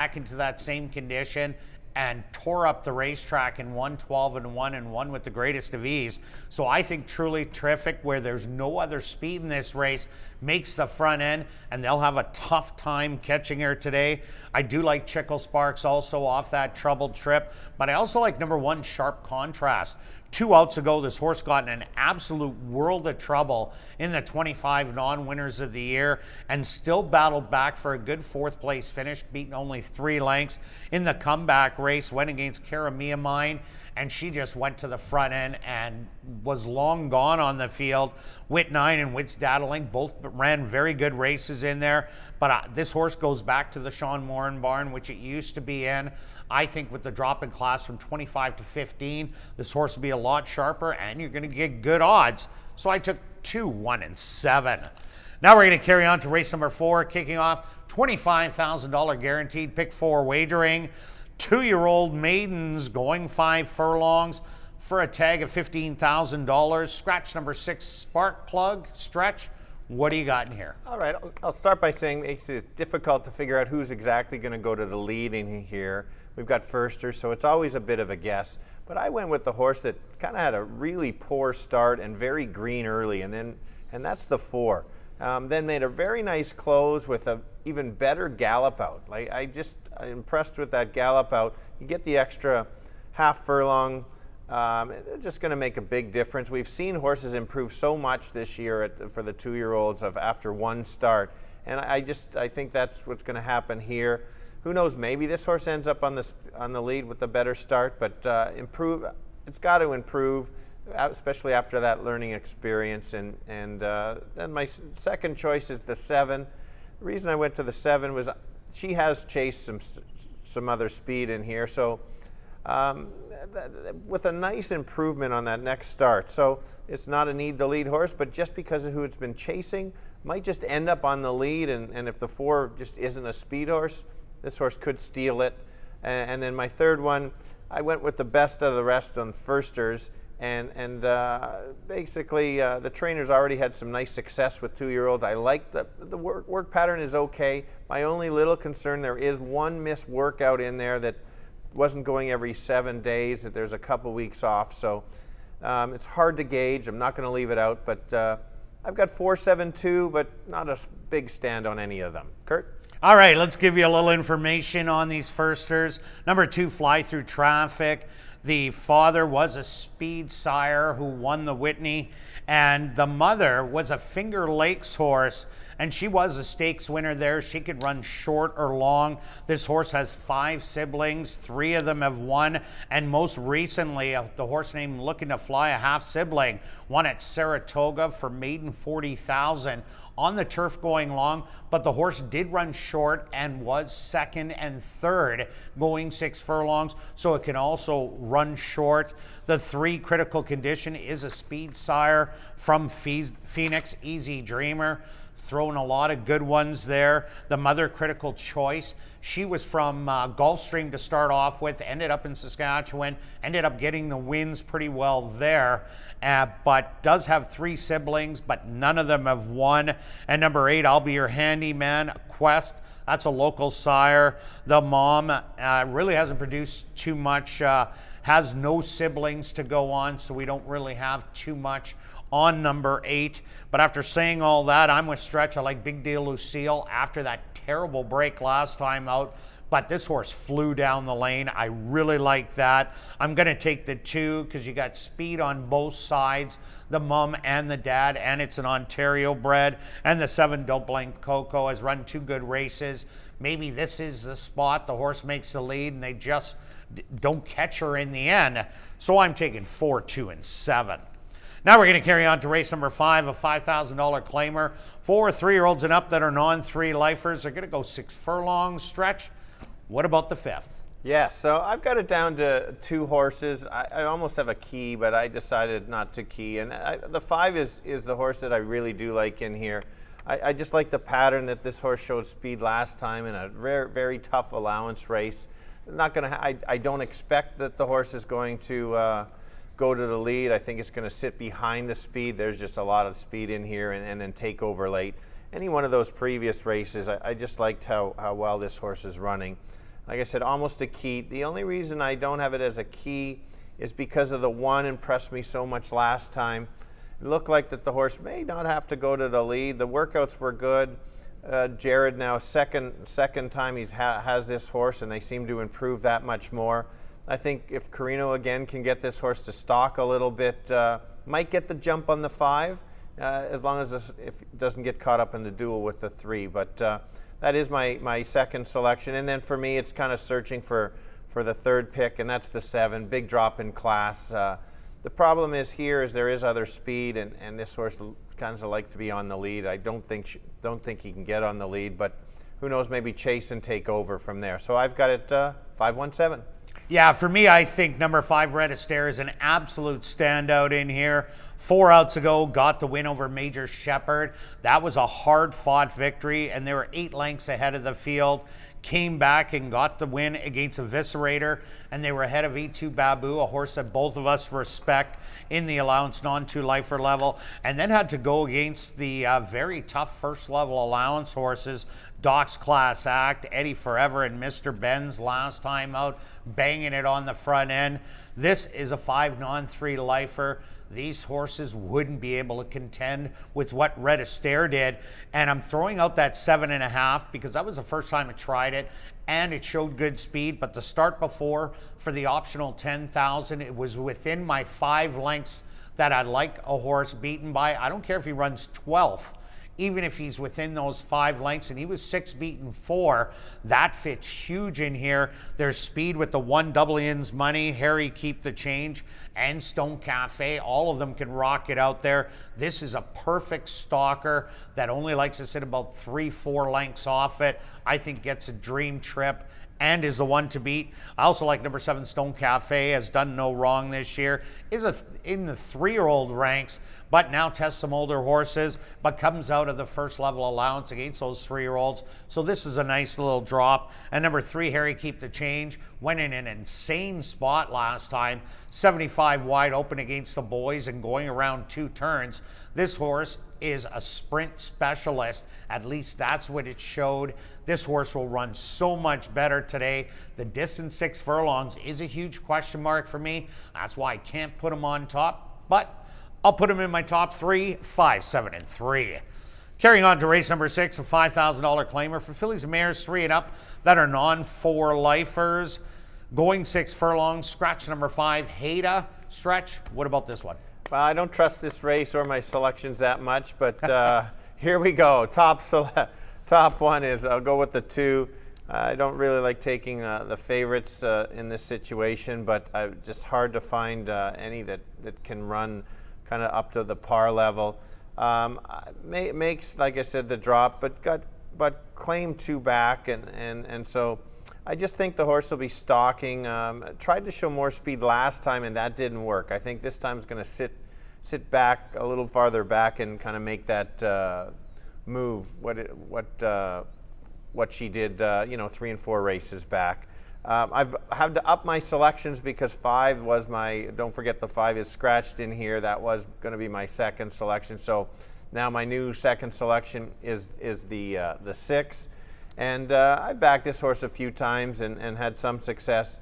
back into that same condition and tore up the racetrack and won 12-1 and won with the greatest of ease. So I think truly terrific, where there's no other speed in this race, makes the front end, and they'll have a tough time catching her today. I do like Chickle Sparks also off that troubled trip, but I also like number 1, Sharp Contrast. 2 outs ago, this horse got in an absolute world of trouble in the 25 non-winners of the year and still battled back for a good 4th place finish, beating only 3 lengths. In the comeback race, went against Karamia Mine, and she just went to the front end and was long gone on the field. Wit 9 and Wits Daddling both ran very good races in there, but this horse goes back to the Sean Moran barn, which it used to be in. I think with the drop in class from 25 to 15, this horse will be a lot sharper, and you're going to get good odds. So I took 2, 1, and 7. Now we're going to carry on to race number 4, kicking off $25,000 guaranteed pick 4 wagering. 2-year-old maidens going 5 furlongs for a tag of $15,000. Scratch number 6, Spark Plug. Stretch, what do you got in here? All right, I'll start by saying it makes it difficult to figure out who's exactly going to go to the lead in here. We've got firsters, so it's always a bit of a guess. But I went with the horse that kind of had a really poor start and very green early, and that's the 4. Then made a very nice close with a even better gallop out. Like I'm impressed with that gallop out. You get the extra half furlong. It's just going to make a big difference. We've seen horses improve so much this year for the 2-year-olds after 1 start, and I think that's what's going to happen here. Who knows? Maybe this horse ends up on the lead with a better start, but it's got to improve, especially after that learning experience. And then my second choice is the 7. The reason I went to the 7 was she has chased some other speed in here, so with a nice improvement on that next start. So it's not a need the lead horse, but just because of who it's been chasing, might just end up on the lead, and if the 4 just isn't a speed horse, this horse could steal it. And then my third one, I went with the best of the rest on firsters, and basically the trainers already had some nice success with 2-year-olds. I like the work pattern is okay. My only little concern, there is 1 missed workout in there that wasn't going every 7 days, that there's a couple weeks off, so it's hard to gauge. I'm not going to leave it out, but I've got 4, 7, 2, but not a big stand on any of them. Kurt? All right, let's give you a little information on these firsters. Number 2, Fly Through Traffic. The father was a speed sire who won the Whitney, and the mother was a Finger Lakes horse, and she was a stakes winner there. She could run short or long. This horse has 5 siblings. 3 of them have won, and most recently, the horse named Looking to Fly, a half sibling, won at Saratoga for maiden 40,000 on the turf going long, but the horse did run short and was 2nd and 3rd going 6 furlongs, so it can also run short. The 3 critical condition is a speed sire from Phoenix, Easy Dreamer, throwing a lot of good ones there. The mother, Critical Choice, she was from Gulfstream to start off with, ended up in Saskatchewan, ended up getting the wins pretty well there, but does have 3 siblings, but none of them have won. And number 8, I'll Be Your Handyman, Quest. That's a local sire. The mom really hasn't produced too much, has no siblings to go on, so we don't really have too much on number 8. But after saying all that, I'm with Stretch. I like Big Deal Lucille after that terrible break last time out, but this horse flew down the lane. I really like that. I'm going to take the 2 because you got speed on both sides, the mom and the dad, and it's an Ontario bred. And the 7, Don't Blink Coco, has run 2 good races. Maybe this is the spot. The horse makes the lead and they just don't catch her in the end. So I'm taking 4, 2, and 7. Now we're going to carry on to race number 5, a $5,000 claimer. 4 3-year-olds and up that are non-3 lifers. They're going to go 6 furlongs. Stretch, what about the 5th? Yeah, so I've got it down to 2 horses. I almost have a key, but I decided not to key. And the 5 is the horse that I really do like in here. I just like the pattern that this horse showed speed last time in a very tough allowance race. I don't expect that the horse is going to go to the lead. I think it's going to sit behind the speed. There's just a lot of speed in here and then take over late. Any one of those previous races, I just liked how well this horse is running. Like I said, almost a key. The only reason I don't have it as a key is because of the one impressed me so much last time. It looked like that the horse may not have to go to the lead. The workouts were good. Jared now second time has this horse, and they seem to improve that much more. I think if Carino again can get this horse to stalk a little bit, might get the jump on the 5, as long as if it doesn't get caught up in the duel with the 3. But that is my second selection. And then for me, it's kind of searching for the third pick, and that's the 7. Big drop in class. The problem is here is there is other speed, and this horse kind of like to be on the lead. I don't think he can get on the lead, but who knows? Maybe chase and take over from there. So I've got it 5-1-7. Yeah, for me, I think number 5, Red Astaire, is an absolute standout in here. 4 outs ago, got the win over Major Shepherd. That was a hard-fought victory, and they were 8 lengths ahead of the field. Came back and got the win against Eviscerator, and they were ahead of E2 Babu, a horse that both of us respect in the allowance non-2 lifer level, and then had to go against the very tough first level allowance horses, Doc's Class Act, Eddie Forever, and Mr. Benz last time out, banging it on the front end. This is a 5 non-3 lifer. These horses wouldn't be able to contend with what Red Astaire did. And I'm throwing out that 7.5 because that was the first time I tried it, and it showed good speed. But the start before for the optional 10,000, it was within my 5 lengths that I'd like a horse beaten by. I don't care if he runs 12th. Even if he's within those 5 lengths, and he was 6 beaten 4, that fits huge in here. There's speed with the 1 Dublin's Money, Harry Keep the Change, and Stone Cafe. All of them can rock it out there. This is a perfect stalker that only likes to sit about 3-4 lengths off it. I think gets a dream trip and is the one to beat. I also like number 7, Stone Cafe, has done no wrong this year, is in the 3-year-old ranks, but now tests some older horses, but comes out of the first level allowance against those 3-year-olds. So this is a nice little drop. And number 3, Harry Keep the Change, went in an insane spot last time, 75 wide open against the boys and going around 2 turns. This horse is a sprint specialist. At least that's what it showed. This horse will run so much better today. The distance 6 furlongs is a huge question mark for me. That's why I can't put him on top, but I'll put him in my top 3, 5, 7, and 3. Carrying on to race number 6, a $5,000 claimer for fillies and mares 3 and up that are non-4 lifers. Going 6 furlongs, scratch number 5, Haida. Stretch, what about this one? Well, I don't trust this race or my selections that much, but here we go. Top one is, I'll go with the 2. I don't really like taking the favorites in this situation, but just hard to find any that can run kind of up to the par level. Makes, like I said, the drop, but claimed 2 back, and so I just think the horse will be stalking. Tried to show more speed last time, and that didn't work. I think this time it's going to sit back a little farther back and kind of make that move. What she did, 3 and 4 races back. I've had to up my selections because 5 was don't forget the 5 is scratched in here. That was going to be my second selection. So now my new second selection is the 6. And I backed this horse a few times and had some success.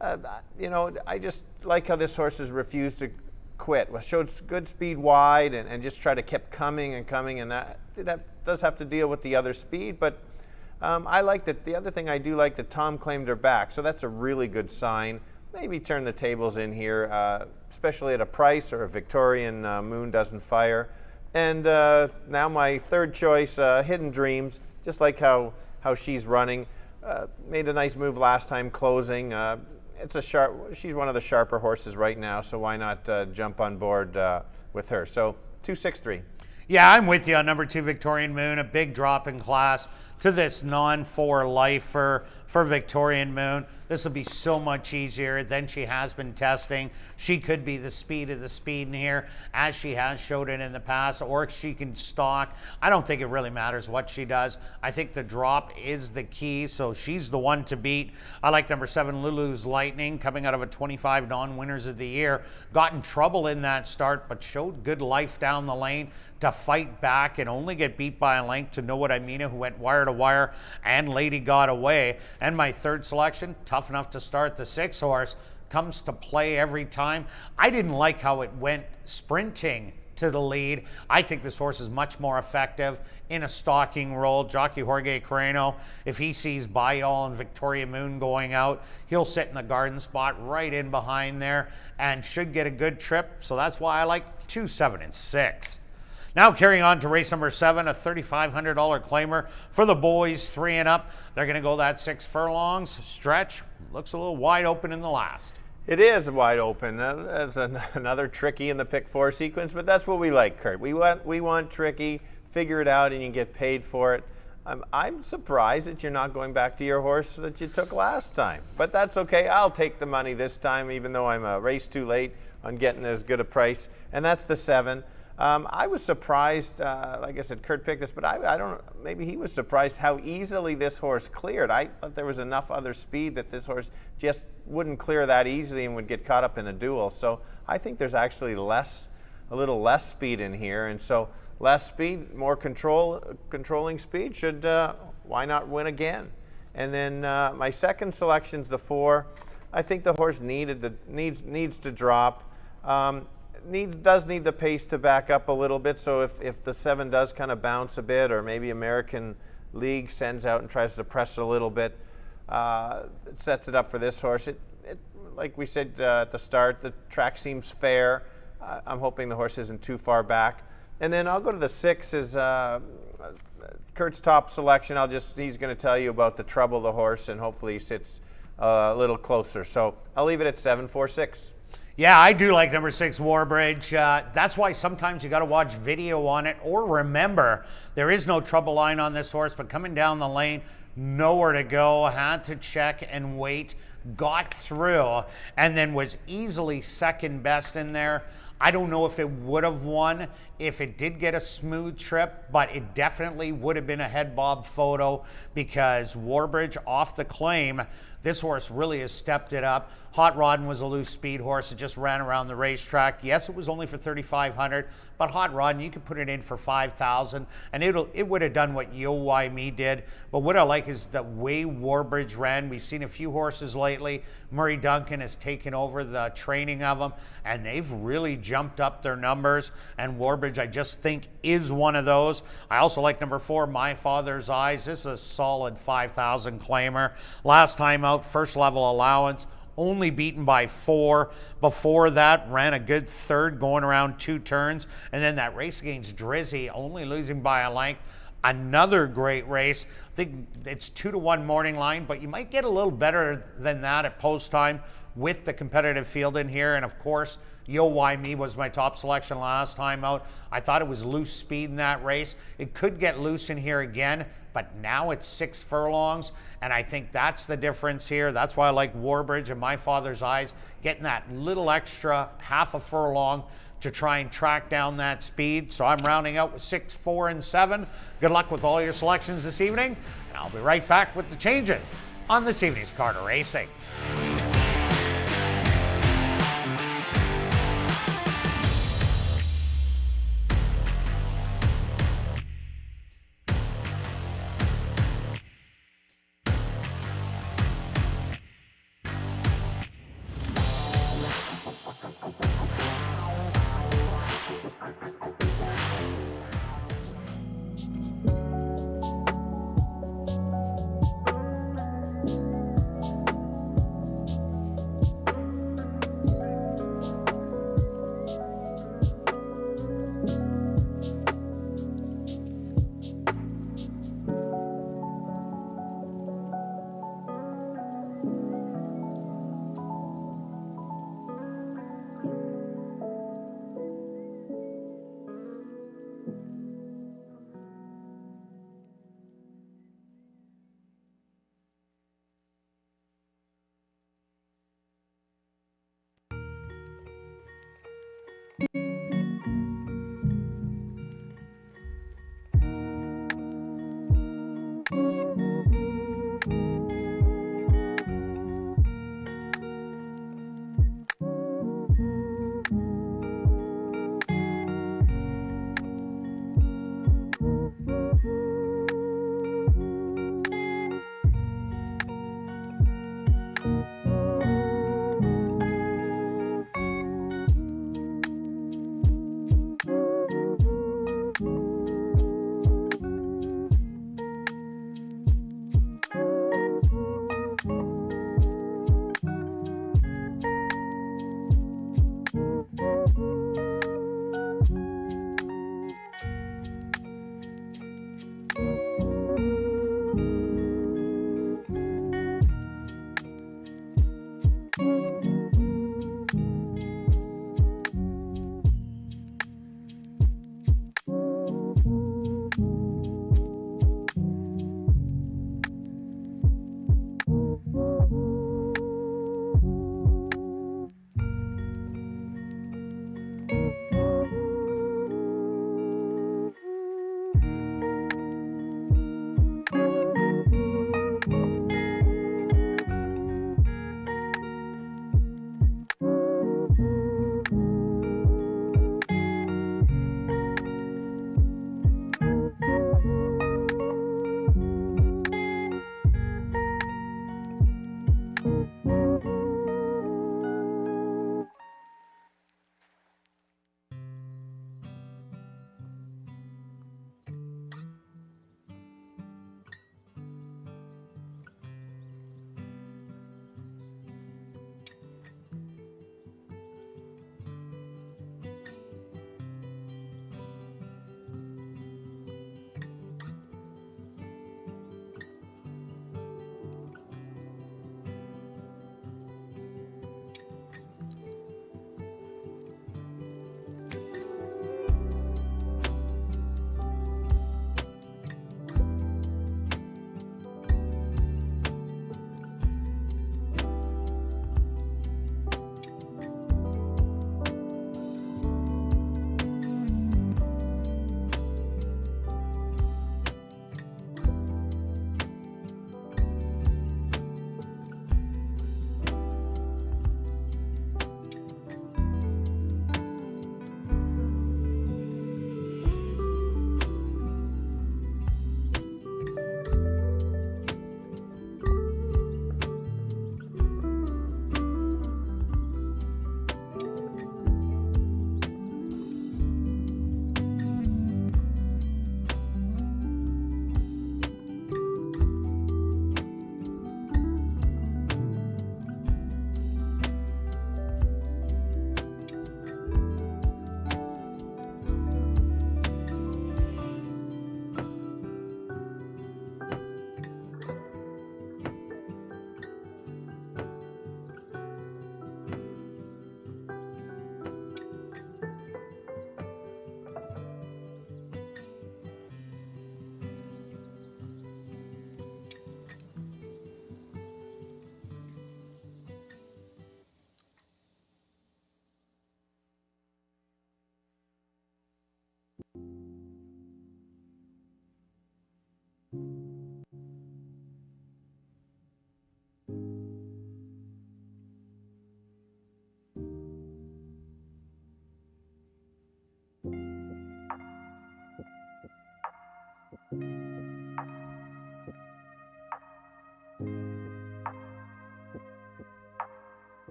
I just like how this horse has refused to quit. Well, showed good speed wide and just tried to keep coming, and that does have to deal with the other speed, but I like that. The other thing I do like that Tom claimed her back, so that's a really good sign. Maybe turn the tables in here, especially at a price or a Victorian Moon doesn't fire. And now my third choice, Hidden Dreams, just like how she's running. Made a nice move last time closing. She's one of the sharper horses right now, so why not jump on board with her? So 2-6-3. Yeah, I'm with you on number 2, Victorian Moon. A big drop in class to this non-4 lifer for Victorian Moon. This will be so much easier than she has been testing. She could be the speed of the speed in here, as she has showed it in the past, or she can stalk. I don't think it really matters what she does. I think the drop is the key, so she's the one to beat. I like number 7, Lulu's Lightning, coming out of a 25 non-winners of the year. Got in trouble in that start, but showed good life down the lane to fight back and only get beat by a length to Know What I Mean, who went wire to wire, and Lady Got Away. And my third selection, Tough Enough to Start, the 6 horse, comes to play every time. I didn't like how it went sprinting to the lead. I think this horse is much more effective in a stalking role. Jockey Jorge Carreno, if he sees Bayall and Victoria Moon going out, he'll sit in the garden spot right in behind there and should get a good trip. So that's why I like 2, 7, and 6. Now carrying on to race number 7, a $3,500 claimer for the boys 3 and up. They're going to go that 6 furlongs. Stretch looks a little wide open in the last. It is wide open. That's another tricky in the pick 4 sequence, but that's what we like, Kurt. We want tricky, figure it out, and you get paid for it. I'm surprised that you're not going back to your horse that you took last time, but that's okay. I'll take the money this time, even though I'm a race too late on getting as good a price, and that's the 7. I was surprised, like I said, Kurt picked this, but I don't know, maybe he was surprised how easily this horse cleared. I thought there was enough other speed that this horse just wouldn't clear that easily and would get caught up in a duel. So I think there's actually a little less speed in here, and so less speed, more controlling speed should, why not win again? And then my second selection's the 4. I think the horse needs to drop. Does need the pace to back up a little bit, so if the 7 does kind of bounce a bit, or maybe American League sends out and tries to press a little bit, it sets it up for this horse. It like we said at the start, the track seems fair. I'm hoping the horse isn't too far back. And then I'll go to the 6 is Kurt's top selection. He's going to tell you about the trouble of the horse, and hopefully he sits a little closer. So I'll leave it at 7, 4, 6. Yeah, I do like number 6, Warbridge. That's why sometimes you got to watch video on it, or remember there is no trouble line on this horse, but coming down the lane, nowhere to go, had to check and wait, got through, and then was easily second best in there. I don't know if it would have won if it did get a smooth trip, but it definitely would have been a head bob photo, because Warbridge off the claim, this horse really has stepped it up. Hot Rodden was a loose speed horse. It just ran around the racetrack. Yes, it was only for $3,500, but Hot Rodden, you could put it in for $5,000, and it would have done what Yo Why Me did. But what I like is the way Warbridge ran. We've seen a few horses lately. Murray Duncan has taken over the training of them, and they've really jumped up their numbers, and Warbridge, I just think, is one of those. I also like number 4, My Father's Eyes. This is a solid 5,000 claimer. Last time out, first level allowance, only beaten by 4. Before that, ran a good third going around 2 turns. And then that race against Drizzy, only losing by a length. Another great race. I think it's 2-1 morning line, but you might get a little better than that at post time with the competitive field in here. And of course, Yo Why Me was my top selection last time out. I thought it was loose speed in that race. It could get loose in here again, but now it's 6 furlongs, and I think that's the difference here. That's why I like Warbridge and My Father's Eyes, getting that little extra half a furlong to try and track down that speed. So I'm rounding out with 6, 4, and 7. Good luck with all your selections this evening, and I'll be right back with the changes on this evening's Carter Racing.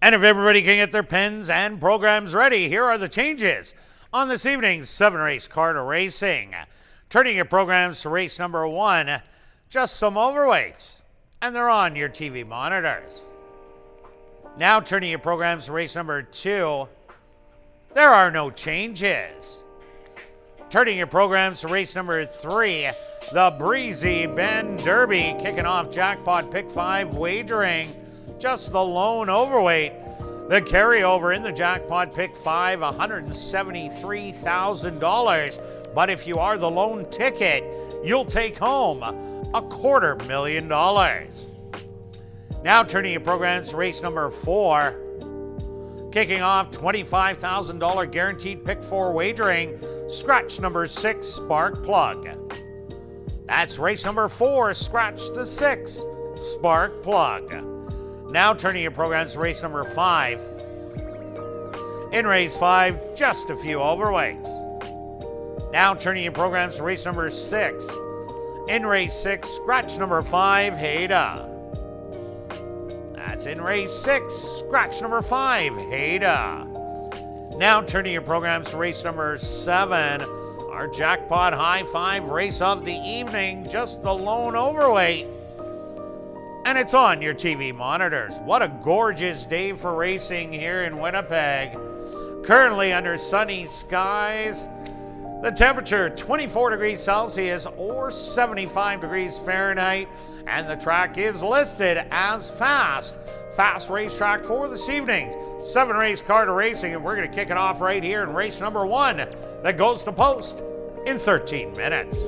And if everybody can get their pens and programs ready, here are the changes on this evening's 7-race card of racing. Turning your programs to race number 1, just some overweights, and they're on your TV monitors. Now turning your programs to race number 2, there are no changes. Turning your programs to race number 3, the Breezy Bend Derby, kicking off jackpot pick 5 wagering. Just the lone overweight. The carryover in the jackpot pick 5, $173,000. But if you are the lone ticket, you'll take home $250,000. Now turning your programs to race number 4. Kicking off $25,000 guaranteed pick 4 wagering. Scratch number 6, Spark Plug. That's race number 4, scratch the 6, Spark Plug. Now turning your programs to race number 5. In race 5, just a few overweights. Now turning your programs to race number 6. In race 6, scratch number 5, Haida. That's in race 6, scratch number 5, Haida. Now turning your programs to race number 7. Our jackpot high 5 race of the evening, just the lone overweight. And it's on your TV monitors. What a gorgeous day for racing here in Winnipeg. Currently under sunny skies. The temperature 24 degrees Celsius or 75 degrees Fahrenheit. And the track is listed as fast. Fast racetrack for this evening's 7-race card of racing. And we're going to kick it off right here in race number 1 that goes to post in 13 minutes.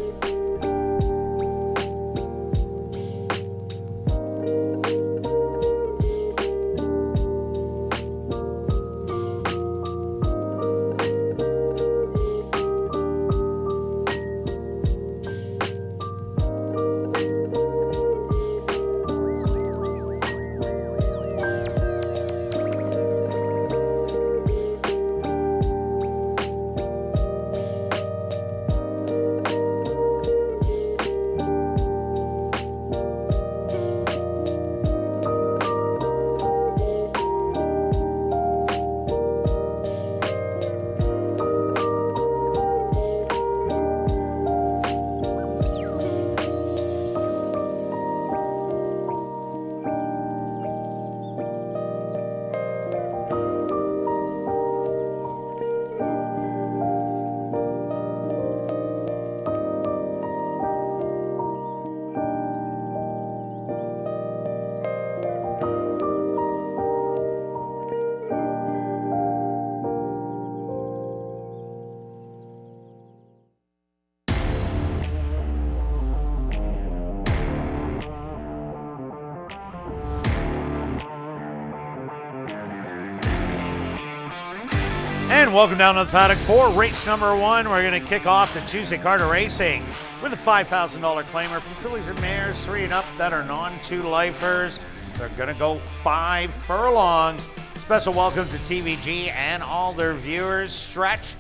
And welcome down to the paddock for race number 1. We're going to kick off the Tuesday card of racing with a $5,000 claimer for fillies and mares 3 and up that are non-2-lifers. They're going to go 5 furlongs. Special welcome to TVG and all their viewers. Stretch,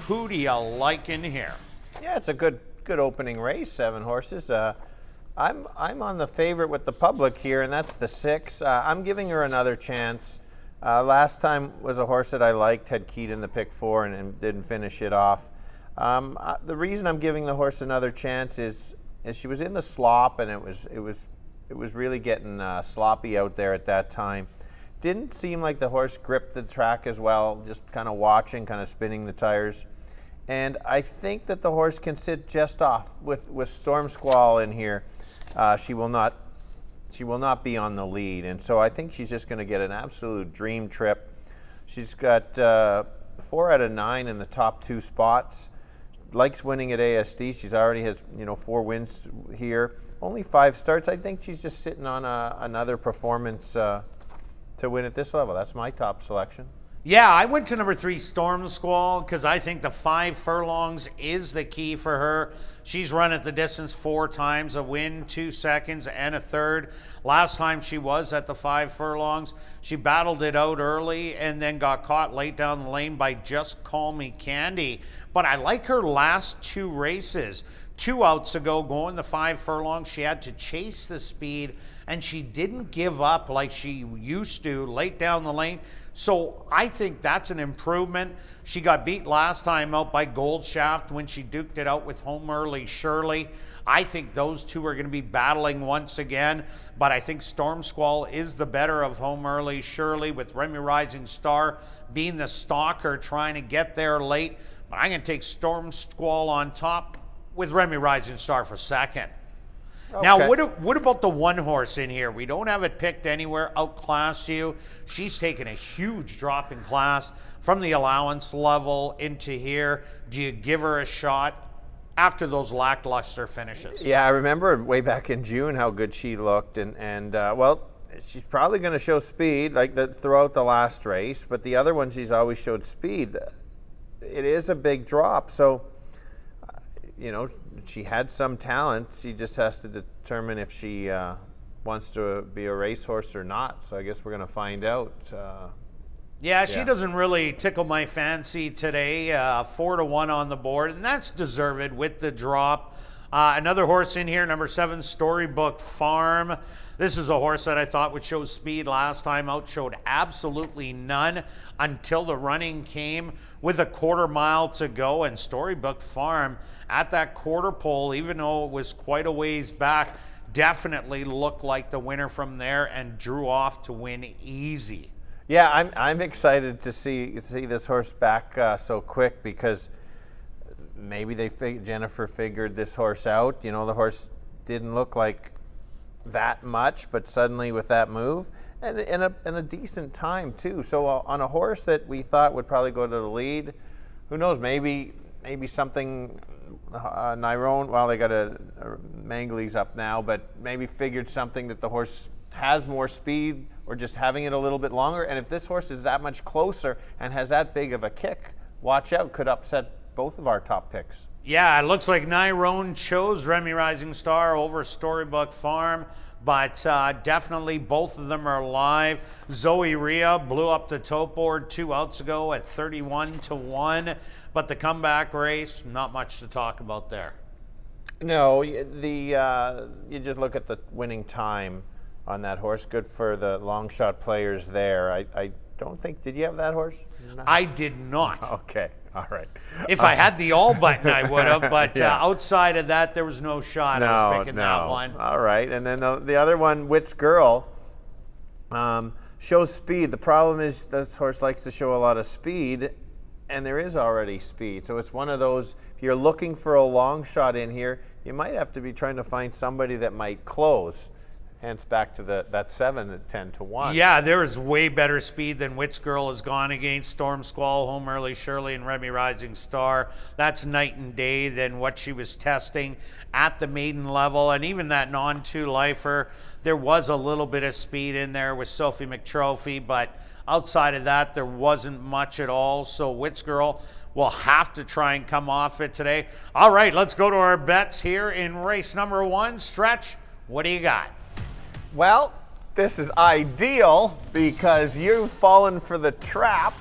who do you like in here? Yeah, it's a good opening race, 7 horses. I'm on the favorite with the public here, and that's the 6. I'm giving her another chance. Last time was a horse that I liked, had keyed in the pick 4 and didn't finish it off. The reason I'm giving the horse another chance is she was in the slop, and it was really getting sloppy out there at that time. Didn't seem like the horse gripped the track as well, just kind of watching, kind of spinning the tires. And I think that the horse can sit just off with Storm Squall in here. She will not be on the lead, and so I think she's just going to get an absolute dream trip. She's got 4 out of 9 in the top 2 spots. Likes winning at ASD. She's already has 4 wins here. Only 5 starts. I think she's just sitting on another performance to win at this level. That's my top selection. Yeah, I went to number 3, Storm Squall, because I think the 5 furlongs is the key for her. She's run at the distance 4 times, a win, 2 seconds, and a third. Last time she was at the 5 furlongs, she battled it out early and then got caught late down the lane by Just Call Me Candy. But I like her last 2 races. 2 outs ago, going the 5 furlongs, she had to chase the speed, and she didn't give up like she used to late down the lane. So I think that's an improvement. She got beat last time out by Gold Shaft when she duked it out with Home Early Shirley. I think those 2 are going to be battling once again, but I think Storm Squall is the better of Home Early Shirley, with Remy Rising Star being the stalker trying to get there late. But I'm going to take Storm Squall on top with Remy Rising Star for second. Okay. Now, what about the 1 horse in here? We don't have it picked anywhere. Outclassed You. She's taken a huge drop in class from the allowance level into here. Do you give her a shot after those lackluster finishes? Yeah, I remember way back in June how good she looked, and well, she's probably going to show speed like that throughout the last race, but the other one she's always showed speed. It is a big drop, so she had some talent. She just has to determine if she wants to be a racehorse or not. So I guess we're going to find out. Yeah, she doesn't really tickle my fancy today. 4-1 on the board, and that's deserved with the drop. Another horse in here, number 7, Storybook Farm. This is a horse that I thought would show speed last time out, showed absolutely none until the running came with a 1/4 mile to go, and Storybook Farm at that quarter pole, even though it was quite a ways back, definitely looked like the winner from there and drew off to win easy. Yeah, I'm excited to see this horse back so quick, because maybe Jennifer figured this horse out. The horse didn't look like that much, but suddenly with that move and in a decent time too. So on a horse that we thought would probably go to the lead, who knows? Maybe something. Nyrone, well, they got a Mangley's up now, but maybe figured something that the horse has more speed, or just having it a little bit longer. And if this horse is that much closer and has that big of a kick, watch out, could upset both of our top picks. Yeah, it looks like Nyrone chose Remy Rising Star over Storybook Farm, but definitely both of them are alive. Zoe Rhea blew up the tote board 2 outs ago at 31-1, but the comeback race, not much to talk about there. No, you just look at the winning time on that horse. Good for the long shot players there. I don't think, did you have that horse? No. I did not. Okay. All right. If I had the all button, I would have, but outside of that, there was no shot. I was picking that one. All right. And then the other one, Wit's Girl, shows speed. The problem is this horse likes to show a lot of speed, and there is already speed. So it's one of those, if you're looking for a long shot in here, you might have to be trying to find somebody that might close. Hence back to that 7 at 10-1. Yeah, there is way better speed than Wit's Girl has gone against. Storm Squall, Home Early Shirley, and Remy Rising Star. That's night and day than what she was testing at the maiden level. And even that non-2 lifer, there was a little bit of speed in there with Sophie McTrophy, but outside of that, there wasn't much at all. So Wit's Girl will have to try and come off it today. All right, let's go to our bets here in race number 1. Stretch, what do you got? Well, this is ideal because you've fallen for the trap,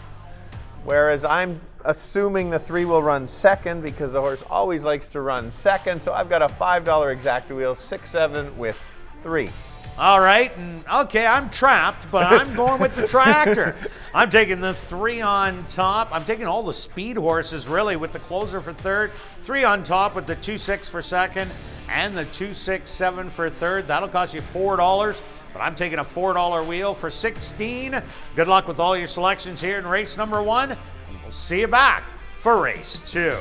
whereas I'm assuming the 3 will run second because the horse always likes to run second. So I've got a $5 exacta wheel, 6-7 with 3. All right, and okay, I'm trapped, but I'm going with the tractor. I'm taking the 3 on top. I'm taking all the speed horses, really, with the closer for third, 3 on top with the 2-6 for second, and the 267 for third. That'll cost you $4, but I'm taking a $4 wheel for 16. Good luck with all your selections here in race number 1, and we'll see you back for race 2.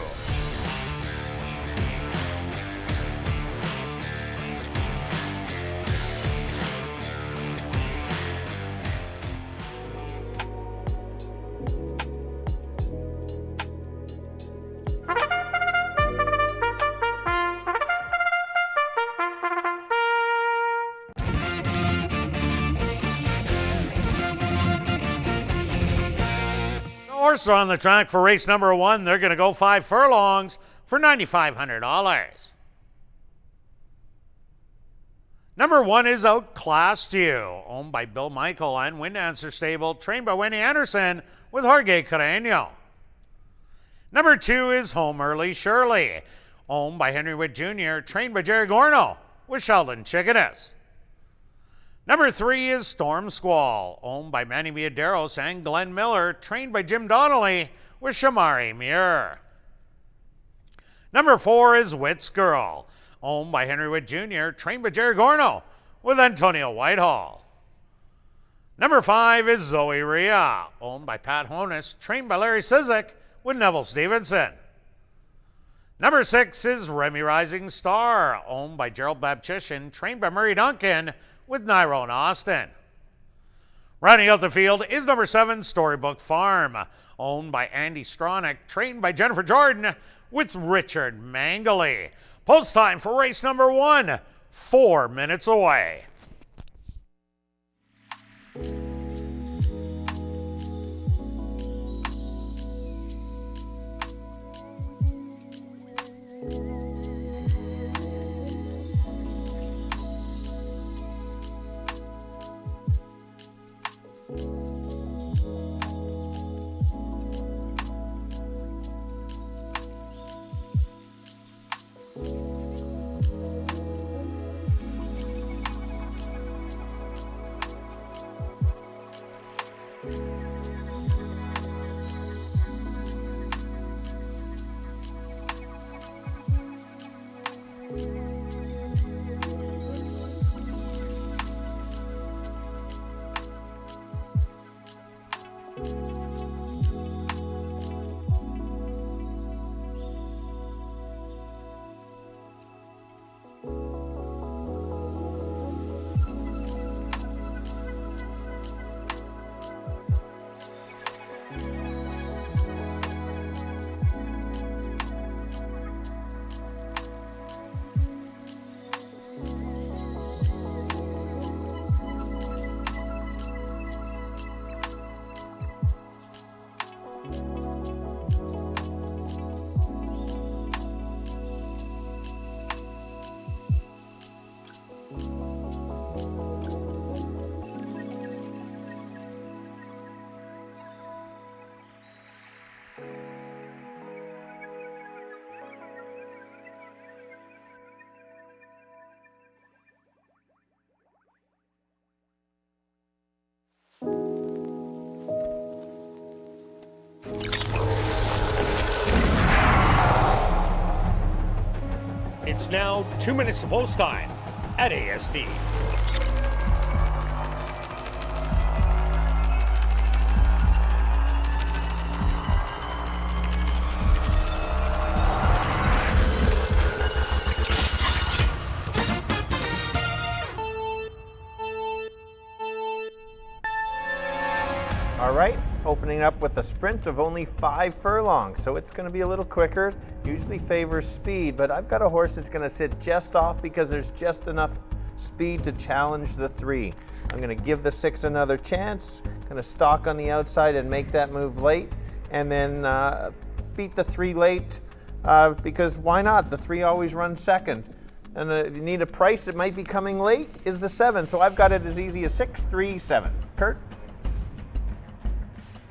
Horses on the track for race number 1. They're going to go 5 furlongs for $9,500. Number 1 is Outclassed You, owned by Bill Michael and Wind Answer Stable, trained by Wendy Anderson with Jorge Carreño. Number 2 is Home Early Shirley, owned by Henry Witt Jr., trained by Jerry Gorno with Sheldon Chickadas. Number 3 is Storm Squall, owned by Manny Villaderos and Glenn Miller, trained by Jim Donnelly with Shamari Muir. Number 4 is Witt's Girl, owned by Henry Witt Jr., trained by Jerry Gorno with Antonio Whitehall. Number 5 is Zoe Rhea, owned by Pat Honus, trained by Larry Sizik with Neville Stevenson. Number 6 is Remy Rising Star, owned by Gerald Babchishin, trained by Murray Duncan with Nyrone Austin. Rounding out the field is number 7, Storybook Farm, owned by Andy Stronach, trained by Jennifer Jordan with Richard Mangley. Post time for race number 1, 4 minutes away. It's now 2 minutes to post time at ASD. All right, opening up with a sprint of only 5 furlongs, so it's going to be a little quicker. Usually favors speed, but I've got a horse that's going to sit just off because there's just enough speed to challenge the 3. I'm going to give the 6 another chance, going to stalk on the outside and make that move late, and then beat the 3 late because why not? The 3 always runs second. And if you need a price that might be coming late is the 7, so I've got it as easy as 6, 3, 7. Kirt?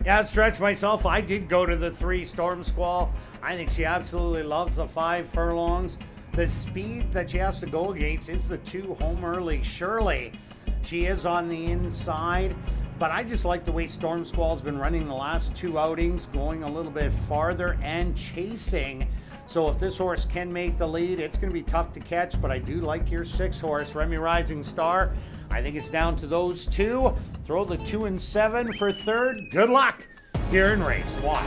Yeah, stretch myself. I did go to the 3, Storm Squall. I think she absolutely loves the 5 furlongs. The speed that she has to go against is the 2, Home Early Shirley. She is on the inside, but I just like the way Storm Squall's been running the last 2 outings, going a little bit farther and chasing So if this horse can make the lead, it's going to be tough to catch, but I do like your 6 horse, Remy Rising Star. I think it's down to those two. Throw the 2 and 7 for third. Good luck here in race 1.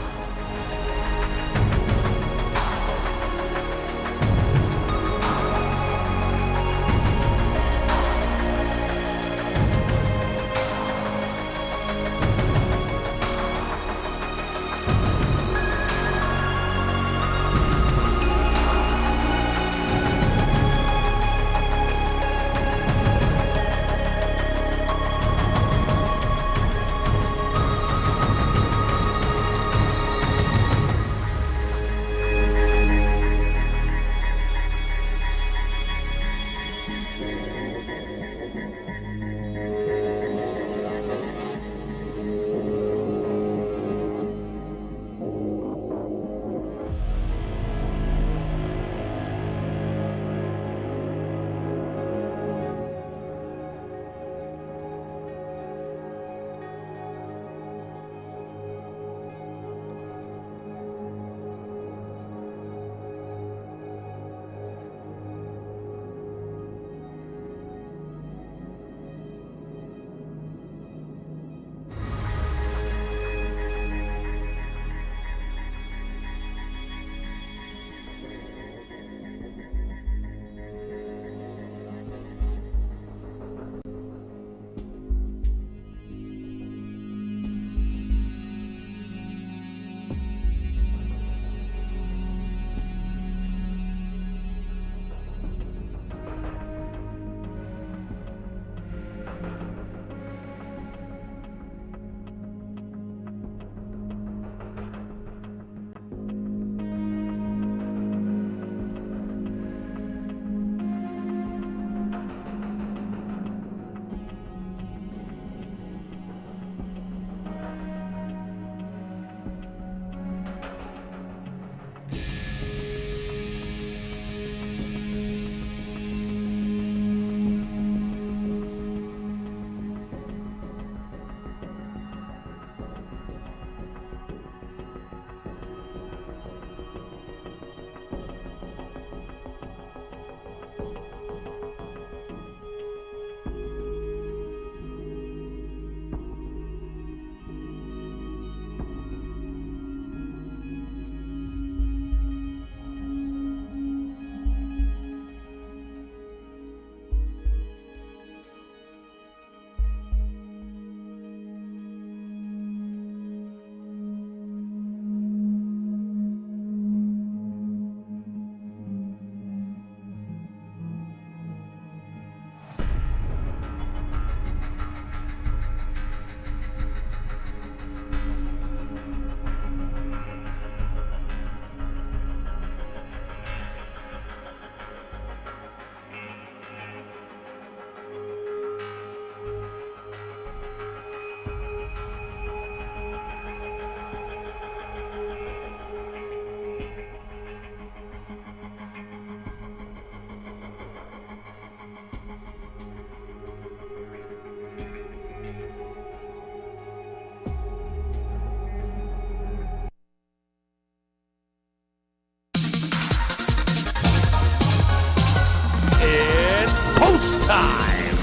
time.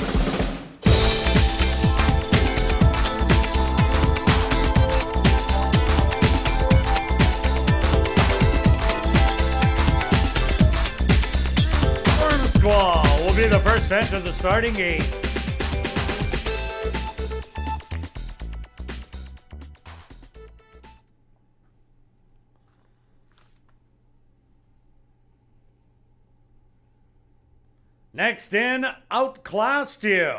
Worm Squall will be the first to enter the starting gate. Next in, Outclassed You.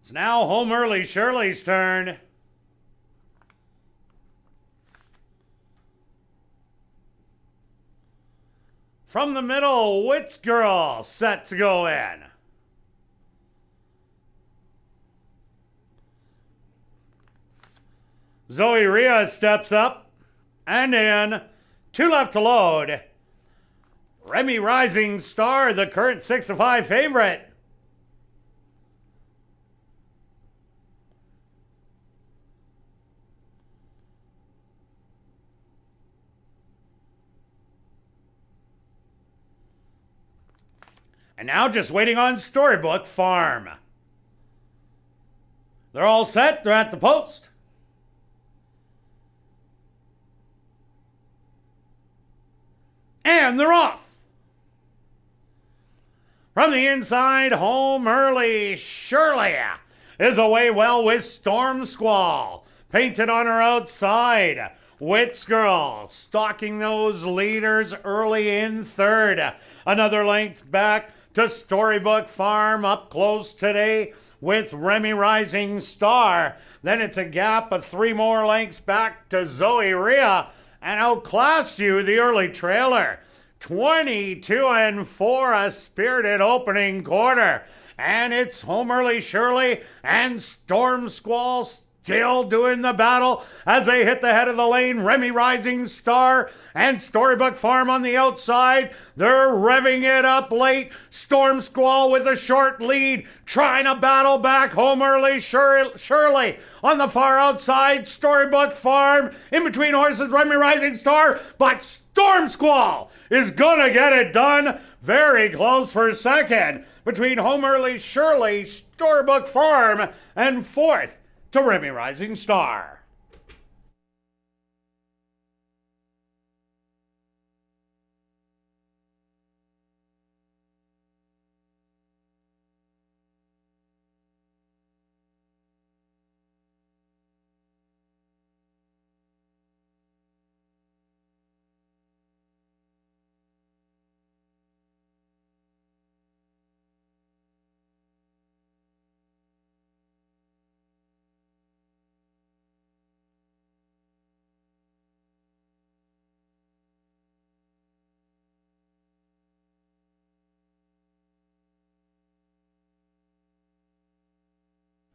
It's now Home Early Shirley's turn. From the middle, Wits Girl set to go in. Zoe Rhea steps up and in. 2 left to load. Remy Rising Star, the current 6-5 favorite. And now just waiting on Storybook Farm. They're all set. They're at the post. And they're off. From the inside, home early. Shirley is away well with Storm Squall. Painted on her outside. Wits Girl stalking those leaders early in third. Another length back to Storybook Farm up close today with Remy Rising Star. Then it's a gap of 3 more lengths back to Zoe Rhea and outclassed you the early trailer. 22-4, a spirited opening quarter. And it's Home Early Shirley and Storm Squall still doing the battle as they hit the head of the lane. Remy Rising Star and Storybook Farm on the outside. They're revving it up late. Storm Squall with a short lead, trying to battle back Home Early Shirley on the far outside. Storybook Farm in between horses, Remy Rising Star, but Storm Squall is gonna get it done. Very close for second between Home Early Shirley, Storybook Farm, and fourth to Remy Rising Star.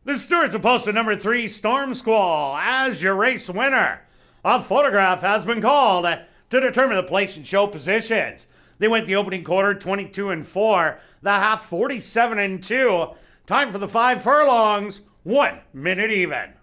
The stewards have posted number 3, Storm Squall, as your race winner. A photograph has been called to determine the place and show positions. They went the opening quarter 22-4, the half 47-2. Time for the 5 furlongs, 1 minute even.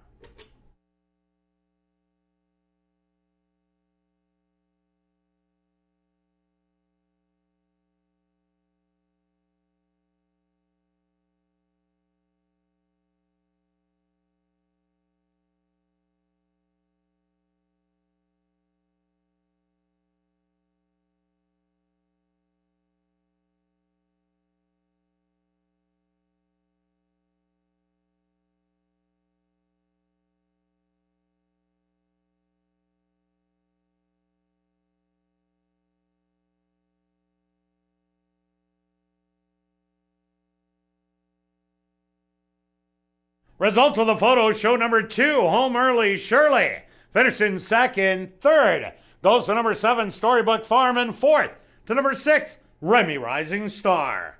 Results of the photo show number 2, Home Early Shirley, finished in second. Third goes to number 7, Storybook Farm, and fourth to number 6, Remy Rising Star.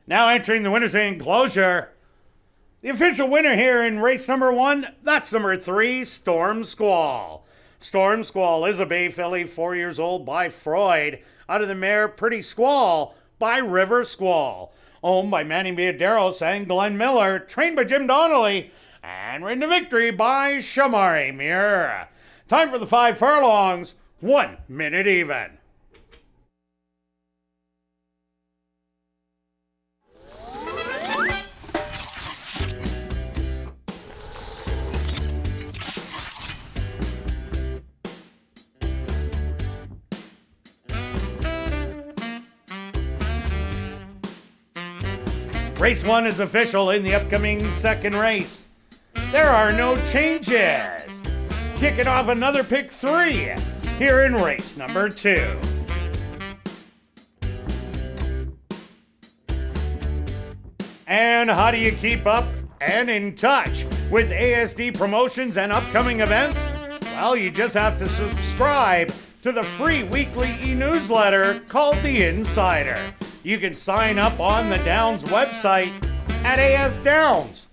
Now entering the winner's enclosure, the official winner here in race number 1, that's number 3, Storm Squall. Storm Squall is a bay filly, 4 years old, by Freud, out of the mare Pretty Squall by River Squall, owned by Manny Miaderos and Glenn Miller, trained by Jim Donnelly, and ridden to victory by Shamari Muir. Time for the 5 furlongs, 1 minute even. Race 1 is official in the upcoming second race. There are no changes. Kicking off another pick 3 here in race number 2. And how do you keep up and in touch with ASD promotions and upcoming events? Well, you just have to subscribe to the free weekly e-newsletter called The Insider. You can sign up on the Downs website at asdowns.com.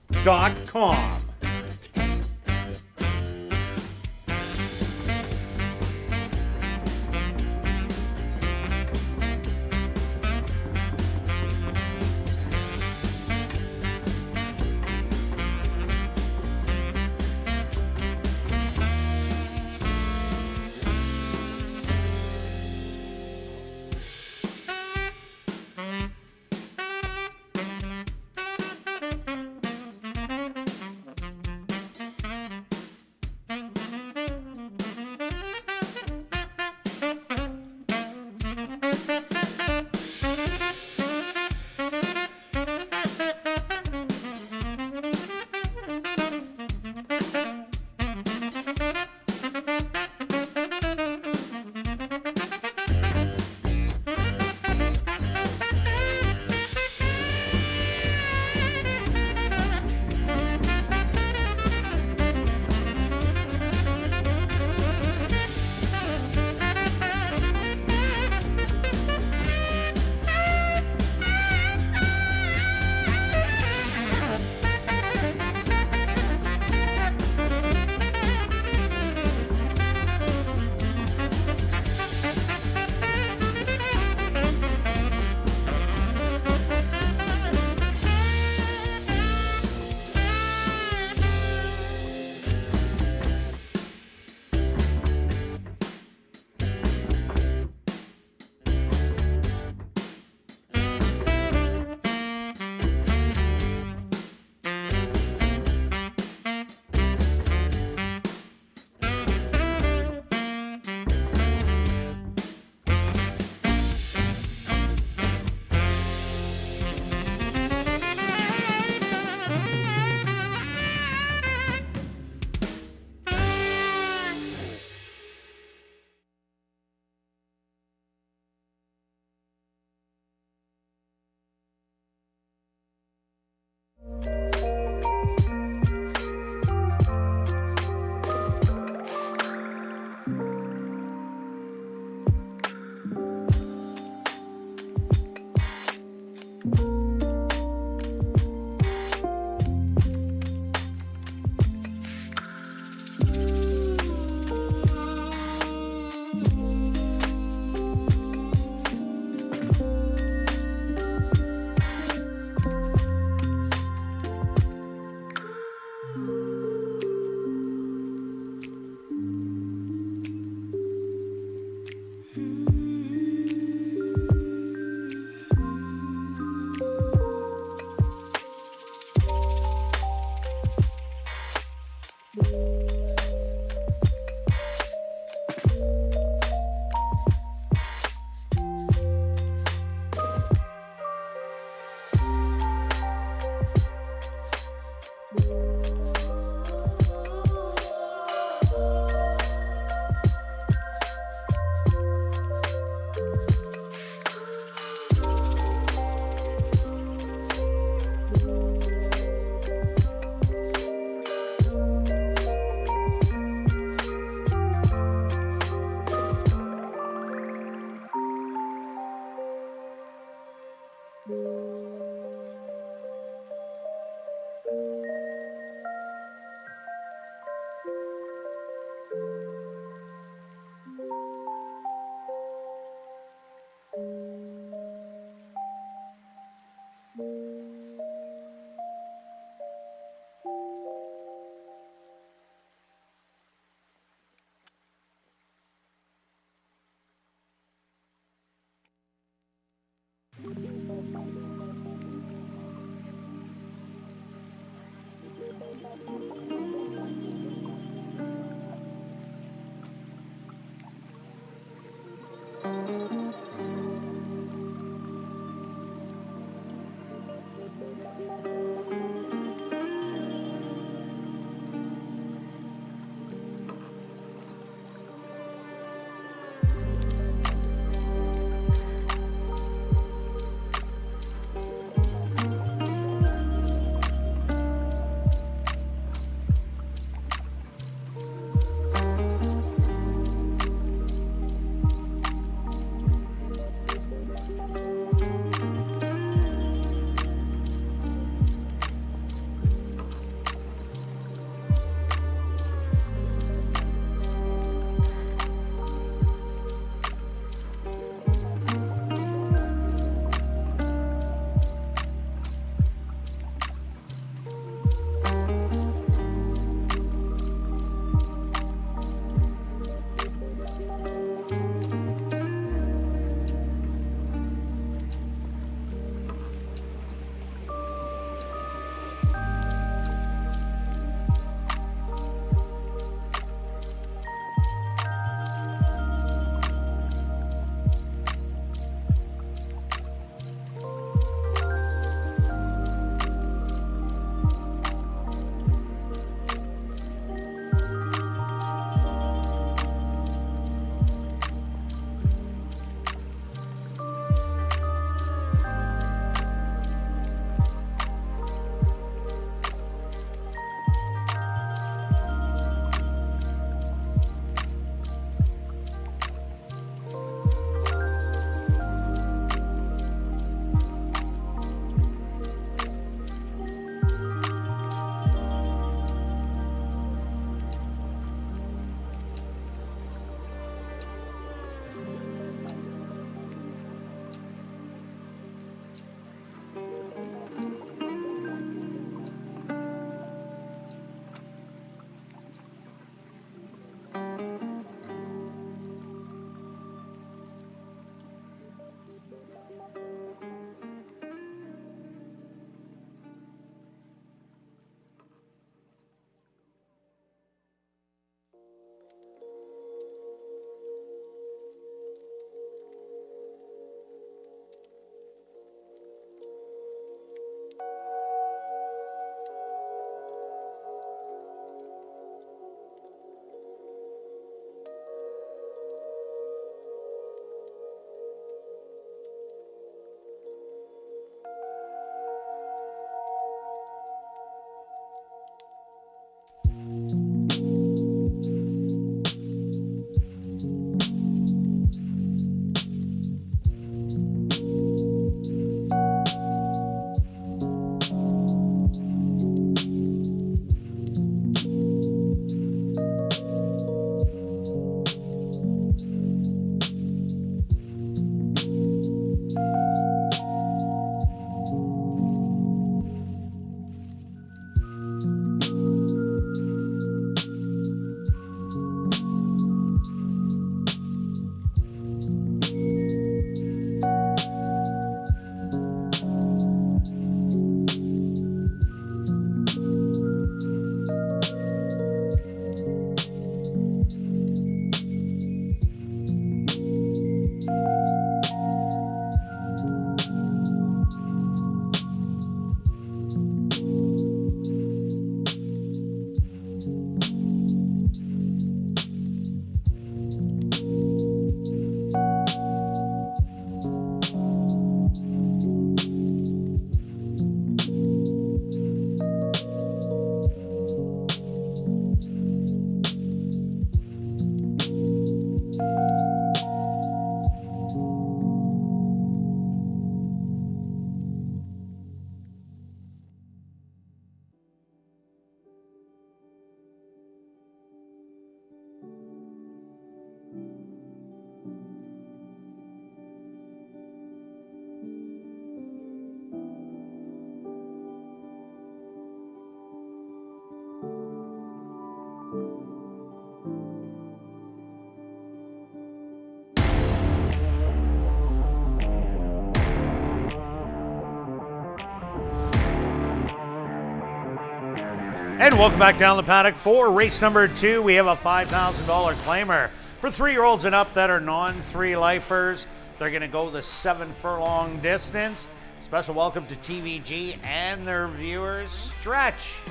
And welcome back down the paddock for race number 2. We have a $5,000 claimer for 3-year-olds and up that are non-3-lifers. They're going to go the 7 furlong distance. Special welcome to TVG and their viewers. Stretch.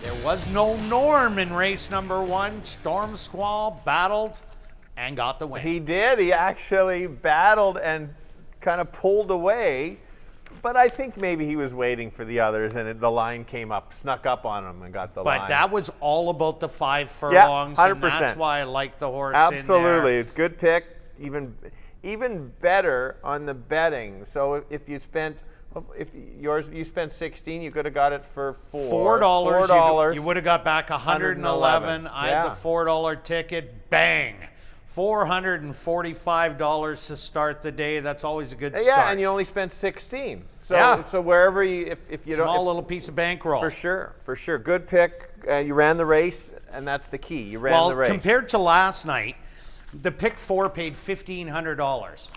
There was no Norm in race number 1. Storm Squall battled and got the win. He did. He actually battled and kind of pulled away. But I think maybe he was waiting for the others, and the line came up, snuck up on him, and got the line. But that was all about the 5 furlongs, yeah, 100%. And that's why I like the horse. Absolutely, in there. It's good pick. Even better on the betting. So if you spent 16, you could have got it for $4. You would have got back $111. I had the $4 ticket. Bang. $445 to start the day. That's always a good start. Yeah, and you only spent 16. So wherever if you small little piece of bankroll. For sure. Good pick. You ran the race, and that's the key. You ran the race. Well, compared to last night, the pick 4 paid $1,500.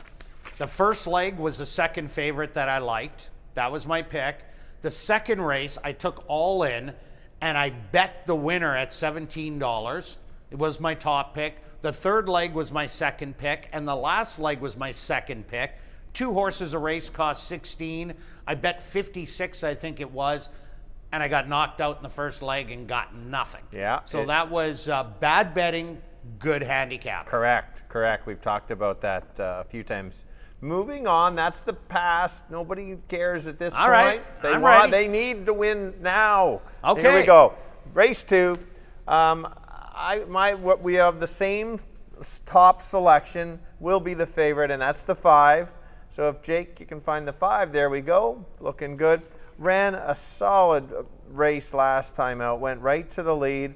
The first leg was the second favorite that I liked. That was my pick. The second race, I took all in, and I bet the winner at $17. It was my top pick. The third leg was my second pick, and the last leg was my second pick. 2 horses a race cost $16. I bet $56, I think it was, and I got knocked out in the first leg and got nothing. Yeah. So that was bad betting, good handicap. Correct. We've talked about that a few times. Moving on, that's the past. Nobody cares at this point. Right. They need to win now. Okay. Here we go. Race 2. We have the same top selection will be the favorite, and that's the 5. So if Jake, you can find the 5, there we go. Looking good. Ran a solid race last time out. Went right to the lead.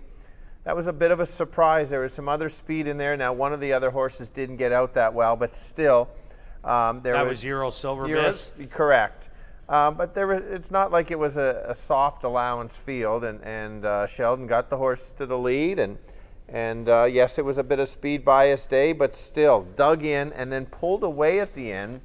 That was a bit of a surprise. There was some other speed in there. Now, one of the other horses didn't get out that well, but still. That was Euro Silver Biz? Correct. But it's not like it was a soft allowance field, and Sheldon got the horse to the lead, and yes, it was a bit of speed bias day, but still dug in and then pulled away at the end,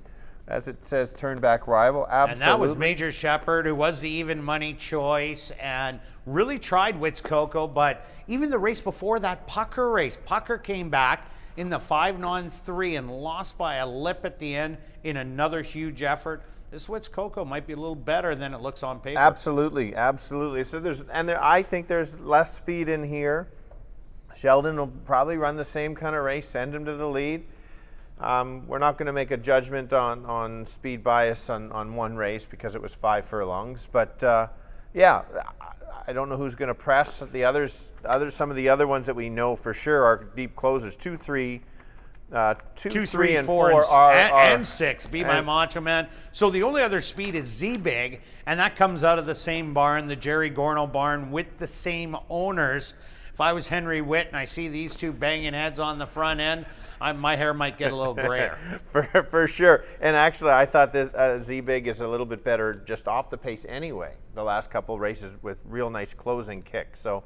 as it says, turn back rival. Absolutely. And that was Major Shepherd, who was the even money choice and really tried Wits Coco, but even the race before that, Pucker came back in the 5-3 and lost by a lip at the end in another huge effort. This Wits Coco might be a little better than it looks on paper. Absolutely. So I think there's less speed in here. Sheldon will probably run the same kind of race, send him to the lead. We're not going to make a judgment on speed bias on one race because it was 5 furlongs. But I don't know who's going to press the others. Some of the other ones that we know for sure are deep closers. 2, 3, 2, 3, and 4 and 6. Be my Macho Man. So the only other speed is Z-Big, and that comes out of the same barn, the Jerry Gorno barn, with the same owners. If I was Henry Witt and I see these two banging heads on the front end, my hair might get a little grayer. for sure. And actually, I thought this Z-Big is a little bit better just off the pace anyway, the last couple of races with real nice closing kicks. So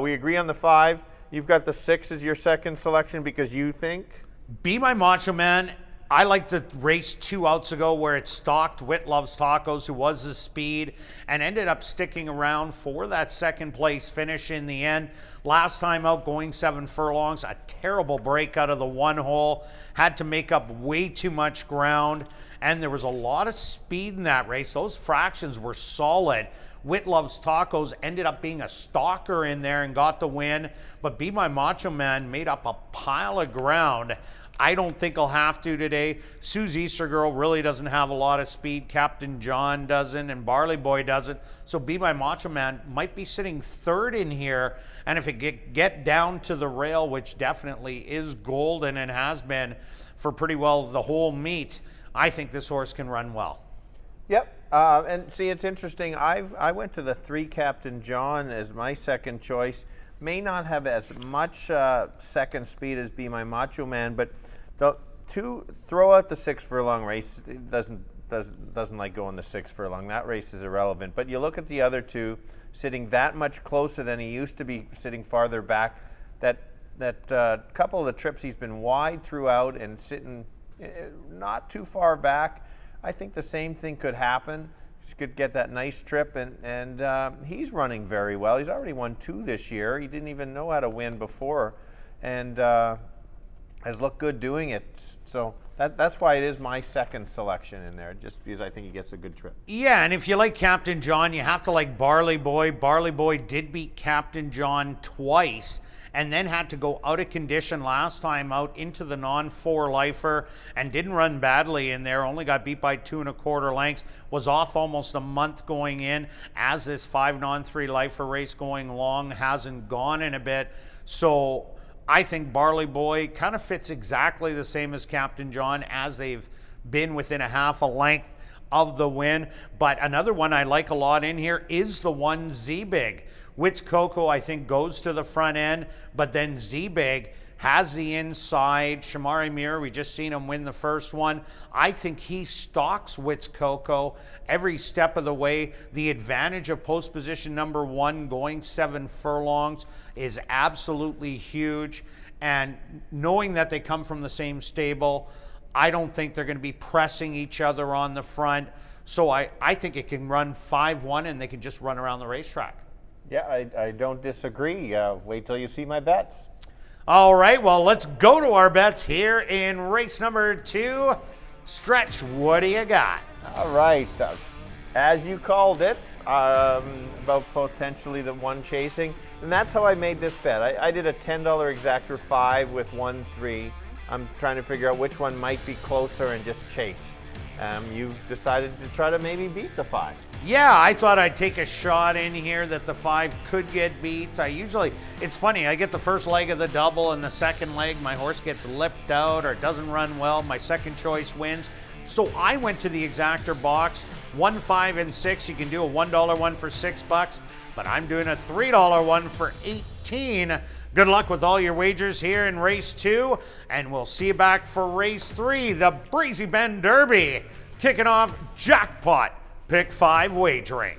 we agree on the 5. You've got the 6 as your second selection because you think? Be my Macho Man. I like the race 2 outs ago where it stalked Whit Loves Tacos, who was the speed, and ended up sticking around for that second place finish in the end. Last time out, going 7 furlongs, a terrible break out of the 1 hole, had to make up way too much ground, and there was a lot of speed in that race. Those fractions were solid. Whit Loves Tacos ended up being a stalker in there and got the win, but Be My Macho Man made up a pile of ground. I don't think I'll have to today. Sue's Easter Girl really doesn't have a lot of speed. Captain John doesn't, and Barley Boy doesn't. So Be My Macho Man might be sitting 3rd in here. And if it get down to the rail, which definitely is golden and has been for pretty well the whole meet, I think this horse can run well. Yep. And see, it's interesting. I went to the 3 Captain John as my second choice. May not have as much second speed as Be My Macho Man, but throw out the 6 furlong race. It doesn't like going the 6 furlong. That race is irrelevant. But you look at the other 2, sitting that much closer than he used to be, sitting farther back. That couple of the trips he's been wide throughout and sitting not too far back. I think the same thing could happen. could get that nice trip, and he's running very well. He's already won 2 this year. He didn't even know how to win before, and has looked good doing it. So that's why it is my second selection in there, just because I think he gets a good trip. Yeah, and if you like Captain John, you have to like Barley Boy. Barley Boy did beat Captain John twice, and then had to go out of condition last time out into the non-4 lifer, and didn't run badly in there, only got beat by 2 1/4 lengths, was off almost a month going in, as this 5 non-3 lifer race going long hasn't gone in a bit. So I think Barley Boy kind of fits exactly the same as Captain John, as they've been within a half a length of the win. But another one I like a lot in here is the one Z-Big. Wits Coco, I think, goes to the front end, but then Z-Big has the inside. Shamari Muir, we just seen him win the first one. I think he stalks Wits Coco every step of the way. The advantage of post position number 1 going 7 furlongs is absolutely huge. And knowing that they come from the same stable, I don't think they're going to be pressing each other on the front. So I think it can run 5-1 and they can just run around the racetrack. Yeah, I don't disagree. Wait till you see my bets. All right, well, let's go to our bets here in race number 2. Stretch, what do you got? All right. As you called it, about potentially the one chasing, and that's how I made this bet. I did a $10 exactor 5 with 1-3. I'm trying to figure out which one might be closer and just chase. You've decided to try to maybe beat the 5. Yeah, I thought I'd take a shot in here that the 5 could get beat. It's funny, I get the first leg of the double, and the second leg my horse gets lipped out or doesn't run well. My second choice wins. So I went to the exactor box, 1, 5, and 6. You can do a $1 one for $6, but I'm doing a $3 one for $18. Good luck with all your wagers here in race 2, and we'll see you back for race 3, the Breezy Bend Derby, kicking off jackpot Pick 5 wagering.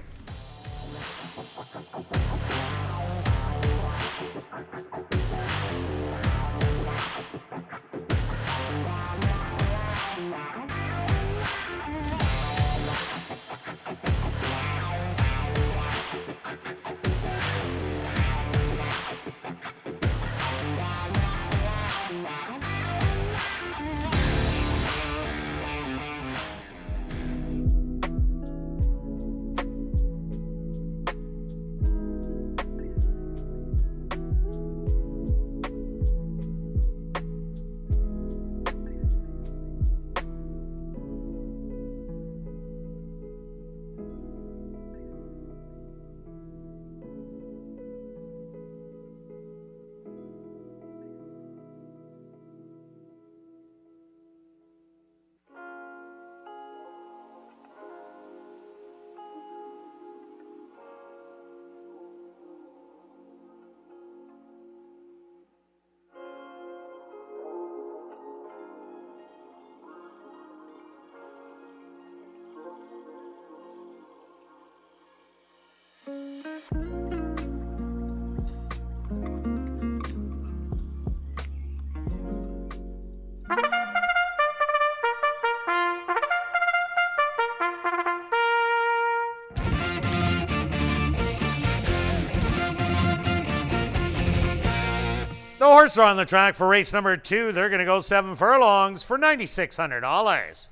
The horses are on the track for race number 2. They're going to go 7 furlongs for $9,600.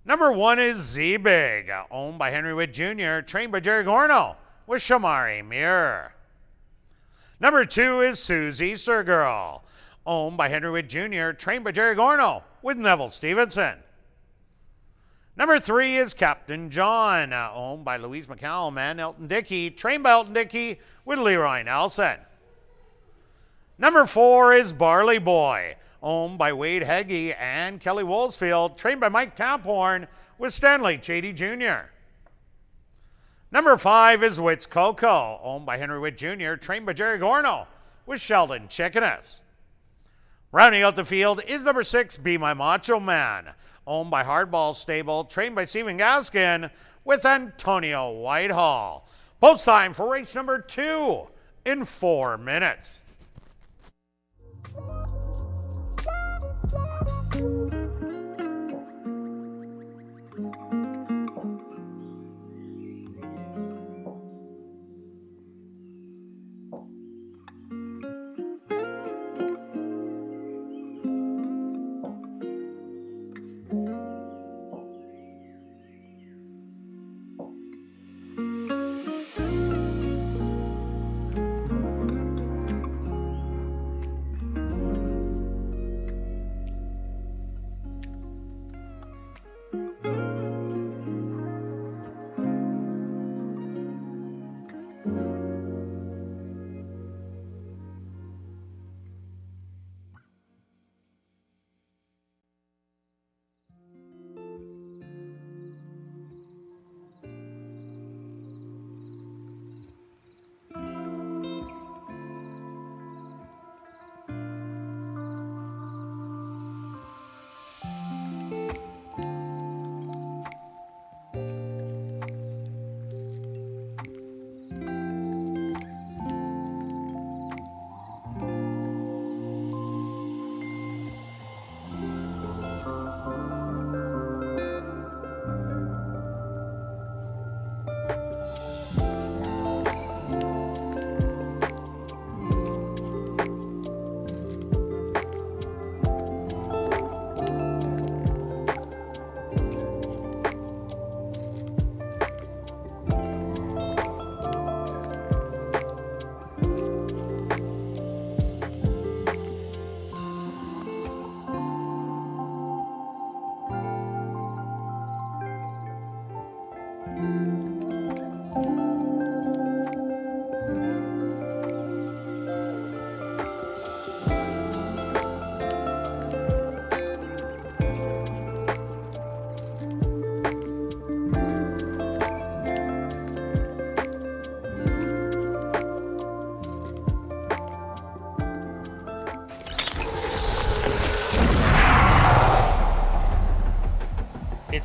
Number 1 is Z-Big, owned by Henry Witt Jr., trained by Jerry Gorno, with Shamari Muir. Number 2 is Susie Easter Girl, owned by Henry Witt Jr., trained by Jerry Gorno, with Neville Stevenson. Number 3 is Captain John, owned by Louise McCallum and Elton Dickey, trained by Elton Dickey, with Leroy Nelson. Number 4 is Barley Boy, owned by Wade Heggie and Kelly Woolsfield, trained by Mike Taphorn, with Stanley Chady Jr. Number 5 is Wits Coco, owned by Henry Witt Jr., trained by Jerry Gorno, with Sheldon Chickeness. Rounding out the field is number 6, Be My Macho Man, owned by Hardball Stable, trained by Stephen Gaskin, with Antonio Whitehall. Post time for race number 2 in 4 minutes.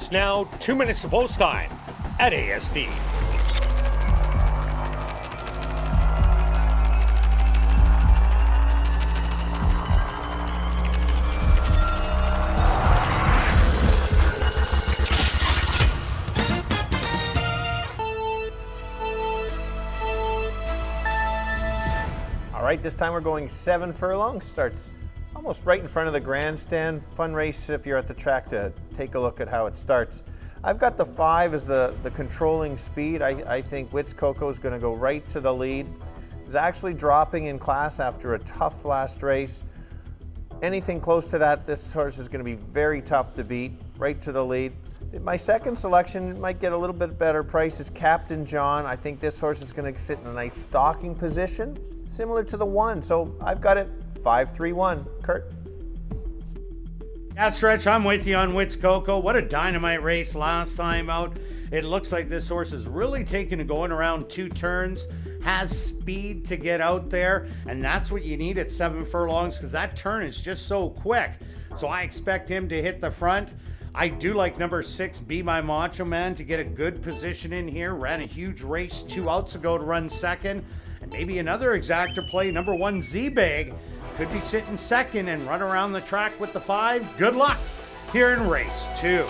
It's now 2 minutes to post time at ASD. All right, this time we're going 7 furlongs. Starts almost right in front of the grandstand. Fun race if you're at the track to take a look at how it starts. I've got the 5 as the controlling speed. I think Wits Coco is going to go right to the lead. He's actually dropping in class after a tough last race. Anything close to that, this horse is going to be very tough to beat. Right to the lead. My second selection might get a little bit better price is Captain John. I think this horse is going to sit in a nice stalking position, similar to the 1. So I've got it 5-3-1. Kirt. Yeah, Stretch, I'm with you on Wits Coco. What a dynamite race last time out. It looks like this horse is really taking to going around 2 turns, has speed to get out there, and that's what you need at 7 furlongs because that turn is just so quick. So I expect him to hit the front. I do like number 6, Be My Macho Man, to get a good position in here. Ran a huge race 2 outs ago to run second. And maybe another exactor play, number 1, Z-Bag, could be sitting second and run around the track with the 5. Good luck here in race 2.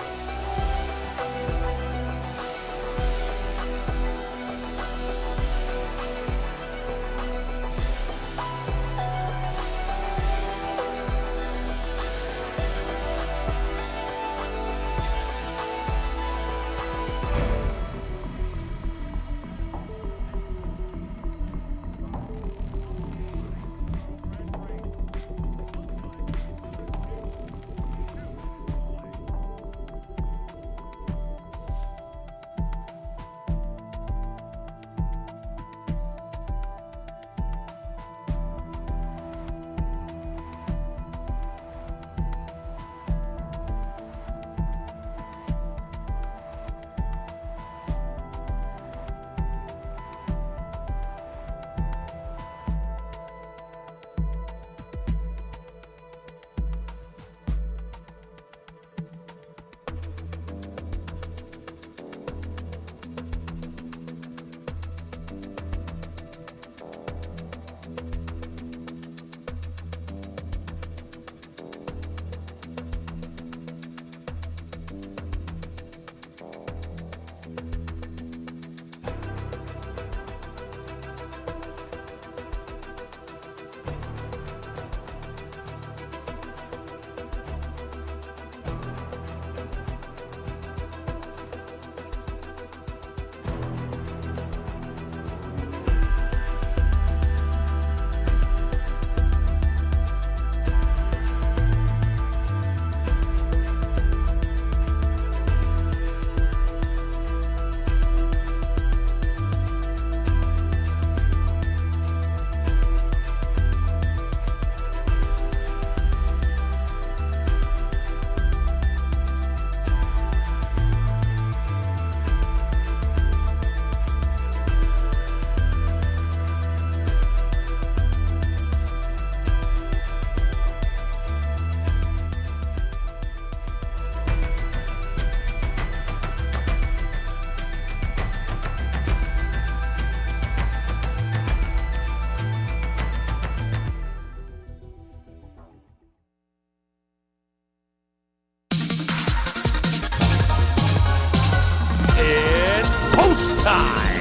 Time.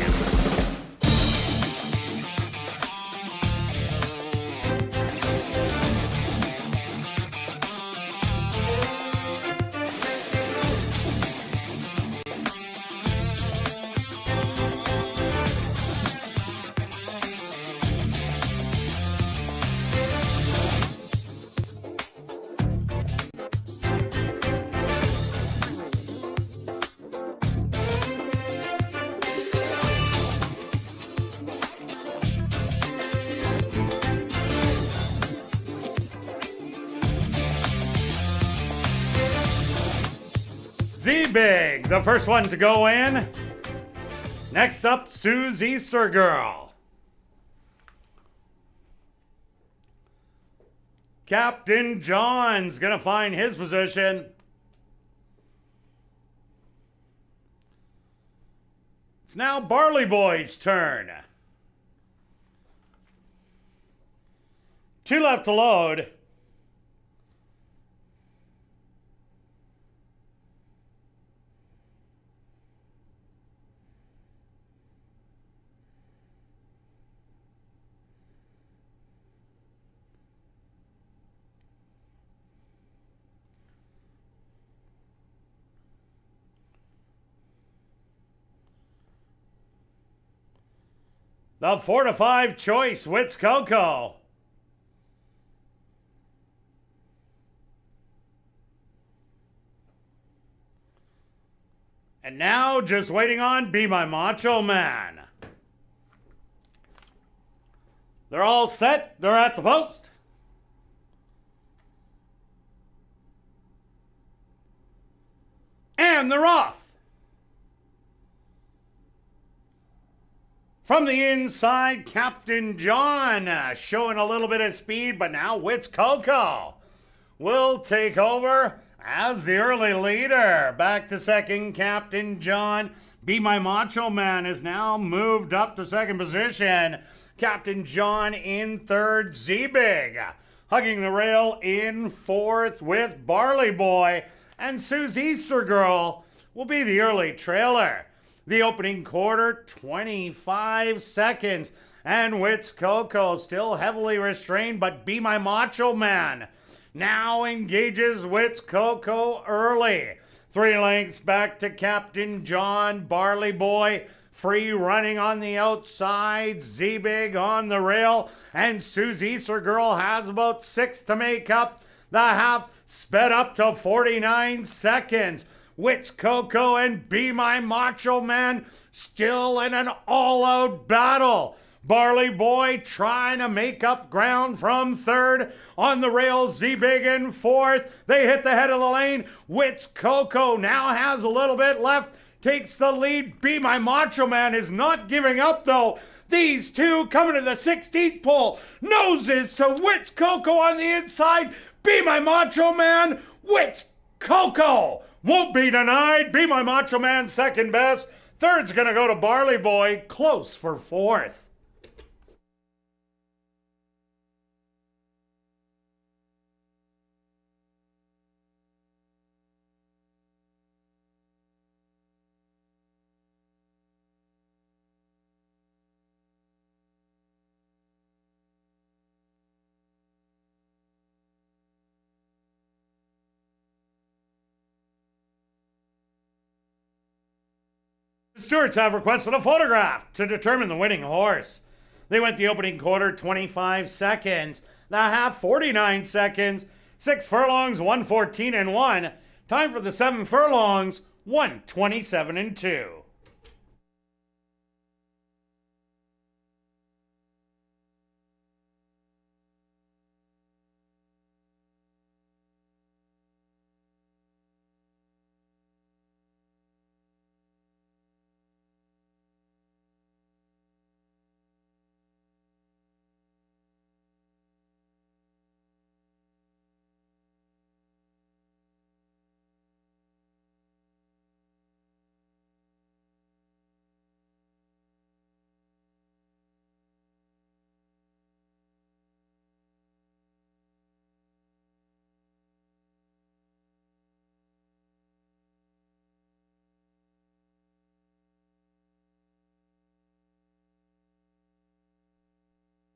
Z-Big, the first one to go in. Next up, Sue's Easter Girl. Captain John's gonna find his position. now Barley Boy's turn. 2 left to load. The 4 to 5 choice, Wits Coco. And now just waiting on Be My Macho Man. They're all set. They're at the post. And they're off. From the inside, Captain John showing a little bit of speed, but now Wits Coco will take over as the early leader. Back to second, Captain John. Be My Macho Man is now moved up to second position. Captain John in third, Z-Big hugging the rail in fourth with Barley Boy, and Sue's Easter Girl will be the early trailer. The opening quarter, 25 seconds. And Wits Coco still heavily restrained, but Be My Macho Man now engages Wits Coco early. 3 lengths back to Captain John. Barley Boy free running on the outside. Z-Big on the rail. And Sue's Easter Girl has about 6 to make up. The half sped up to 49 seconds. Wits Coco and Be My Macho Man still in an all-out battle. Barley Boy trying to make up ground from third. On the rail, Z-Big in fourth. They hit the head of the lane. Wits Coco now has a little bit left. Takes the lead. Be My Macho Man is not giving up though. These two coming to the 16th pole. Noses to Wits Coco on the inside. Be My Macho Man. Wits Coco won't be denied. Be My Macho Man second best. Third's gonna go to Barley Boy, close for fourth. The stewards have requested a photograph to determine the winning horse. They went the opening quarter 25 seconds, the half 49 seconds, 6 furlongs, 1:14 and 1. Time for the 7 furlongs, 1:27 and 2.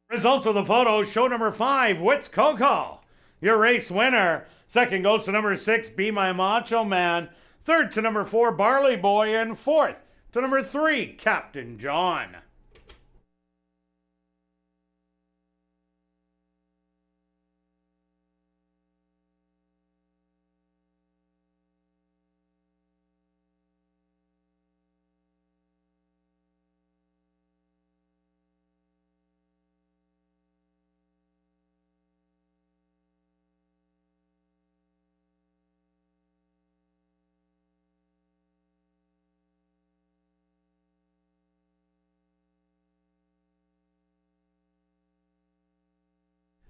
Results of the photo show number 5, Wits Coco, your race winner. Second goes to number 6, Be My Macho Man. Third to number 4, Barley Boy. And fourth to number 3, Captain John.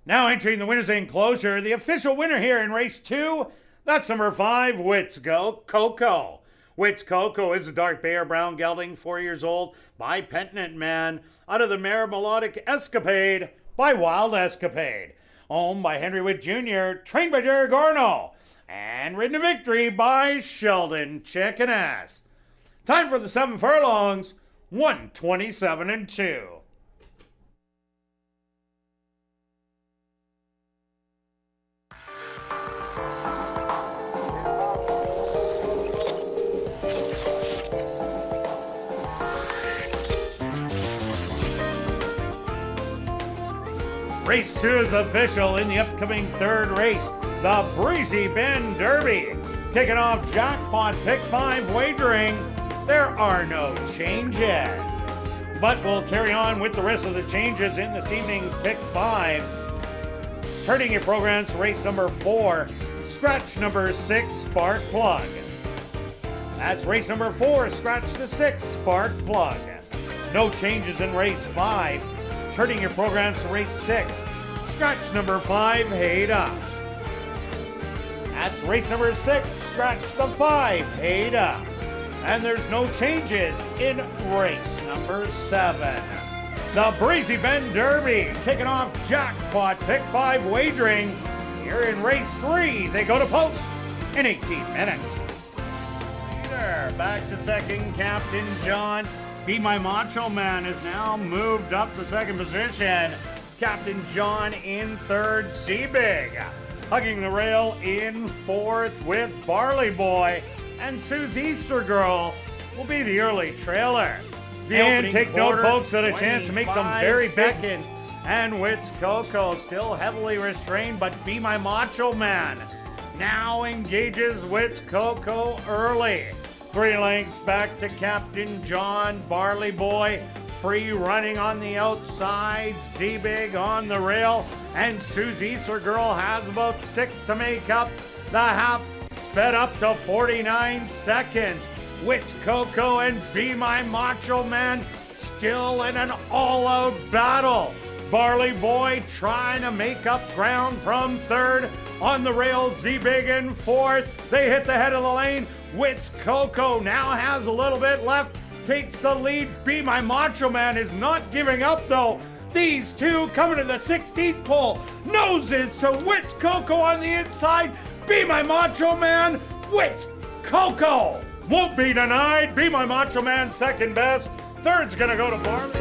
Now entering the winner's enclosure, the official winner here in race 2, that's number 5, Wits Coco. Wits Coco is a dark bay or brown gelding, 4 years old, by Penitent Man, out of the mare Melodic Escapade by Wild Escapade. Owned by Henry Witt Jr., trained by Jerry Garno, and ridden to victory by Sheldon Chicken Ass. Time for the 7 furlongs, 127 and 2. Race 2 is official in the upcoming third race, the Breezy Bend Derby. Kicking off jackpot pick 5 wagering. There are no changes, but we'll carry on with the rest of the changes in this evening's pick 5. Turning your programs to race number 4, scratch number 6, Spark Plug. That's race number 4, scratch the 6, Spark Plug. No changes in race 5. Turning your programs to race 6, scratch number 5, Haida. That's race number 6, scratch the 5, Haida. And there's no changes in race number 7. The Breezy Bend Derby, kicking off jackpot pick 5 wagering. Here in race 3, they go to post in 18 minutes. Back to second, Captain John. Be My Macho Man has now moved up to second position. Captain John in third, C-Big. Hugging the rail in fourth with Barley Boy. And Sue's Easter Girl will be the early trailer. And take note, folks, that a chance to make some very big seconds. And Wits Coco still heavily restrained, but Be My Macho Man now engages Wits Coco early. 3 lengths back to Captain John. Barley Boy free running on the outside. C-Big on the rail. And Sue's Easter Girl has about 6 to make up. The half sped up to 49 seconds. Wits Coco and Be My Macho Man still in an all-out battle. Barley Boy trying to make up ground from third. On the rail, Z-Big in fourth. They hit the head of the lane. Wits Coco now has a little bit left, takes the lead. Be My Macho Man is not giving up though. These two coming to the 16th pole. Noses to Wits Coco on the inside. Be My Macho Man, Wits Coco. Won't be denied. Be My Macho Man second best. Third's gonna go to Barley.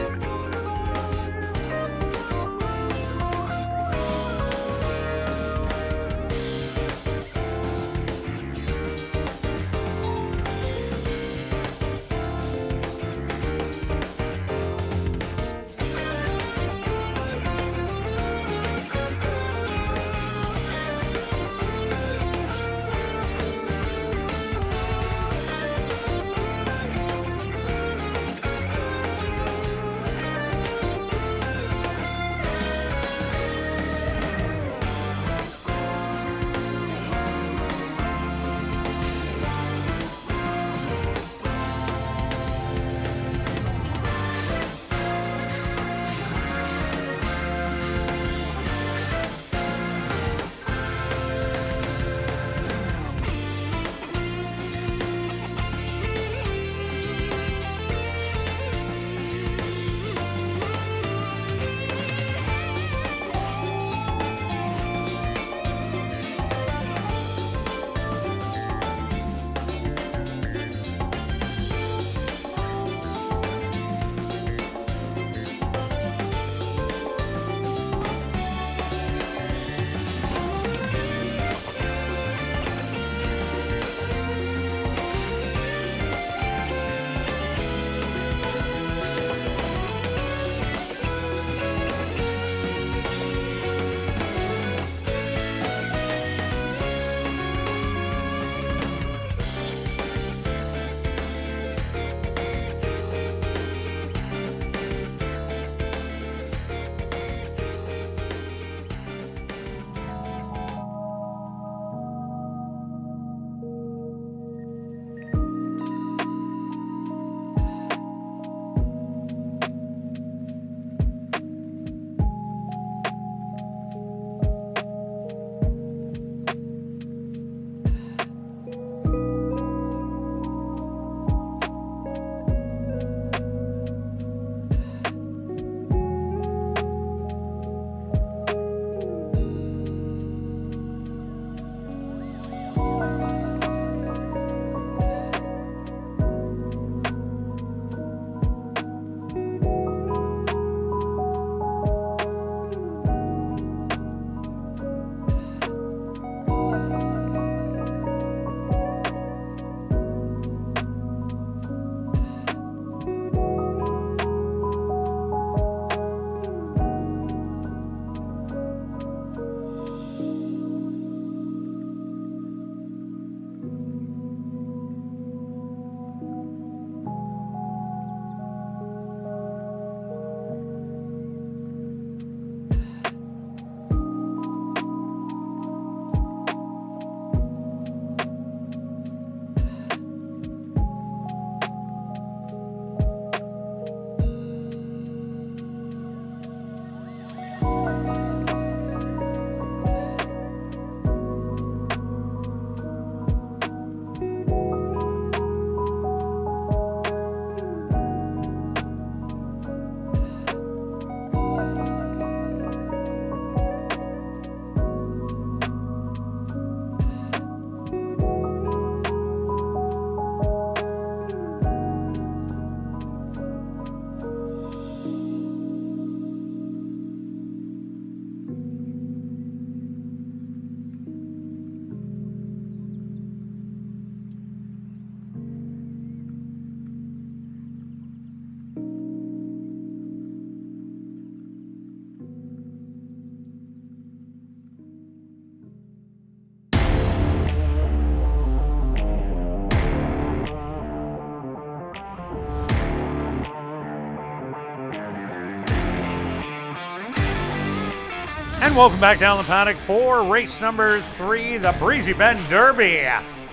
And welcome back down the paddock for race number 3, the Breezy Bend Derby.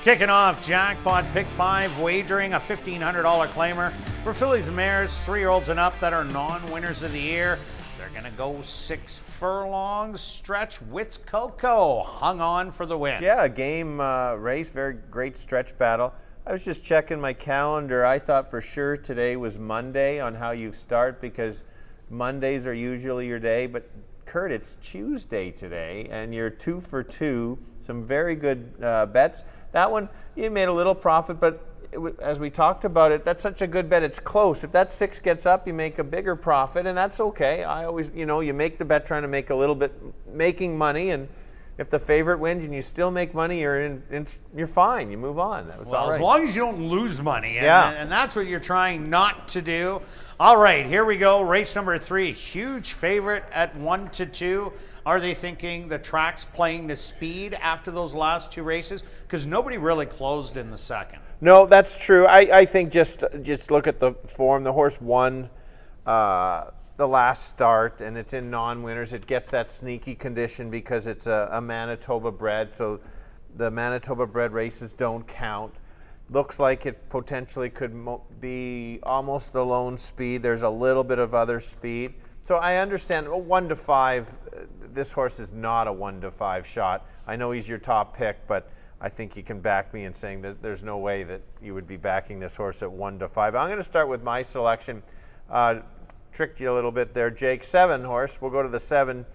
Kicking off jackpot pick 5 wagering, a $1,500 claimer for fillies and mares, 3-year-olds and up that are non-winners of the year. They're going to go 6 furlongs stretch. Wits Coco hung on for the win. Yeah, a game race, very great stretch battle. I was just checking my calendar. I thought for sure today was Monday on how you start, because Mondays are usually your day, but Kirt, it's Tuesday today, and you're 2 for 2. Some very good bets. That one, you made a little profit, but as we talked about it, that's such a good bet. It's close. If that 6 gets up, you make a bigger profit, and that's okay. I always, you make the bet trying to make a little bit, making money, and if the favorite wins and you still make money, you're fine. You move on. That was all right. As long as you don't lose money, and that's what you're trying not to do. All right, here we go. Race number 3, huge favorite at 1-2. Are they thinking the track's playing to speed after those last 2 races? Because nobody really closed in the second. No, that's true. I think just look at the form. The horse won the last start, and it's in non-winners. It gets that sneaky condition because it's a Manitoba bred, so the Manitoba bred races don't count. Looks like it potentially could be almost the lone speed. There's a little bit of other speed. So I understand 1-5, this horse is not a 1-5 shot. I know he's your top pick, but I think you can back me in saying that there's no way that you would be backing this horse at 1-5. I'm going to start with my selection. Tricked you a little bit there, Jake. 7 horse. We'll go to the 7.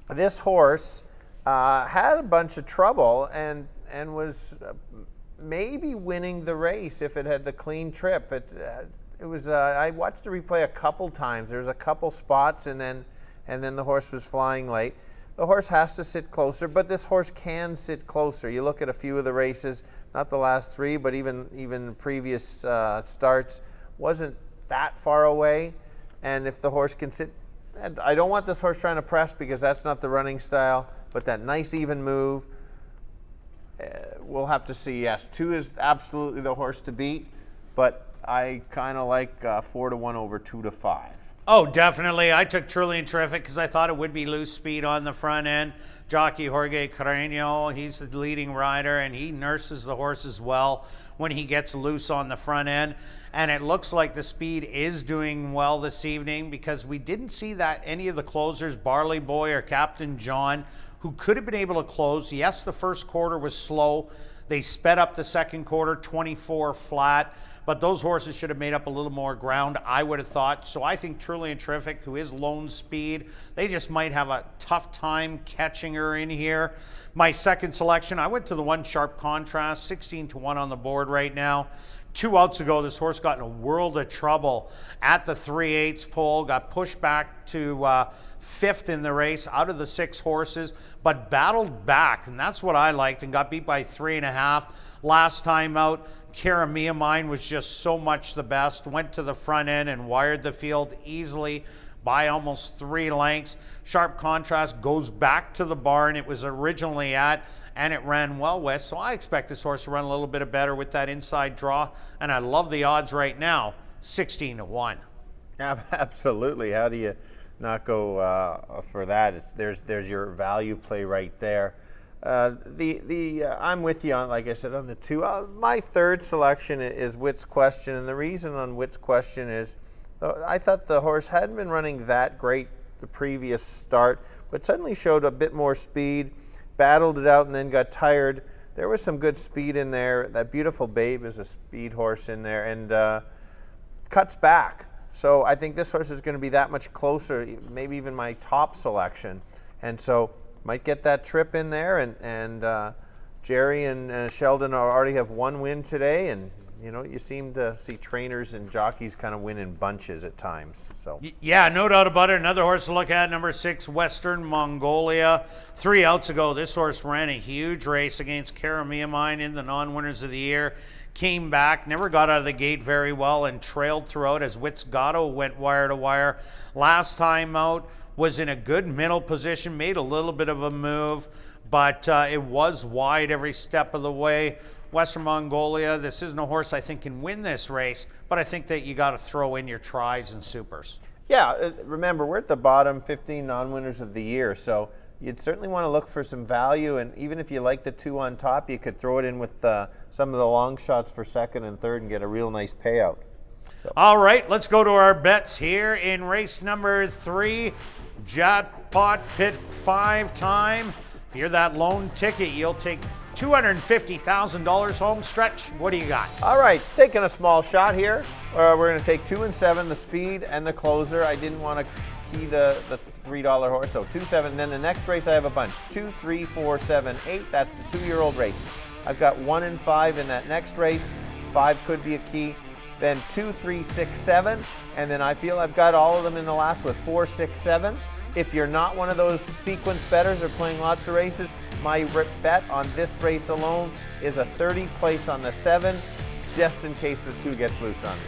This horse had a bunch of trouble and was maybe winning the race if it had the clean trip. It was. I watched the replay a couple times. There was a couple spots, and then the horse was flying late. The horse has to sit closer, but this horse can sit closer. You look at a few of the races, not the last 3, but even previous starts, wasn't that far away. And if the horse can sit, I don't want this horse trying to press because that's not the running style, but that nice even move. We'll have to see. Yes, 2 is absolutely the horse to beat, but I kind of like 4-1 over 2-5. Oh, definitely. I took Truly and Terrific because I thought it would be loose speed on the front end. Jockey Jorge Carreño, he's the leading rider, and he nurses the horse as well when he gets loose on the front end. And it looks like the speed is doing well this evening because we didn't see that any of the closers, Barley Boy or Captain John, who could have been able to close. Yes, the first quarter was slow. They sped up the second quarter, 24 flat. But those horses should have made up a little more ground, I would have thought. So I think Truly and Terrific, who is lone speed, they just might have a tough time catching her in here. My second selection, I went to the 1 Sharp Contrast, 16-1 on the board right now. 2 outs ago, this horse got in a world of trouble at the 3/8 pole, got pushed back to 5th in the race out of the 6 horses, but battled back, and that's what I liked, and got beat by 3.5. Last time out, Cara Mia Mine was just so much the best, went to the front end and wired the field easily by almost 3 lengths. Sharp Contrast goes back to the barn it was originally at, and it ran well with. So I expect this horse to run a little bit better with that inside draw, and I love the odds right now, 16-1. Absolutely. How do you not go for that? There's your value play right there. I'm with you on, like I said, on the 2. My third selection is Wits Question, and the reason on Wits Question is I thought the horse hadn't been running that great the previous start, but suddenly showed a bit more speed, battled it out, and then got tired. There was some good speed in there. That Beautiful Babe is a speed horse in there, and cuts back. So I think this horse is going to be that much closer, maybe even my top selection. And so might get that trip in there, and Jerry and Sheldon already have 1 win today, and you seem to see trainers and jockeys kind of win in bunches at times. So yeah, no doubt about it. Another horse to look at, number 6, Western Mongolia. 3 outs ago, this horse ran a huge race against Cara Mia Mine in the non-winners of the year. Came back, never got out of the gate very well, and trailed throughout as Wits Gatto went wire to wire. Last time out, was in a good middle position, made a little bit of a move, but it was wide every step of the way. Western Mongolia, this isn't a horse I think can win this race, but I think that you got to throw in your tries and supers. Yeah, remember, we're at the bottom 15 non-winners of the year, so you'd certainly want to look for some value, and even if you like the 2 on top, you could throw it in with some of the long shots for second and third and get a real nice payout. So. All right, let's go to our bets here in race number 3, Jackpot Pick 5 time. If you're that lone ticket, you'll take $250,000 home stretch. What do you got? All right, taking a small shot here. We're going to take 2 and 7, the speed and the closer. I didn't want to key the $3 horse, so 2, 7. Then the next race I have a bunch, 2, 3, 4, 7, 8. That's the 2-year-old race. I've got 1 and 5 in that next race. 5 could be a key. Then 2, 3, 6, 7. And then I feel I've got all of them in the last with 4, 6, 7. If you're not one of those sequence bettors or playing lots of races, my bet on this race alone is a 30 place on the 7, just in case the 2 gets loose on me.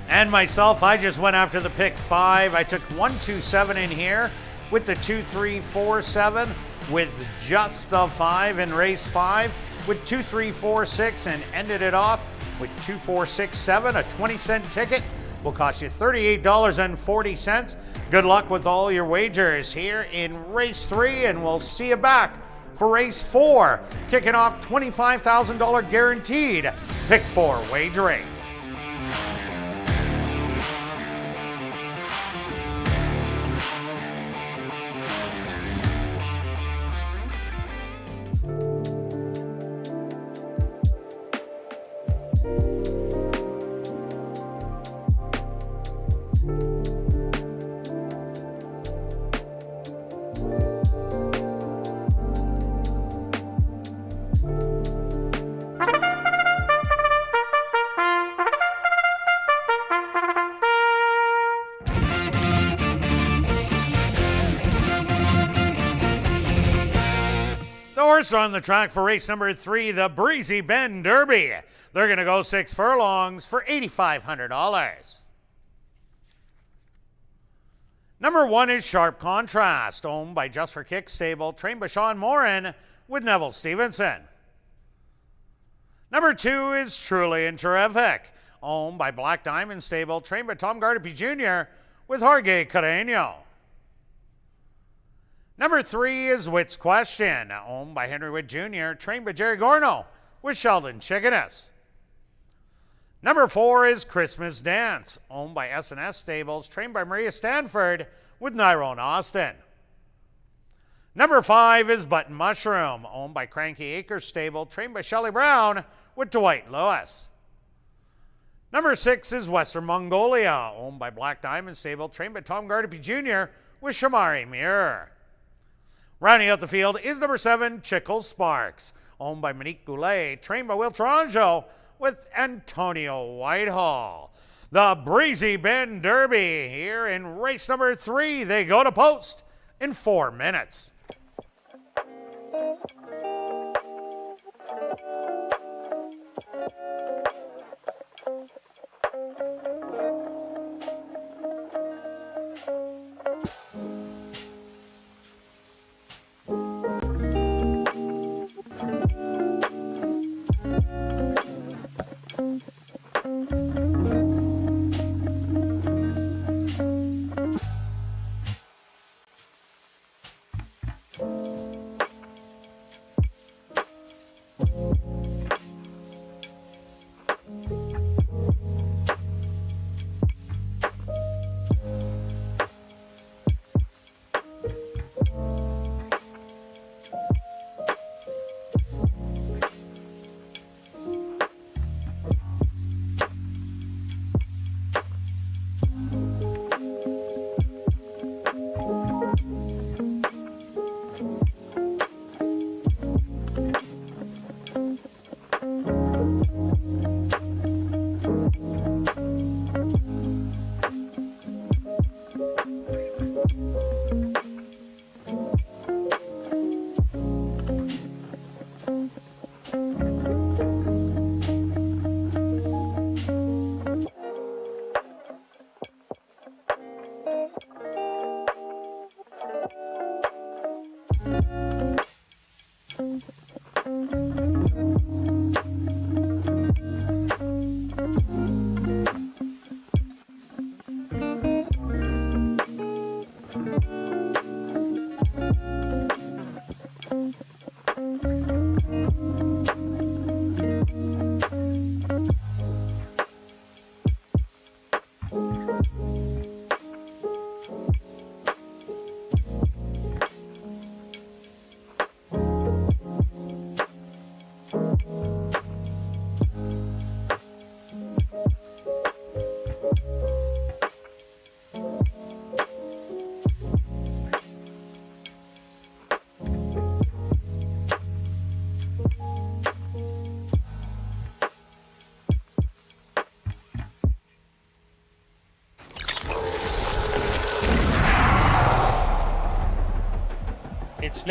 And myself, I just went after the pick 5. I took 1, 2, 7 in here with the 2, 3, 4, 7, with just the 5 in race 5, with 2, 3, 4, 6, and ended it off with 2, 4, 6, 7. A 20-cent ticket will cost you $38.40. Good luck with all your wagers here in race 3, and we'll see you back for race 4, kicking off $25,000 guaranteed pick 4 wagering. Horse on the track for race number 3, the Breezy Bend Derby. They're going to go 6 furlongs for $8,500. Number 1 is Sharp Contrast, owned by Just for Kicks stable, trained by Sean Moran with Neville Stevenson. Number 2 is Truly and Terrific, owned by Black Diamond stable, trained by Tom Gardapi Jr. with Jorge Carreño. Number 3 is Witt's Question, owned by Henry Witt Jr., trained by Jerry Gorno with Sheldon Chickeness. Number 4 is Christmas Dance, owned by S&S Stables, trained by Maria Stanford with Nyrone Austin. Number 5 is Button Mushroom, owned by Cranky Acres Stable, trained by Shelley Brown with Dwight Lewis. Number 6 is Western Mongolia, owned by Black Diamond Stable, trained by Tom Gardapi Jr. with Shamari Muir. Rounding out the field is number 7, Chickle Sparks, owned by Monique Goulet, trained by Will Toronjo with Antonio Whitehall. The Breezy Bend Derby here in race number 3. They go to post in 4 minutes.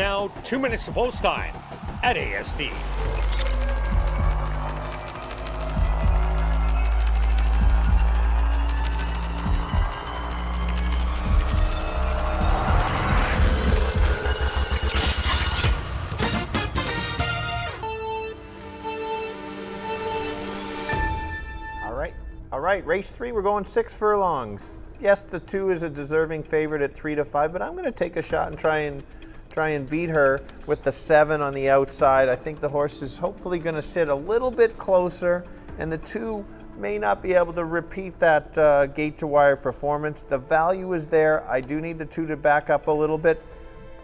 now 2 minutes to post time at ASD. All right, race 3, we're going 6 furlongs. Yes, the 2 is a deserving favorite at 3 to 5, but I'm going to take a shot and try and beat her with the 7 on the outside. I think the horse is hopefully going to sit a little bit closer, and the 2 may not be able to repeat that gate to wire performance. The value is there. I do need the 2 to back up a little bit.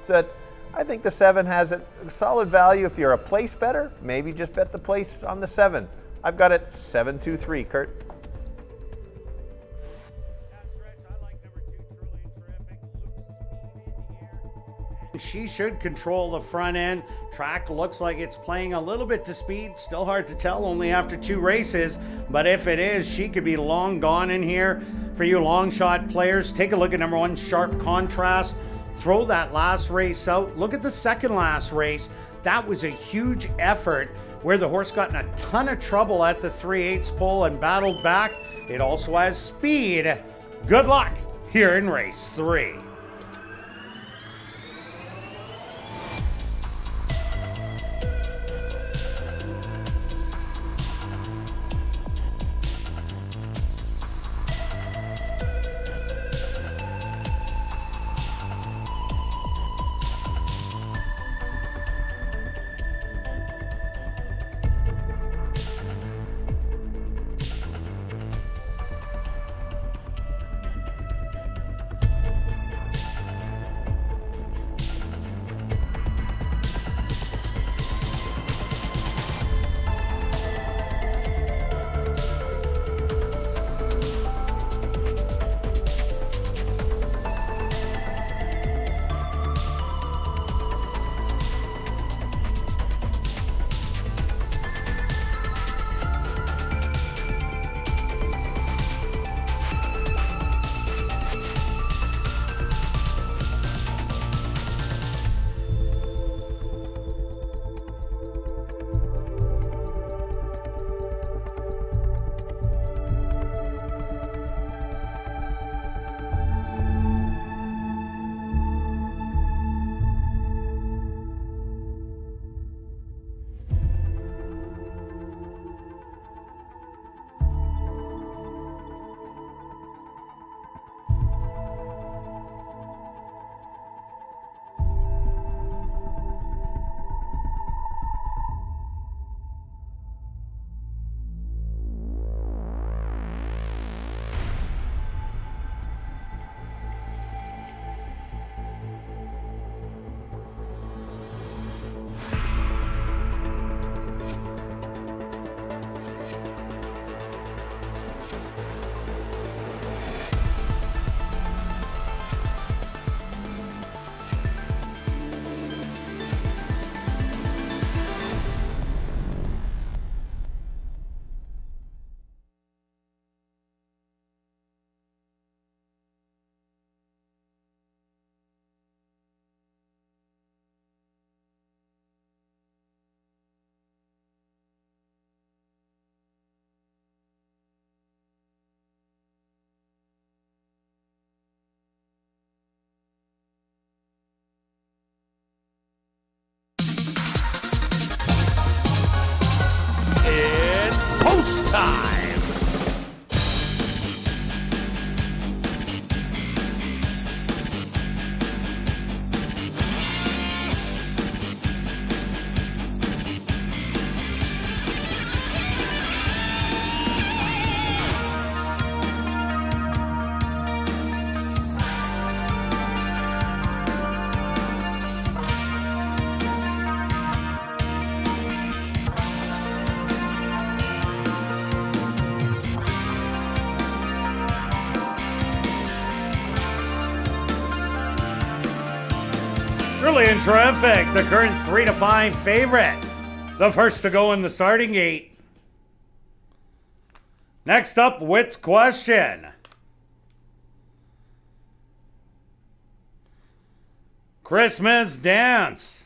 So I think the 7 has a solid value. If you're a place better, maybe just bet the place on the 7. I've got it 7-2-3, Kurt. She should control the front end. Track looks like it's playing a little bit to speed. Still hard to tell only after 2 races. But if it is, she could be long gone in here. For you long shot players, take a look at number 1, Sharp Contrast. Throw that last race out. Look at the second last race. That was a huge effort where the horse got in a ton of trouble at the 3/8 pole and battled back. It also has speed. Good luck here in race 3. Time. Early and terrific, the current 3 to 5 favorite. The first to go in the starting gate. Next up, Wit's question. Christmas Dance.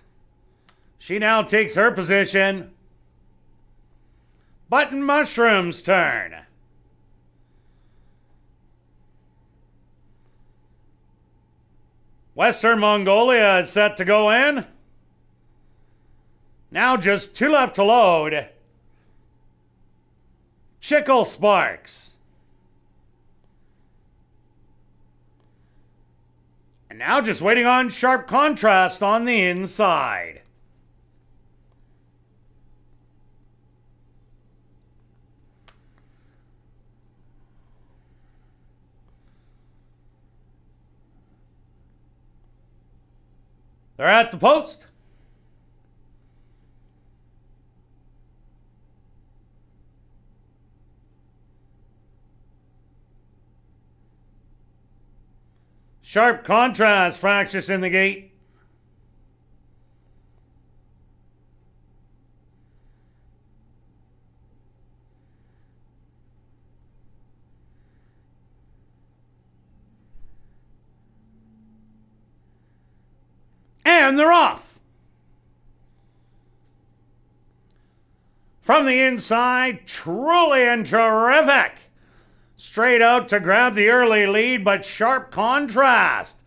She now takes her position. Button Mushroom's turn. Western Mongolia is set to go in. Now just 2 left to load. Chickle Sparks. And now just waiting on Sharp Contrast on the inside. They're at the post. Sharp Contrast fractious in the gate. And they're off. From the inside, truly and terrific. Straight out to grab the early lead, but Sharp Contrast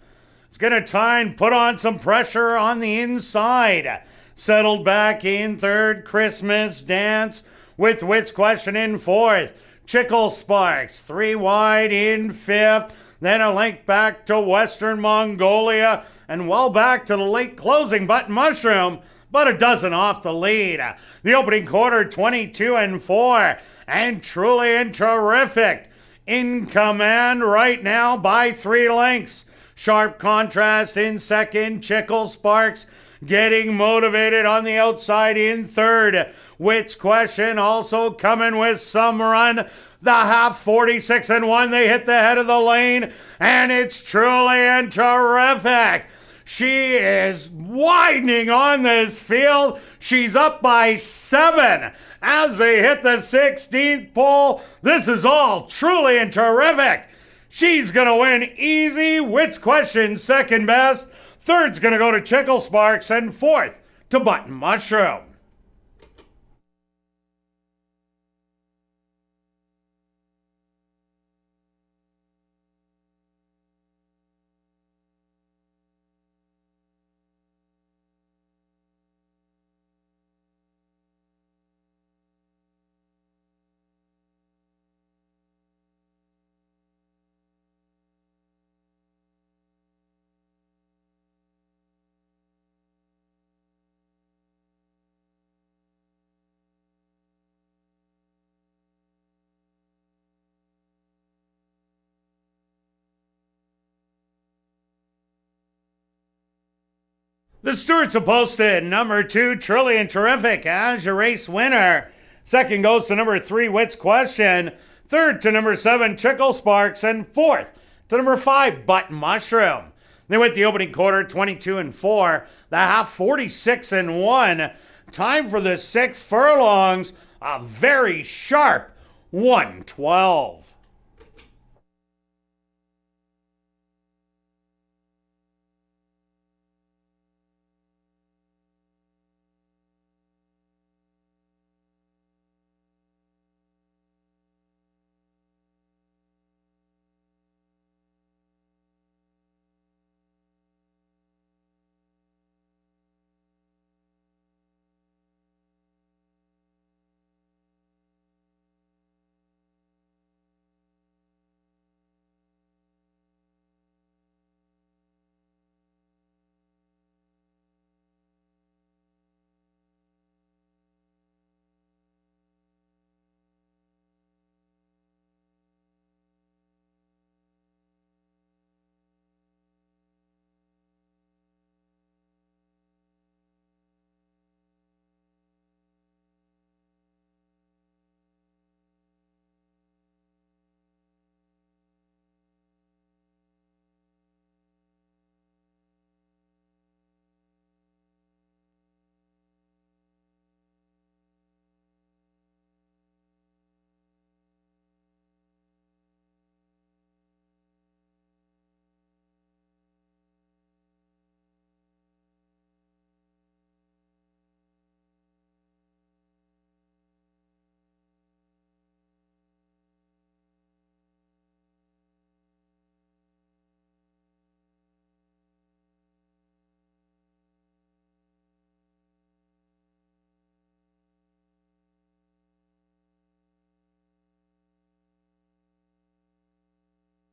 is going to try and put on some pressure on the inside. Settled back in third, Christmas Dance with Wits Question in fourth. Chickle Sparks, 3 wide in fifth. Then a link back to Western Mongolia and well back to the late closing Button Mushroom, but a dozen off the lead. The opening quarter, 22-4, and truly and terrific. In command right now by 3 lengths. Sharp Contrast in second. Chickle Sparks getting motivated on the outside in third. Wits Question also coming with some run. The half 46-1. They hit the head of the lane, and it's truly and terrific. She is widening on this field. She's up by 7 as they hit the 16th pole. This is all truly and terrific. She's going to win easy. Wits Question second best. Third's going to go to Chickle Sparks, and fourth to Button Mushroom. The Stewarts have posted number 2, Truly and Terrific, as your race winner. Second goes to number 3, Wits Question. Third to number 7, Chickle Sparks. And fourth to number 5, Button Mushroom. They went the opening quarter, 22-4. The half, 46-1. Time for the 6 furlongs. A very sharp 112.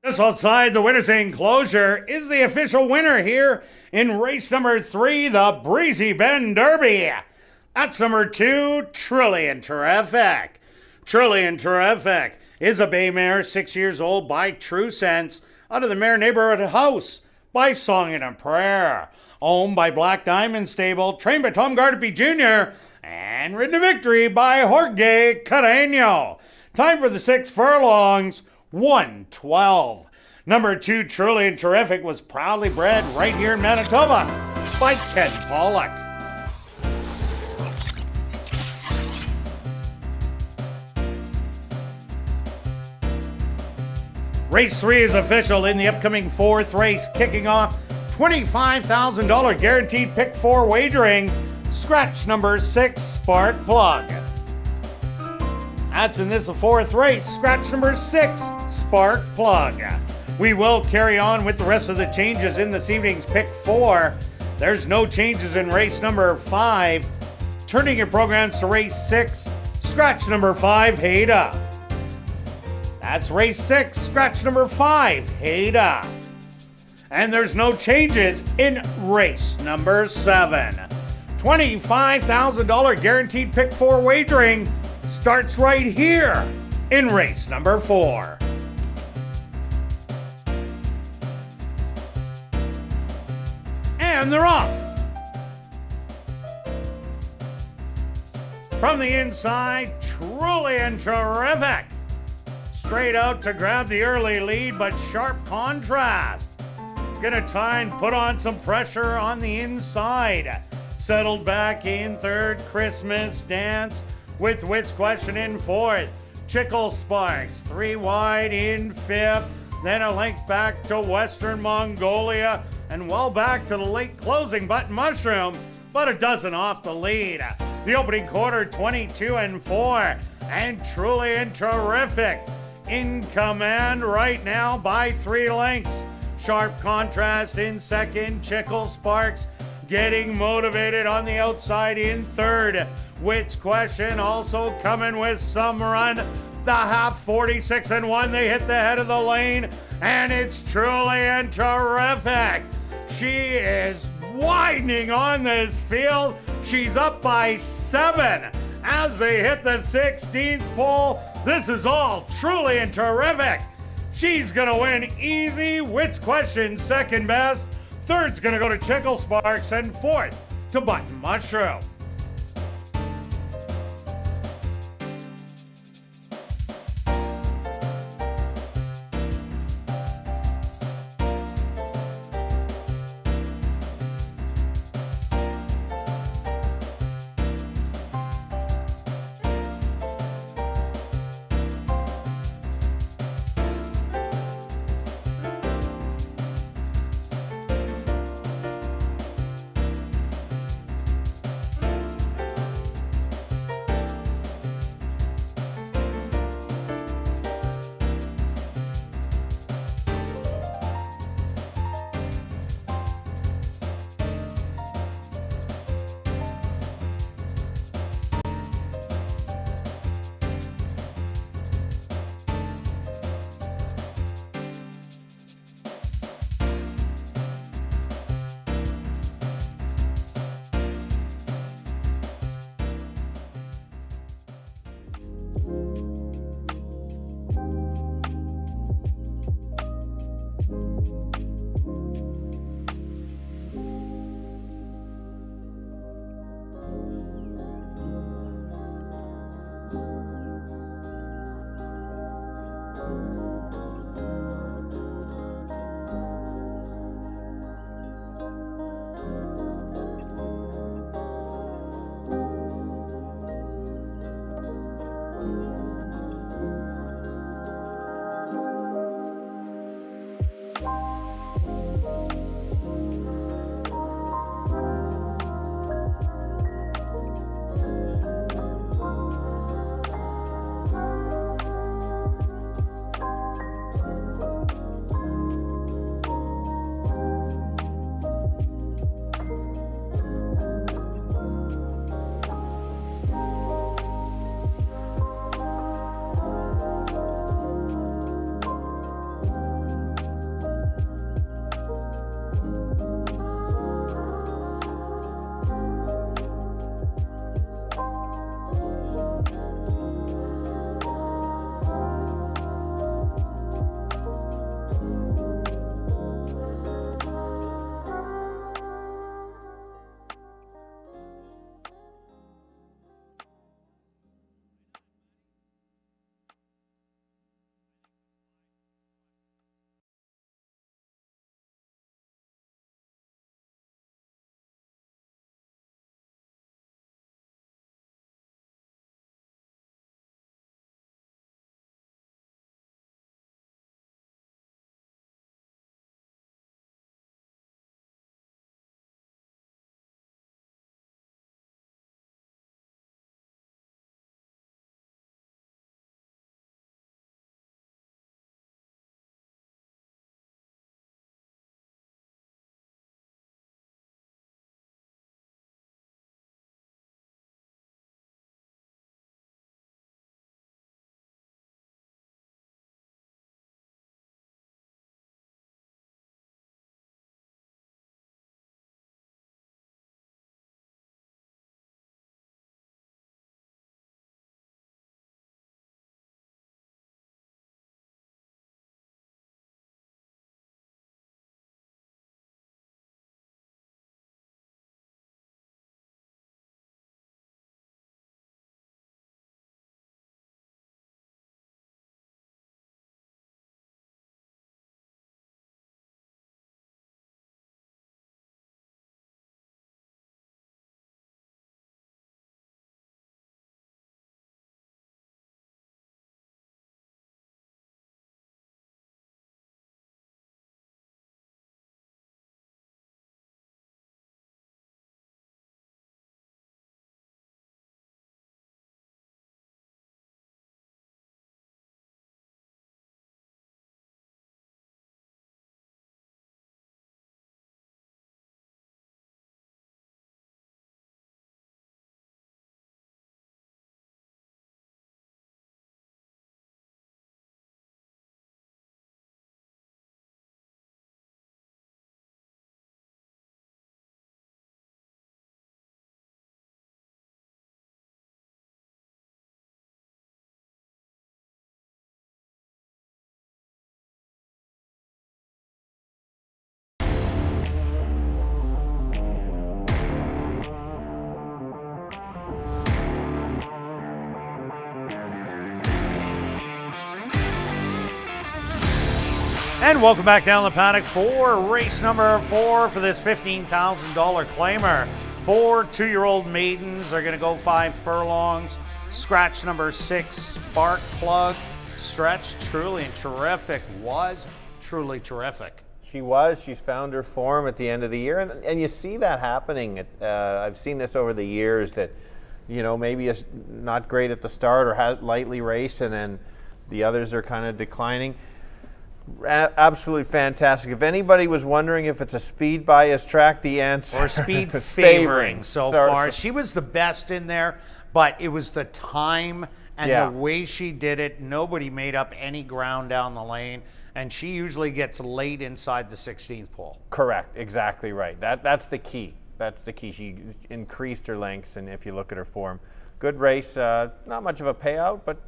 Just outside the winner's enclosure is the official winner here in race number 3, the Breezy Bend Derby. That's number 2, Trillion Terrific. Trillion Terrific is a bay mare, 6 years old, by True Sense, out of the Mare Neighborhood House by Song and a Prayer. Owned by Black Diamond Stable, trained by Tom Gardapi Jr., and ridden to victory by Jorge Carreño. Time for the 6 furlongs, 1:12. Number 2, Trillion Terrific, was proudly bred right here in Manitoba by Ken Pollock. Race 3 is official in the upcoming 4th race, kicking off $25,000 guaranteed pick 4 wagering. Scratch number 6, Spark Plug. That's in this 4th race, scratch number 6, Spark Plug. We will carry on with the rest of the changes in this evening's pick 4. There's no changes in race number 5. Turning your programs to race 6, scratch number 5, Haida. That's race 6, scratch number 5, Haida. And there's no changes in race number 7. $25,000 guaranteed pick 4 wagering starts right here in race number 4. And they're off. From the inside, Trillion Terrific. Straight out to grab the early lead, but sharp contrast. It's going to try and put on some pressure on the inside. Settled back in 3rd, Christmas Dance, with Wits Question in 4th. Chickle Sparks, 3 wide in 5th. Then a link back to Western Mongolia, and well back to the late closing Button Mushroom, but a dozen off the lead. The opening quarter, 22-4, and Trillion Terrific in command right now by 3 lengths. Sharp contrast in 2nd, Chickle Sparks getting motivated on the outside in 3rd. Wits Question also coming with some run. The half, 46-1, they hit the head of the lane, and it's Trillion Terrific. She is widening on this field. She's up by 7 as they hit the 16th pole. This is all Trillion Terrific. She's gonna win easy. Wits Question second best. 3rd's gonna go to Chickle Sparks, and 4th to Button Mushroom. And welcome back down the paddock for race number 4 for this $15,000 claimer. 4 two-year-old maidens are going to go 5 furlongs. Scratch number 6, Spark Plug. Stretch truly terrific, was truly terrific. She was. She's found her form at the end of the year, and you see that happening. I've seen this over the years that, you know, maybe it's not great at the start or lightly race, and then the others are kind of declining. Absolutely fantastic. If anybody was wondering if it's a speed bias track, the answer or speed favoring so far. She was the best in there, but it was the time and the way she did it. Nobody made up any ground down the lane, and she usually gets late inside the 16th pole. Correct. Exactly right. That's the key. That's the key. She increased her lengths, and if you look at her form, good race. Not much of a payout, but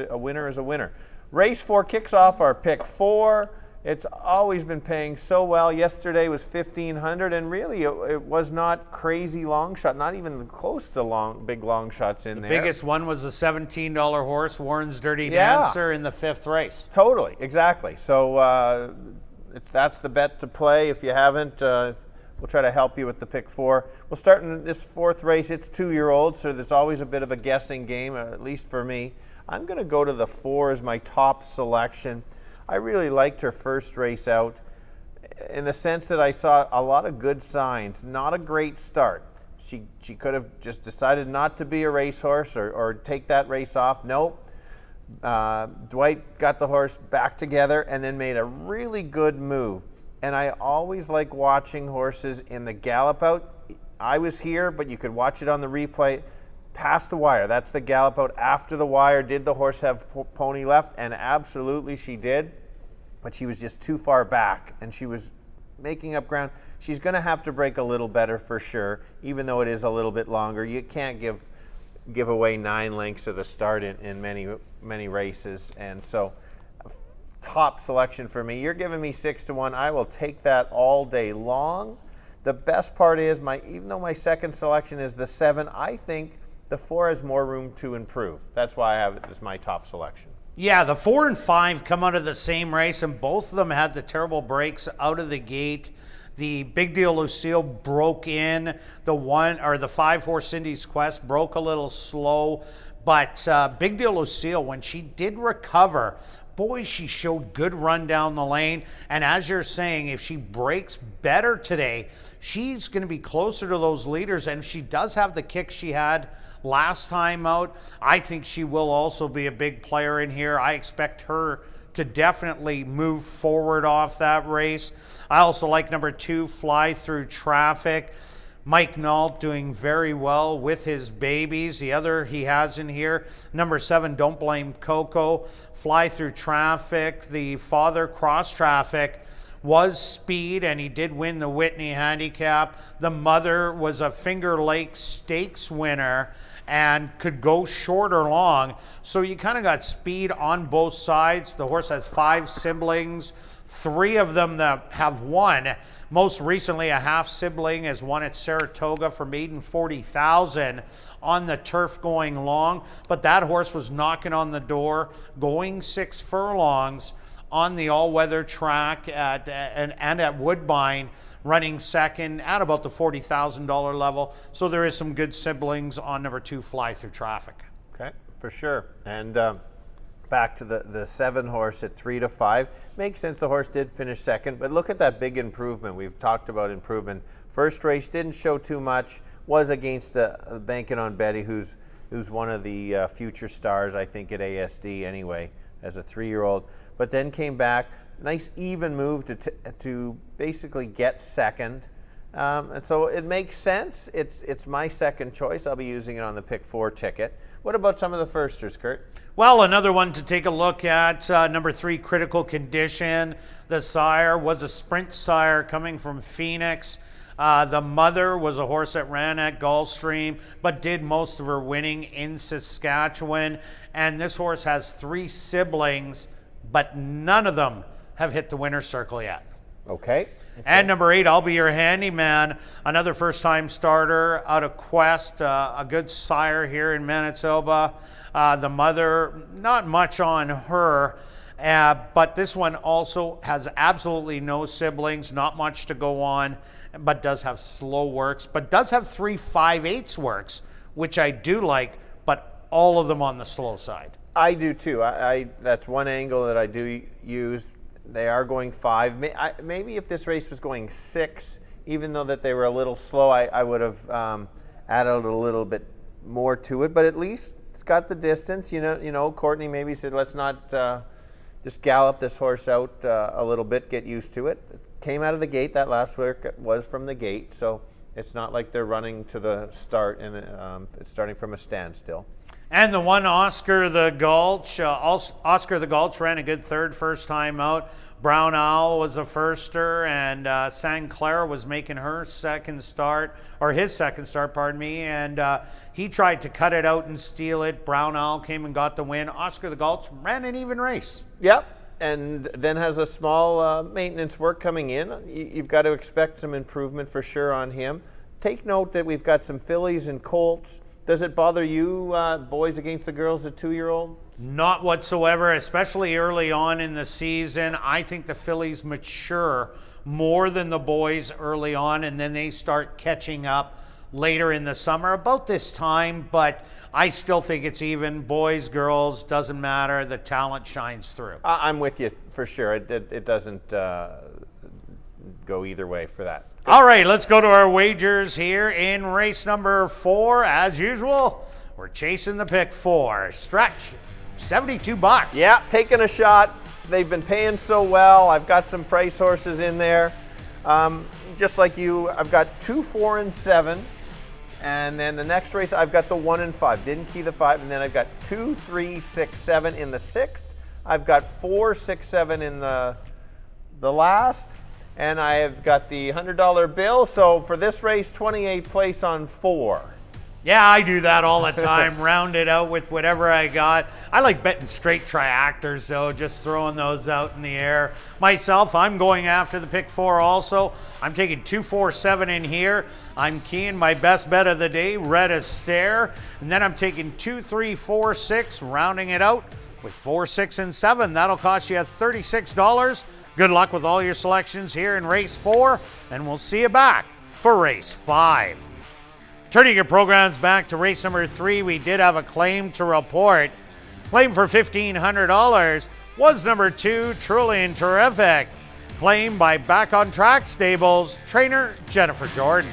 a winner is a winner. Race 4 kicks off our pick 4. It's always been paying so well. Yesterday was $1,500, and really it was not crazy long shot, not even close to big long shots in there. The biggest one was a $17 horse, Warren's Dirty Dancer, in the 5th race. Totally, exactly. So that's the bet to play. If you haven't, we'll try to help you with the pick 4. We'll start in this 4th race. It's 2-year-olds, so there's always a bit of a guessing game, at least for me. I'm going to go to the 4 as my top selection. I really liked her first race out in the sense that I saw a lot of good signs. Not a great start. She could have just decided not to be a racehorse or take that race off. Nope. Dwight got the horse back together and then made a really good move. And I always like watching horses in the gallop out. I was here, but you could watch it on the replay. Past the wire, that's the gallop out. After the wire, did the horse have pony left? And absolutely she did, but she was just too far back, and she was making up ground. She's going to have to break a little better for sure, even though it is a little bit longer. You can't give away 9 lengths at the start in many races, and so top selection for me. You're giving me 6-1. I will take that all day long. The best part is, even though my second selection is the 7, I think the 4 has more room to improve. That's why I have it as my top selection. Yeah, the 4 and 5 come out of the same race, and both of them had the terrible breaks out of the gate. The Big Deal Lucille broke in. The 5 horse Cindy's Quest broke a little slow, but Big Deal Lucille, when she did recover, boy, she showed good run down the lane. And as you're saying, if she breaks better today, she's going to be closer to those leaders. And if she does have the kick she had last time out, I think she will also be a big player in here. I expect her to definitely move forward off that race. I also like number 2, Fly Through Traffic. Mike Nault doing very well with his babies. The other he has in here, number 7, Don't Blame Coco. Fly Through Traffic. The father, Cross Traffic, was speed, and he did win the Whitney handicap. The mother was a Finger Lake Stakes winner and could go short or long. So you kind of got speed on both sides. The horse has 5 siblings, 3 of them that have won. Most recently, a half sibling has won at Saratoga for maiden 40,000 on the turf going long. But that horse was knocking on the door, going 6 furlongs on the all-weather track at Woodbine, running second at about the $40,000 level. So there is some good siblings on number 2, Fly Through Traffic. Okay, for sure. And back to the 7 horse at 3-5. Makes sense the horse did finish second, but look at that big improvement. We've talked about improvement. First race didn't show too much, was against Banking on Betty, who's one of the future stars, I think, at ASD anyway, as a 3-year-old. But then came back, nice even move to basically get second. And so it makes sense. It's my second choice. I'll be using it on the pick 4 ticket. What about some of the firsters, Kirt? Well, another one to take a look at, number 3, Critical Condition. The sire was a sprint sire coming from Phoenix. The mother was a horse that ran at Gulfstream, but did most of her winning in Saskatchewan. And this horse has 3 siblings, but none of them have hit the winner's circle yet. Okay. And number 8, I'll Be Your Handyman, another first-time starter out of Quest, a good sire here in Manitoba. The mother, not much on her. But this one also has absolutely no siblings, not much to go on, but does have slow works, but does have 3 5/8 works, which I do like, but all of them on the slow side. I do too. That's one angle that I do use. They are going 5. Maybe if this race was going 6, even though that they were a little slow, I would have added a little bit more to it. But at least it's got the distance. You know, Courtney maybe said, let's not just gallop this horse out a little bit, get used to it. It came out of the gate. That last work was from the gate, so it's not like they're running to the start and it's starting from a standstill. And the one Oscar the Gulch, Oscar the Gulch ran a good third first time out. Brown Owl was a firster, and St. Clair was making her second start, or his second start, pardon me, and he tried to cut it out and steal it. Brown Owl came and got the win. Oscar the Gulch ran an even race. Yep, and then has a small maintenance work coming in. You've got to expect some improvement for sure on him. Take note that we've got some fillies and colts. Does it bother you, boys against the girls, the 2-year-old? Not whatsoever, especially early on in the season. I think the fillies mature more than the boys early on, and then they start catching up later in the summer, about this time. But I still think it's even. Boys, girls, doesn't matter. The talent shines through. I'm with you for sure. It doesn't go either way for that. All right, let's go to our wagers here in race number 4. As usual, we're chasing the pick 4. Stretch, $72. Yeah, taking a shot. They've been paying so well. I've got some price horses in there. Just like you, I've got 2, 4, and 7. And then the next race, I've got the 1 and 5. Didn't key the 5. And then I've got 2, 3, 6, 7 in the 6th. I've got 4, 6, 7 in the last. And I have got the $100 bill. So for this race, 28th place on 4. Yeah, I do that all the time. Round it out with whatever I got. I like betting straight triactors, though, just throwing those out in the air. Myself, I'm going after the pick 4 also. I'm taking 2, 4, 7 in here. I'm keying my best bet of the day, Red Astaire. And then I'm taking 2, 3, 4, 6, rounding it out with 4, 6, and 7. That'll cost you $36. Good luck with all your selections here in race 4, and we'll see you back for race 5. Turning your programs back to race number 3, we did have a claim to report. Claim for $1,500 was number 2, Truly and Terrific. Claimed by Back on Track Stables, trainer Jennifer Jordan.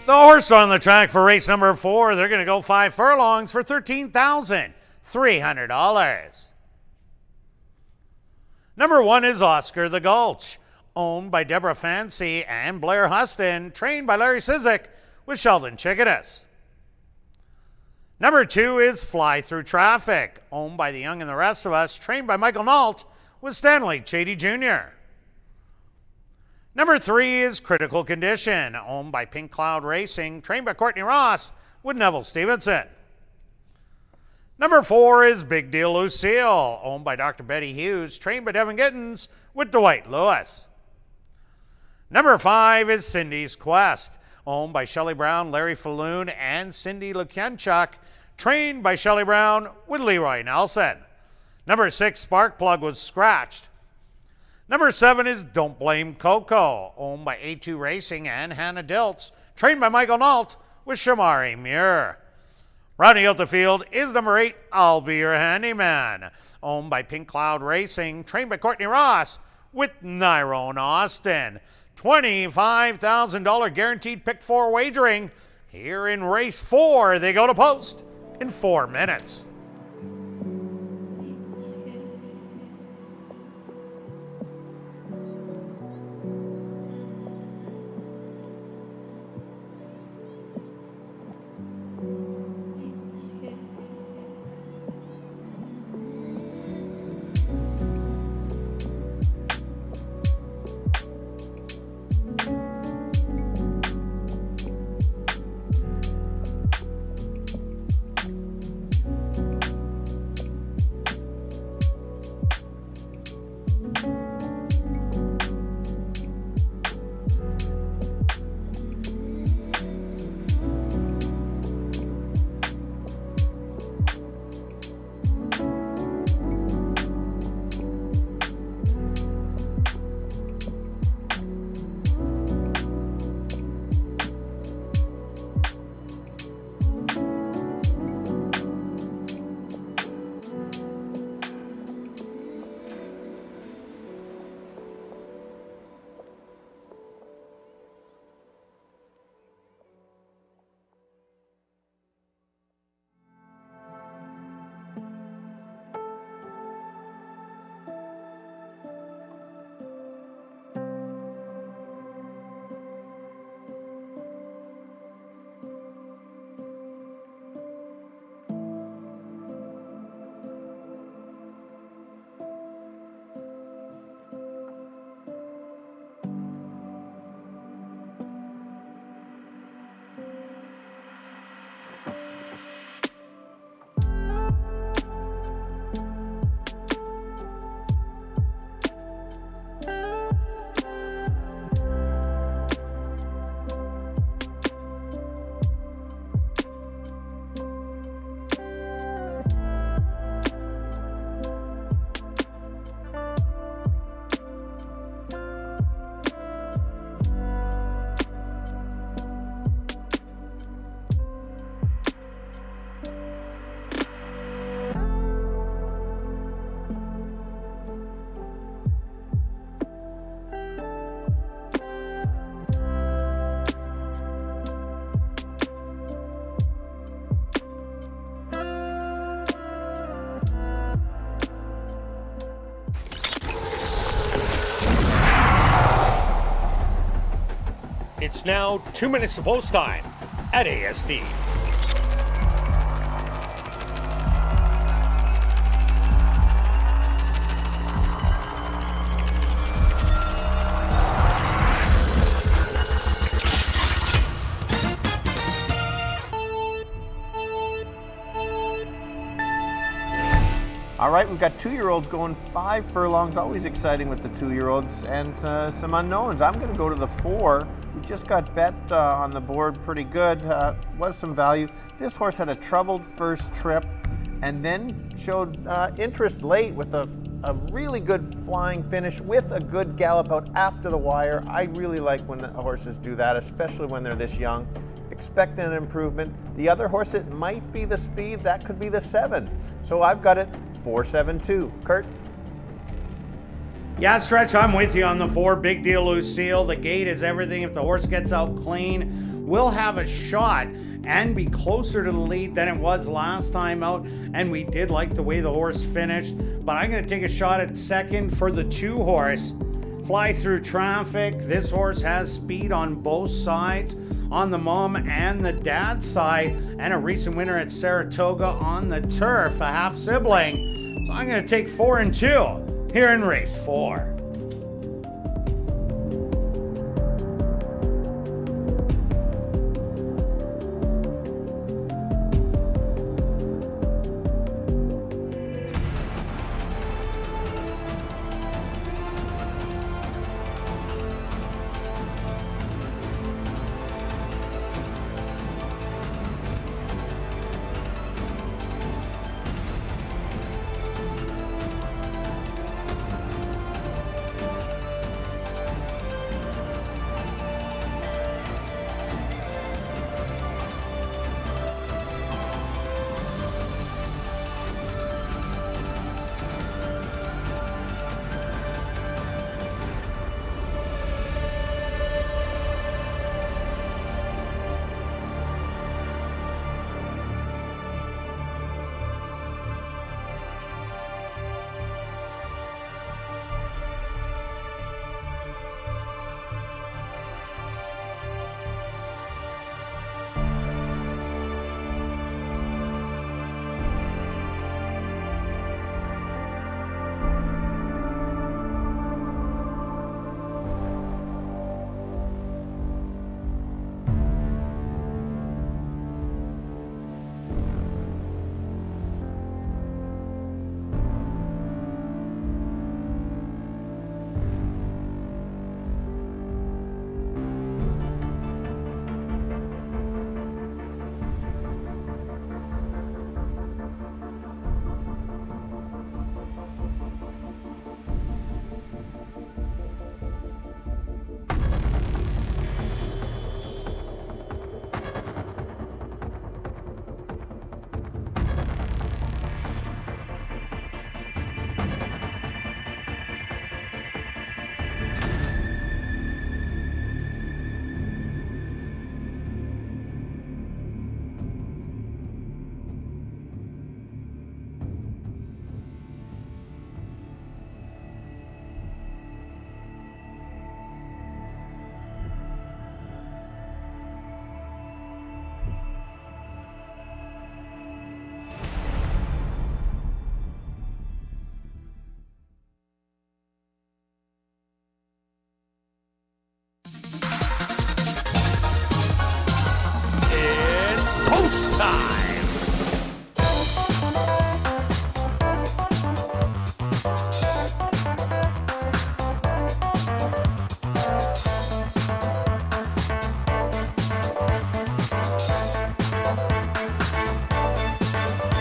The horse on the track for race number 4, they're going to go 5 furlongs for $13,300. Number 1 is Oscar the Gulch, owned by Deborah Fancy and Blair Huston, trained by Larry Sizik with Sheldon Chickadas. Number 2 is Fly Through Traffic, owned by The Young and the Rest of Us, trained by Michael Nault with Stanley Chady Jr. Number 3 is Critical Condition, owned by Pink Cloud Racing, trained by Courtney Ross with Neville Stevenson. Number 4 is Big Deal Lucille, owned by Dr. Betty Hughes, trained by Devin Gittins with Dwight Lewis. Number 5 is Cindy's Quest, owned by Shelley Brown, Larry Falloon, and Cindy Lukianchuk, trained by Shelley Brown with Leroy Nelson. Number 6, Sparkplug, was scratched. Number 7 is Don't Blame Coco, owned by A2 Racing and Hannah Diltz, trained by Michael Nault with Shamari Muir. Rounding out the field is number 8, I'll Be Your Handyman, owned by Pink Cloud Racing, trained by Courtney Ross with Nyrone Austin. $25,000 guaranteed pick 4 wagering. Here in race 4, they go to post in 4 minutes. It's now 2 minutes to post time at ASD. All right, we've got 2-year-olds going 5 furlongs. Always exciting with the 2-year-olds, and some unknowns. I'm going to go to the 4. We just got bet on the board pretty good. Was some value. This horse had a troubled first trip, and then showed interest late with a really good flying finish with a good gallop out after the wire. I really like when the horses do that, especially when they're this young. Expect an improvement. The other horse, it might be the speed, that could be the 7. So I've got it 4-7-2. Kirt? Yeah, Stretch, I'm with you on the 4. Big Deal Lucille. The gate is everything. If the horse gets out clean, we'll have a shot and be closer to the lead than it was last time out. And we did like the way the horse finished. But I'm going to take a shot at second for the 2 horse. Fly Through Traffic. This horse has speed on both sides, on the mom and the dad side, and a recent winner at Saratoga on the turf, a half sibling. So I'm going to take 4 and 2 here in race 4.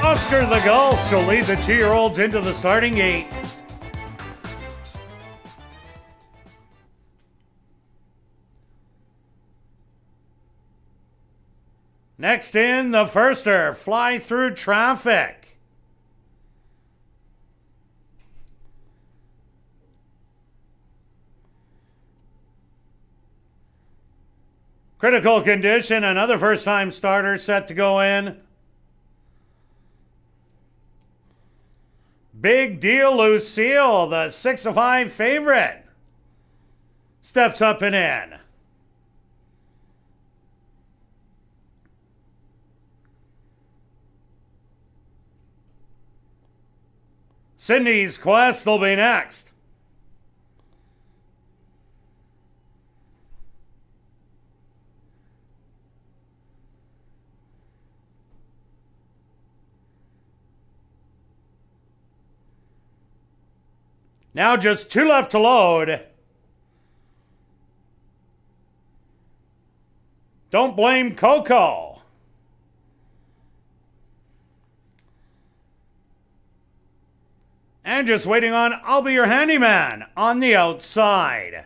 Oscar the Gulch will lead the 2-year-olds into the starting gate. Next in, the firster, Fly Through Traffic. Critical condition, another first-time starter set to go in. Big Deal Lucille, the 6-5 favorite, steps up and in. Sydney's Quest will be next. Now just 2 left to load. Don't blame Coco. And just waiting on I'll Be Your Handyman on the outside.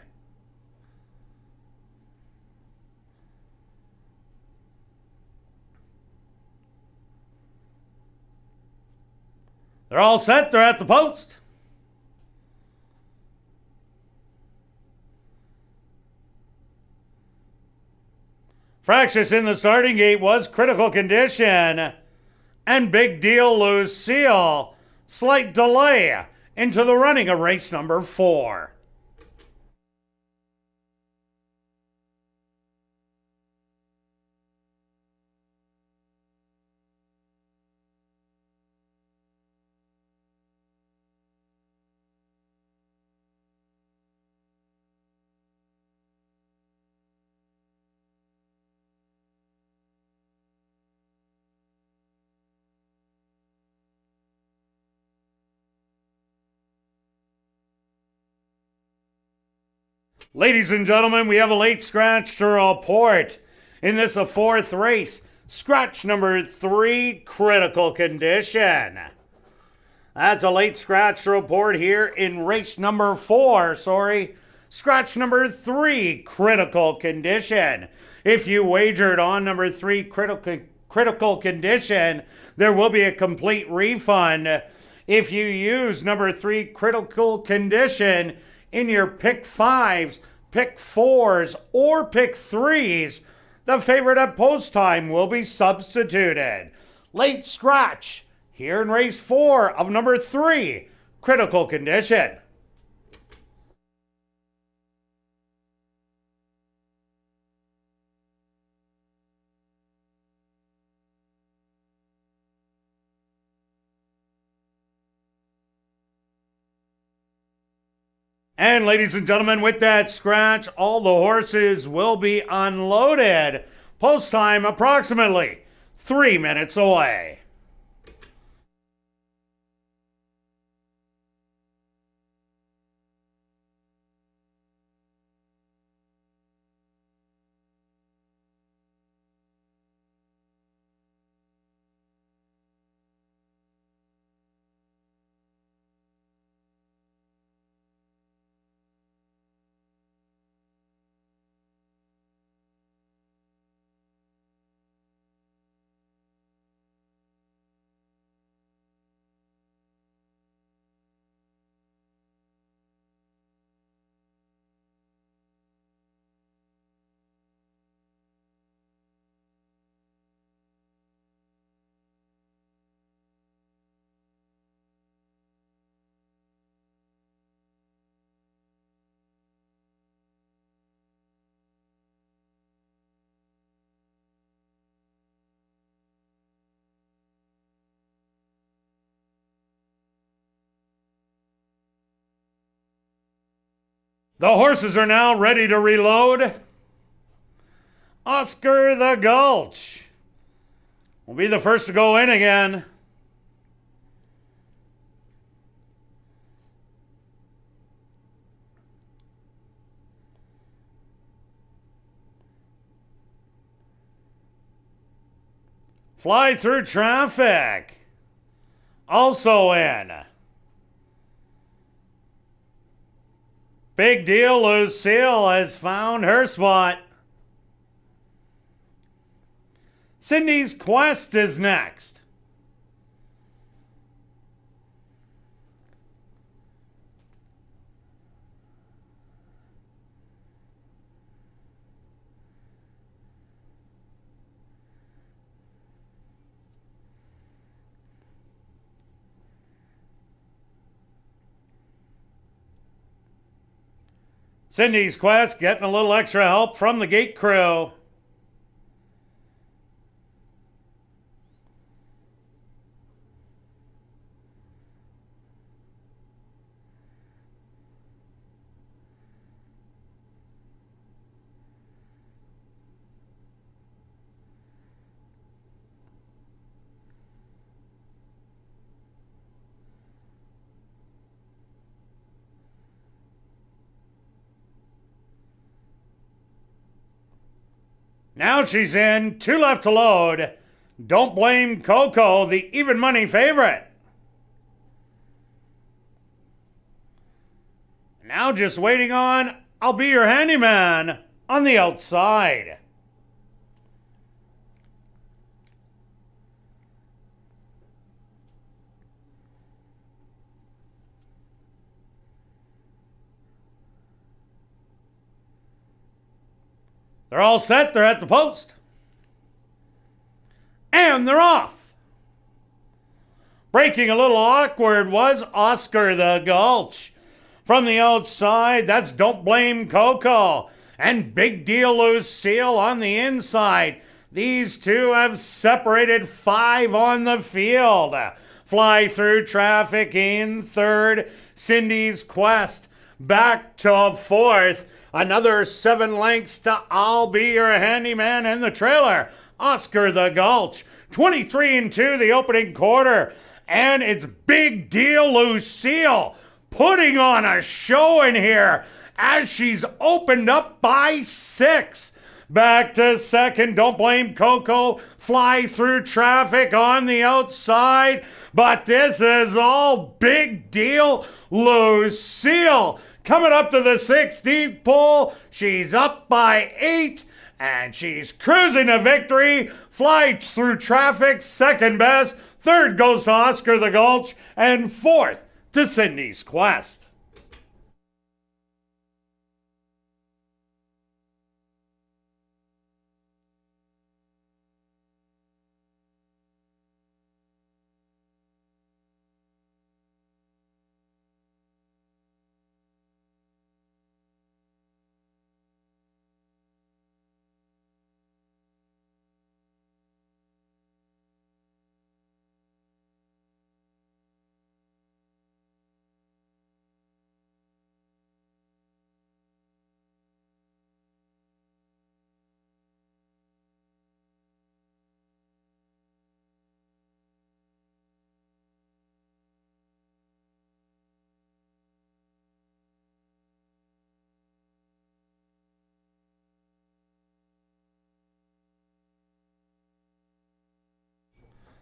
They're all set. They're at the post. Fractious in the starting gate was Critical Condition. And Big Deal Lucille. Slight delay into the running of race number 4. Ladies and gentlemen, we have a late scratch to report. In this, a 4th race. Scratch number 3, Critical Condition. That's a late scratch to report here in race number 4, Scratch number 3, Critical Condition. If you wagered on number 3, Critical Condition, there will be a complete refund. If you use number 3, Critical Condition, in your pick 5s, pick 4s, or pick 3s, the favorite at post time will be substituted. Late scratch here in race 4 of number 3, Critical Condition. And ladies and gentlemen, with that scratch, all the horses will be unloaded. Post time approximately 3 minutes away. The horses are now ready to reload. Oscar the Gulch will be the first to go in again. Fly Through Traffic also in. Big Deal Lucille has found her spot. Sydney's Quest is next. Sydney's Quest getting a little extra help from the gate crew. Now she's in, 2 left to load. Don't Blame Coco, the even money favorite. Now just waiting on I'll Be Your Handyman on the outside. They're all set, they're at the post. And they're off. Breaking a little awkward was Oscar the Gulch. From the outside, that's Don't Blame Coco. And Big Deal Lucille on the inside. These two have separated 5 on the field. Fly Through Traffic in 3rd. Cindy's Quest back to 4th. Another 7 lengths to I'll Be Your Handyman in the trailer. Oscar the Gulch. 23-2 the opening quarter. And it's Big Deal Lucille putting on a show in here as she's opened up by 6. Back to 2nd, Don't Blame Coco. Fly Through Traffic on the outside. But this is all Big Deal Lucille. Coming up to the 16th pole, she's up by 8, and she's cruising to victory. Fly Through Traffic, 2nd best. 3rd goes to Oscar the Gulch, and 4th to Cindy's Quest.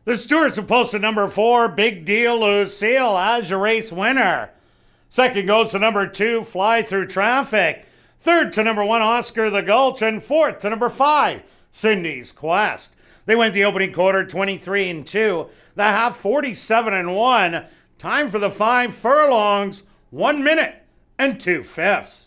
The Stewarts have posted number 4, Big Deal Lucille, as your race winner. 2nd goes to number 2, Fly Through Traffic. 3rd to number 1, Oscar the Gulch. And 4th to number 5, Cindy's Quest. They went the opening quarter 23-2. The half 47-1. Time for the 5 furlongs, 1 minute and 2/5.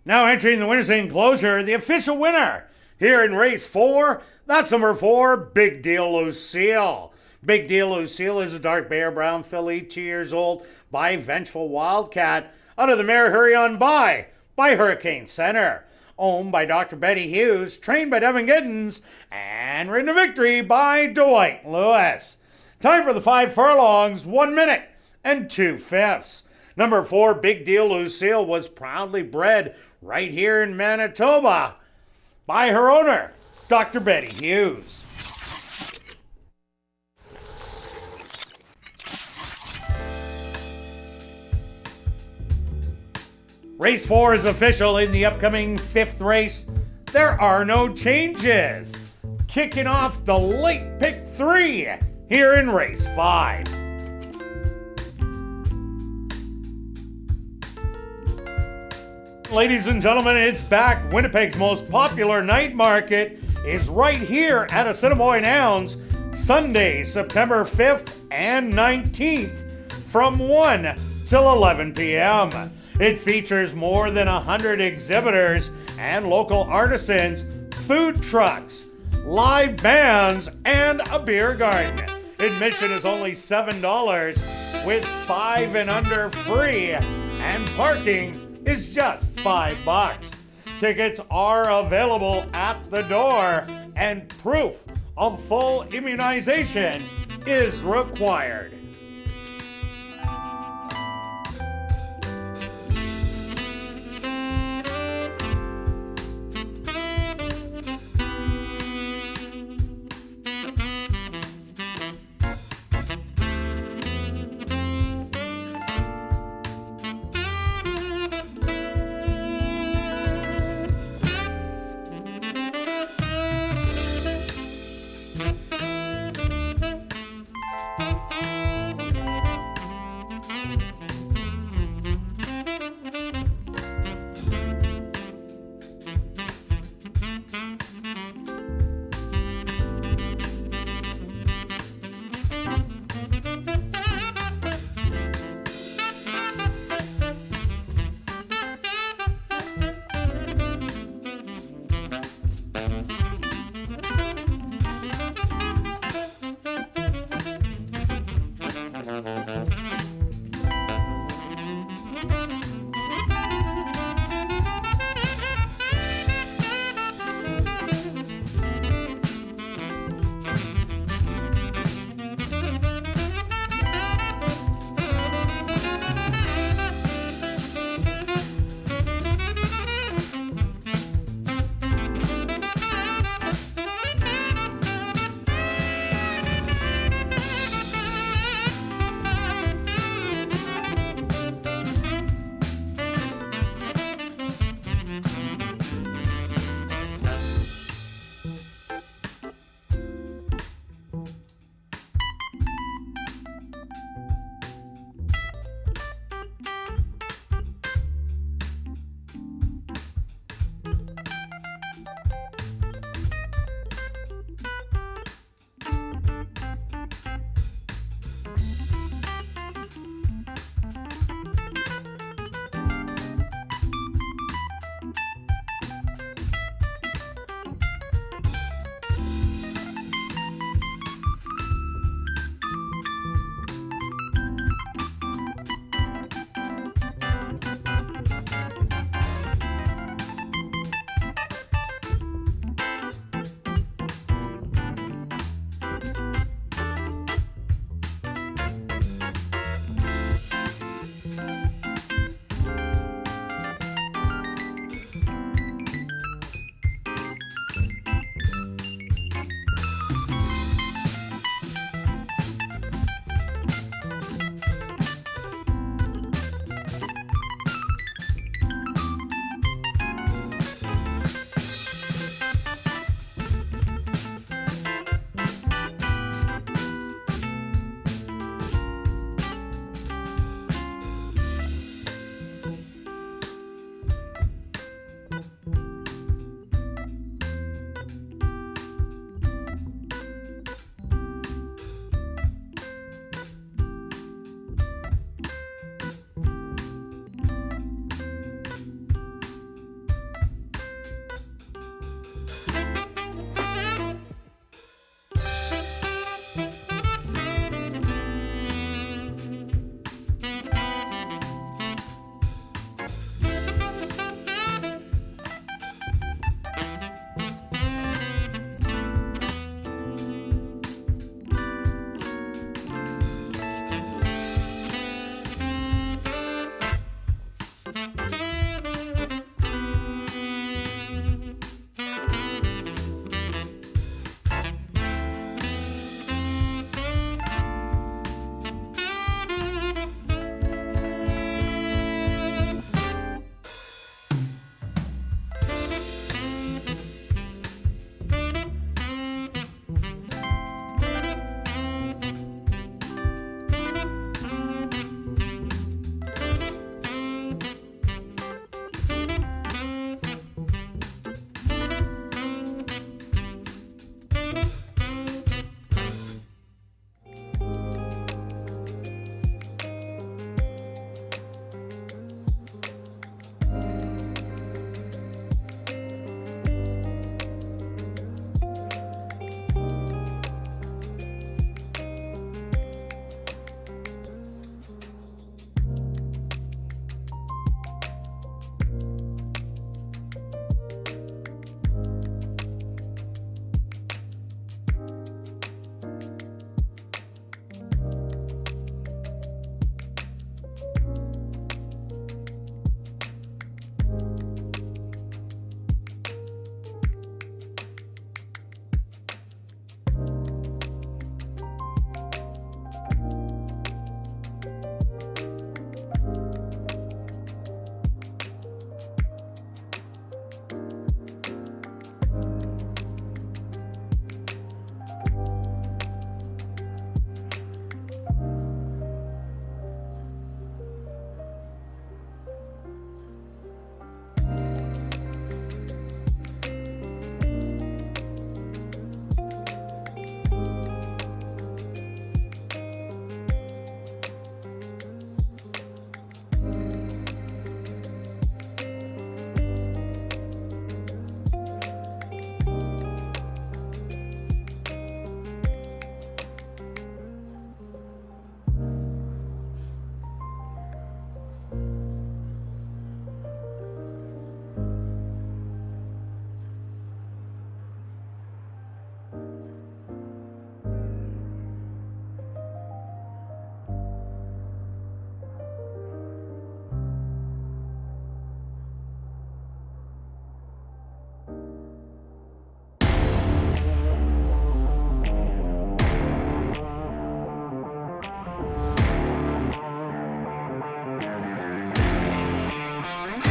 Now entering the winner's enclosure, the official winner here in race 4, that's number 4, Big Deal Lucille. Big Deal Lucille is a dark bear brown filly, 2 years old, by Vengeful Wildcat, out of the mare Hurry On By Hurricane Center. Owned by Dr. Betty Hughes, trained by Devin Giddens, and ridden to victory by Dwight Lewis. Time for the 5 furlongs, 1 minute and 2/5. Number 4, Big Deal Lucille, was proudly bred right here in Manitoba by her owner, Dr. Betty Hughes. Race 4 is official in the upcoming 5th race. There are no changes. Kicking off the late pick 3 here in race 5. Ladies and gentlemen, it's back. Winnipeg's most popular night market is right here at Assiniboia Downs, Sunday, September 5th and 19th from 1 till 11 p.m. It features more than 100 exhibitors and local artisans, food trucks, live bands, and a beer garden. Admission is only $7 with 5 and under free, and parking is just $5. Tickets are available at the door, and proof of full immunization is required.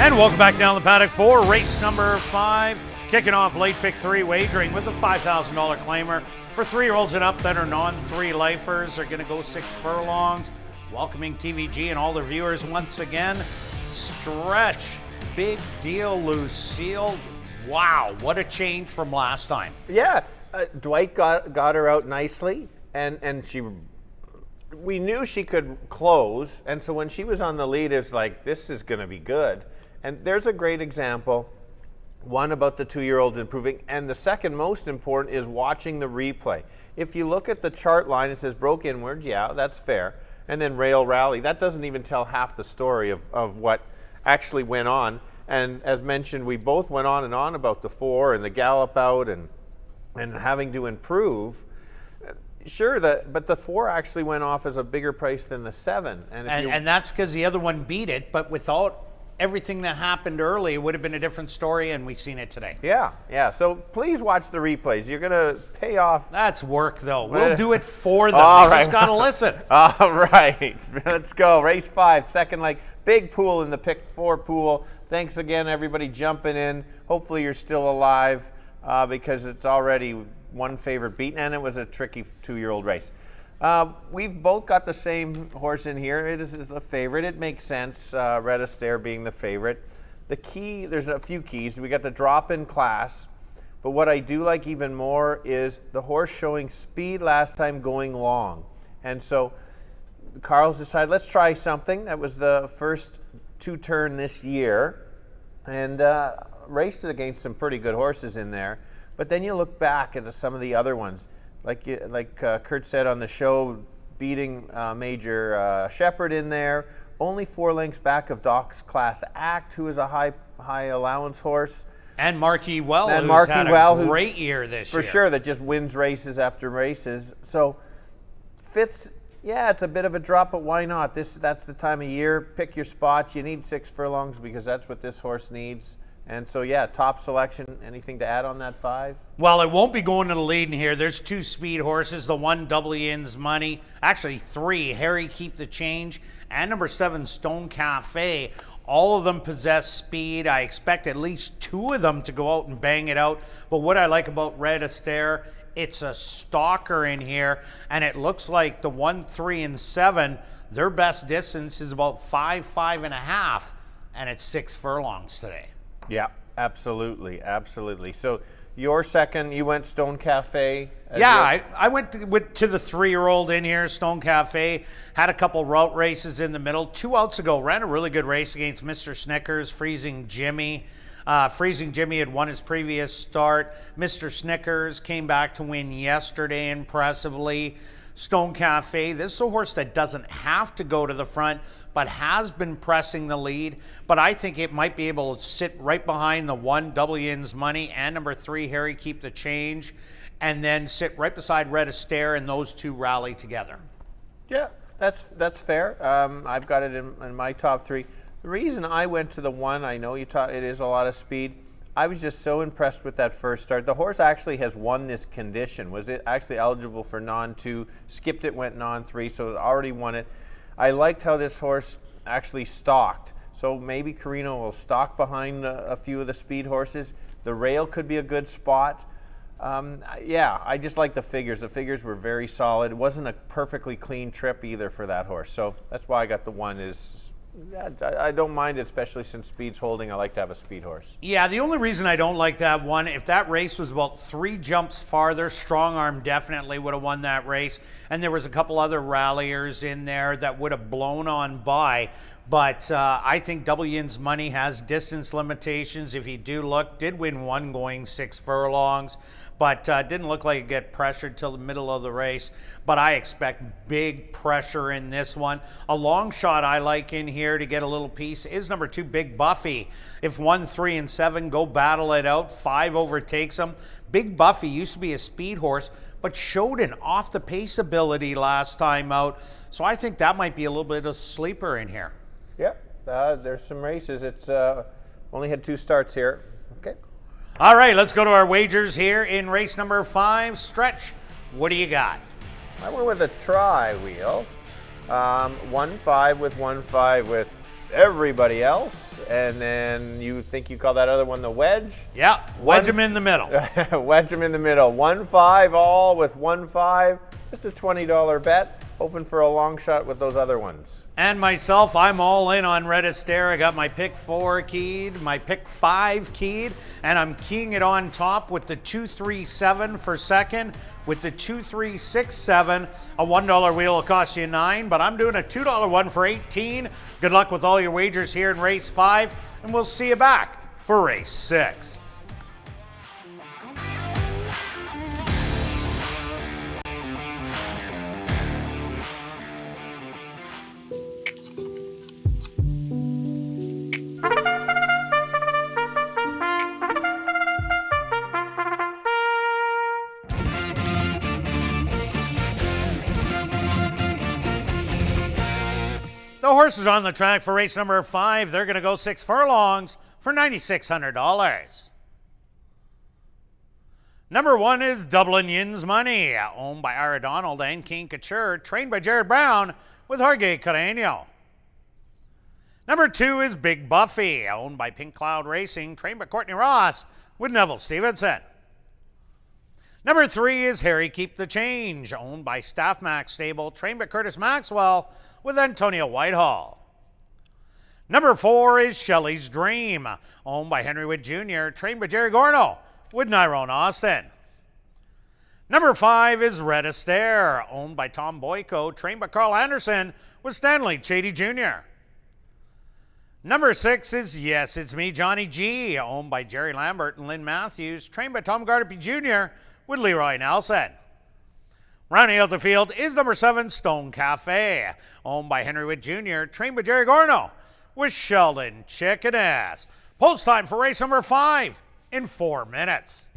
And welcome back down the paddock for race number 5. Kicking off late pick 3 wagering with a $5,000 claimer for 3-year-olds and up that are non-3 lifers. They're going to go 6 furlongs. Welcoming TVG and all their viewers once again. Stretch. Big deal, Lucille. Wow, what a change from last time. Yeah, Dwight got her out nicely, and we knew she could close, and so when she was on the lead, it's like, this is going to be good. And there's a great example, one about the 2-year-old improving, and the second most important is watching the replay. If you look at the chart line, it says broke inwards, yeah, that's fair, and then rail rally. That doesn't even tell half the story of what actually went on. And as mentioned, we both went on and on about the 4 and the gallop out and having to improve. Sure, but the 4 actually went off as a bigger price than the 7. And that's because the other one beat it, but without everything that happened early, it would have been a different story, and we've seen it today. Yeah. So please watch the replays. You're going to pay off. That's work, though. We'll do it for them. All They right. just got to listen. All right. Let's go. Race 5, second leg. Big pool in the pick 4 pool. Thanks again, everybody jumping in. Hopefully you're still alive because it's already one favorite beaten, and it was a tricky 2-year-old race. We've both got the same horse in here. It is a favorite. It makes sense, Red Astaire being the favorite. The key, there's a few keys. We got the drop in class, but what I do like even more is the horse showing speed last time going long. And so Carl's decided, let's try something. That was the first 2-turn this year, and raced against some pretty good horses in there. But then you look back at some of the other ones. Like Kirt said on the show, beating Major Shepherd in there, only 4 lengths back of Doc's Class Act, who is a high allowance horse. And Marquis Well, And who's Marquis had Well, a great year this year. For sure, that just wins races after races. So fits Yeah, it's a bit of a drop, but why not? That's the time of year. Pick your spots. You need 6 furlongs because that's what this horse needs. And so, yeah, top selection. Anything to add on that 5? Well, it won't be going to the lead in here. There's 2 speed horses. The 1, Double Yin's Money. Actually, 3, Harry Keep the Change. And number 7, Stone Cafe. All of them possess speed. I expect at least 2 of them to go out and bang it out. But what I like about Red Astaire, it's a stalker in here. And it looks like the 1, 3, and 7, their best distance is about 5, 5.5. And it's 6 furlongs today. Yeah, absolutely, absolutely. So your second, you went Stone Cafe. Yeah, I went to the 3-year-old in here, Stone Cafe. Had a couple route races in the middle. 2 outs ago, ran a really good race against Mr. Snickers, Freezing Jimmy. Freezing Jimmy had won his previous start. Mr. Snickers came back to win yesterday impressively. Stone Cafe, this is a horse that doesn't have to go to the front, but has been pressing the lead. But I think it might be able to sit right behind the 1, Double Yin's Money, and number 3, Harry Keep the Change, and then sit right beside Red Astaire, and those 2 rally together. Yeah, that's fair. I've got it in my top 3. The reason I went to the 1, I know it is a lot of speed. I was just so impressed with that first start. The horse actually has won this condition. Was it actually eligible for non-2? Skipped it, went non-3, so it already won it. I liked how this horse actually stalked. So maybe Carino will stalk behind a few of the speed horses. The rail could be a good spot. Yeah, I just like the figures. The figures were very solid. It wasn't a perfectly clean trip either for that horse. So that's why I got the 1. I don't mind it, especially since speed's holding. I like to have a speed horse. Yeah, the only reason I don't like that 1, if that race was about 3 jumps farther, Strong Arm definitely would have won that race. And there was a couple other ralliers in there that would have blown on by. But I think Double Yin's Money has distance limitations. If you do look, did win 1 going 6 furlongs. But didn't look like it get pressured till the middle of the race. But I expect big pressure in this one. A long shot I like in here to get a little piece is number 2, Big Buffy. If 1, 3, and 7 go battle it out, 5 overtakes them. Big Buffy used to be a speed horse, but showed an off-the-pace ability last time out. So I think that might be a little bit of a sleeper in here. Yep, there's some races. It's only had 2 starts here. Okay. All right, let's go to our wagers here in race number 5. Stretch, what do you got? I went with a tri-wheel. 1-5 with 1-5 with everybody else. And then you think you call that other one the wedge? Yeah, wedge them in the middle. Wedge them in the middle. 1-5 all with 1-5. Just a $20 bet. Hoping for a long shot with those other ones. And myself, I'm all in on Red Astaire. I got my pick 4 keyed, my pick 5 keyed, and I'm keying it on top with the 2-3-7 for second. With the 2-3-6-7, a $1 wheel will cost you $9, but I'm doing a $2 one for $18. Good luck with all your wagers here in race 5, and we'll see you back for race 6. The horses on the track for race number 5. They're going to go 6 furlongs for $9,600. Number 1 is Double Yin's Money, owned by Ira Donald and King Kirt, trained by Jared Brown with Jorge Carreño. Number 2 is Big Buffy, owned by Pink Cloud Racing, trained by Courtney Ross with Neville Stevenson. Number 3 is Harry Keep the Change, owned by Staff Max Stable, trained by Curtis Maxwell with Antonio Whitehall. Number 4 is Shelley's Dream, owned by Henry Wood Jr., trained by Jerry Gorno with Nyrone Austin. Number 5 is Red Astaire, owned by Tom Boyko, trained by Carl Anderson with Stanley Chady Jr. Number 6 is Yes, It's Me, Johnny G, owned by Jerry Lambert and Lynn Matthews, trained by Tom Gardapi Jr. with Leroy Nelson. Rounding out the field is number 7, Stone Cafe, owned by Henry Wood Jr., trained by Jerry Gorno with Sheldon Chicken Ass. Post time for race number 5 in 4 minutes.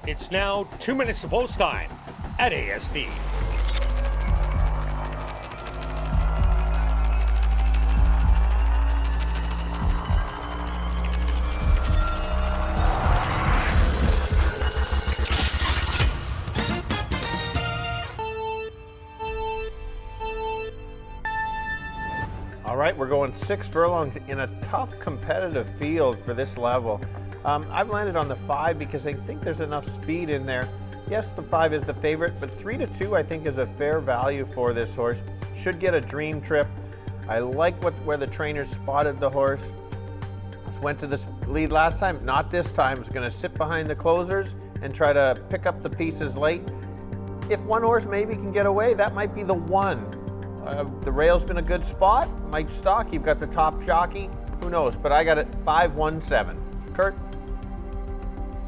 It's now 2 minutes to post time at ASD. All right, we're going 6 furlongs in a tough competitive field for this level. I've landed on the 5 because I think there's enough speed in there. Yes, the 5 is the favorite, but 3-2 I think is a fair value for this horse. Should get a dream trip. I like where the trainer spotted the horse. Just went to the lead last time, not this time. It's gonna sit behind the closers and try to pick up the pieces late. If one horse maybe can get away, that might be the one. The rail's been a good spot. Might stalk. You've got the top jockey. Who knows? But I got it 5-1-7. Kirt?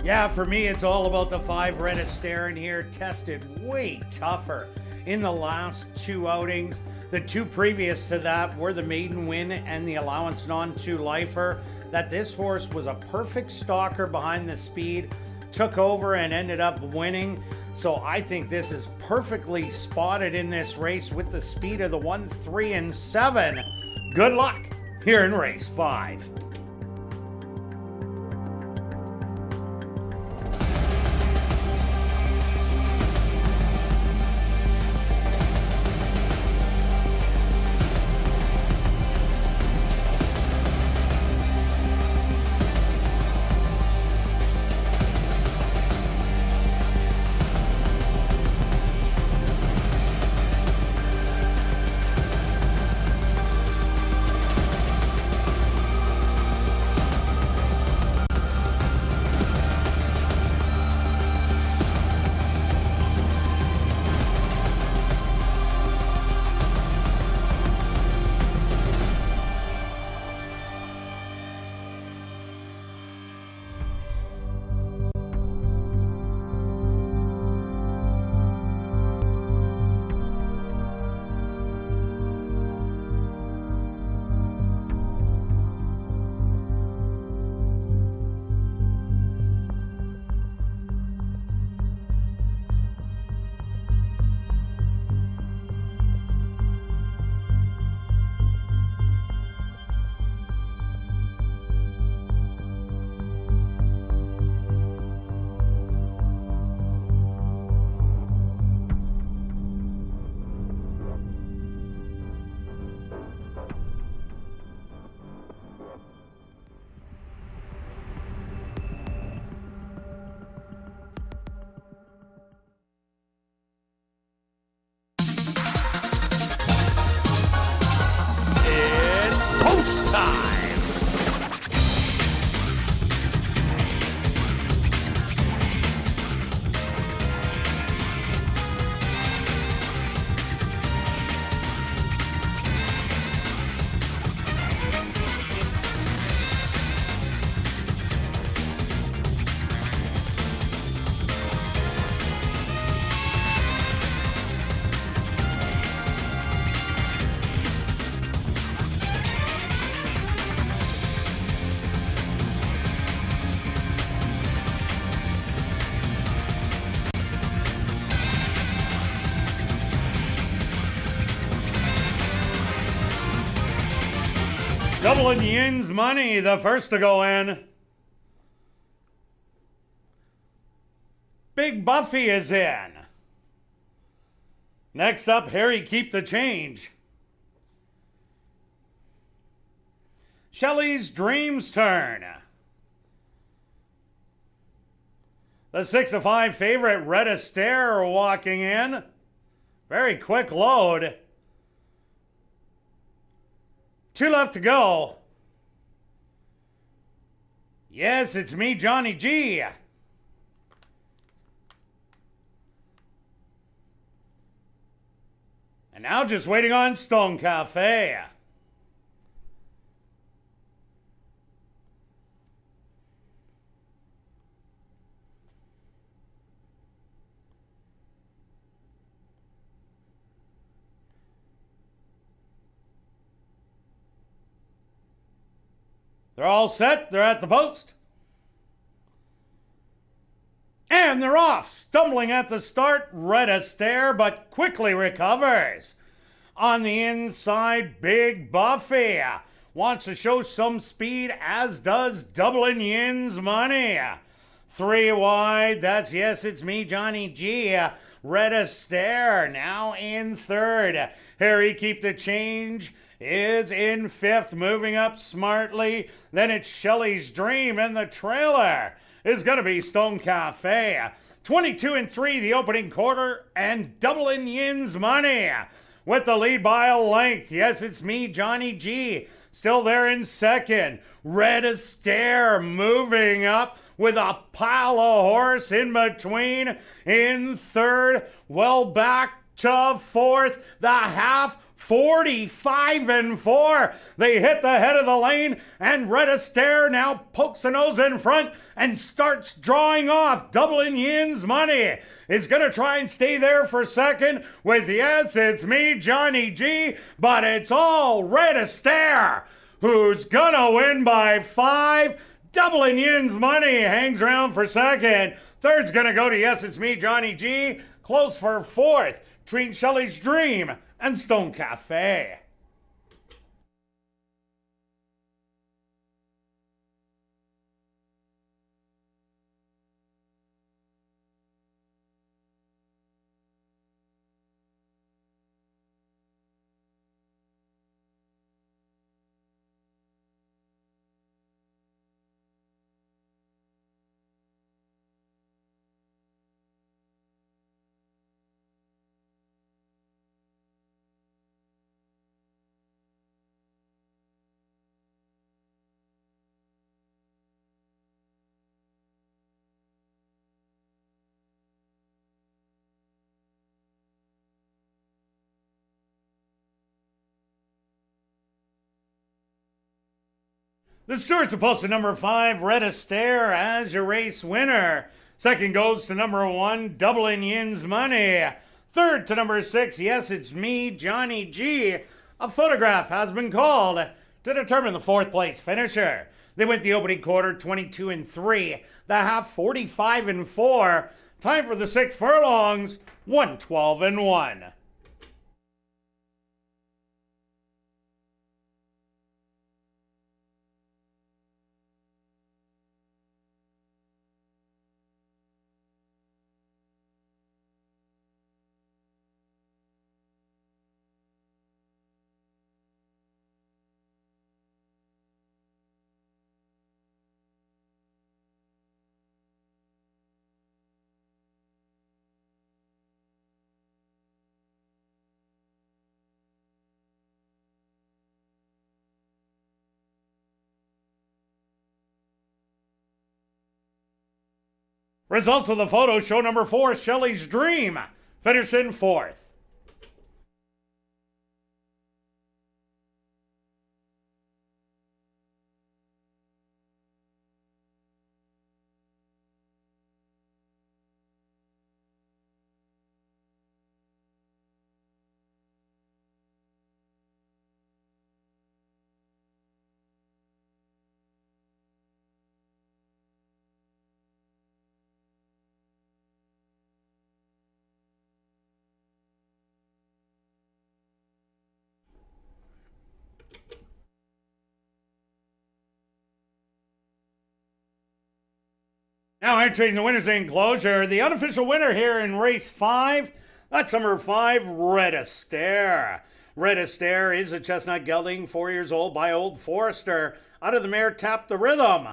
Yeah, for me, it's all about the 5 Red Astaire in here. Tested way tougher in the last 2 outings. The 2 previous to that were the maiden win and the allowance non-2 lifer. That this horse was a perfect stalker behind the speed, took over and ended up winning. So I think this is perfectly spotted in this race with the speed of the 1, 3, and 7. Good luck here in race 5. Doubling Yin's money, the first to go in. Big Buffy is in. Next up, Harry Keep the Change. Shelley's Dreams turn. The 6-5 favorite, Red Astaire, walking in. Very quick load. 2 left to go. Yes, it's me, Johnny G. And now just waiting on Stone Cafe. They're all set. They're at the post. And And they're off, stumbling at the start. Red Astaire, but quickly recovers. On the inside, Big Buffy wants to show some speed, as does Dublin Yin's Money. 3 wide, that's Yes It's Me, Johnny G. Red Astaire now in third. Harry Keep the Change is in fifth, moving up smartly. Then it's Shelley's Dream, and the trailer is going to be Stone Cafe. 22 and 3 the opening quarter, and Dublin Yin's Money with the lead by a length. Yes It's Me, Johnny G. Still there in second. Red Astaire moving up with a pile of horse in between. In third, well back to fourth. The half, 45 and 4. They hit the head of the lane, and Red Astaire now pokes a nose in front and starts drawing off. Dublin Yin's Money is going to try and stay there for second with Yes It's Me, Johnny G, but it's all Red Astaire who's going to win by 5. Dublin Yin's Money hangs around for second. Third's going to go to Yes It's Me, Johnny G. Close for fourth between Shelley's Dream and Stone Cafe. The Stewart's opposed to number 5, Red Astaire, as your race winner. Second goes to number 1, Dublin Yin's Money. Third to number 6, Yes It's Me, Johnny G. A photograph has been called to determine the fourth place finisher. They went the opening quarter 22 and 3, the half 45 and 4. Time for the 6 furlongs, 112 and 1. Results of the photo show number 4, Shelley's Dream, finished in fourth. Now entering the winner's enclosure, the unofficial winner here in race 5, that's number 5, Red Astaire. Red Astaire is a chestnut gelding, 4 years old, by Old Forester, out of the mare Tap the Rhythm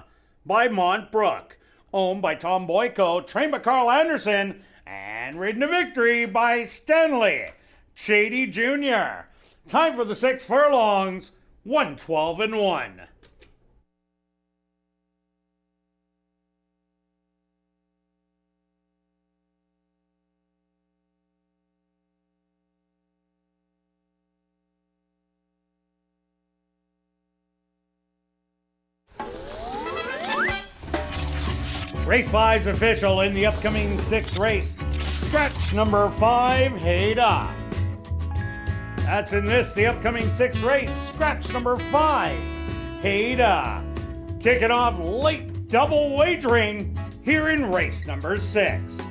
by Montbrook, owned by Tom Boyko, trained by Carl Anderson, and ridden to victory by Stanley Chady Jr. Time for the 6 furlongs, 112 and 1. Race 5's official in the upcoming 6th race. Scratch number 5, Haida. That's in this, the upcoming 6th race. Scratch number 5, Haida. Kicking off late double wagering here in race number 6.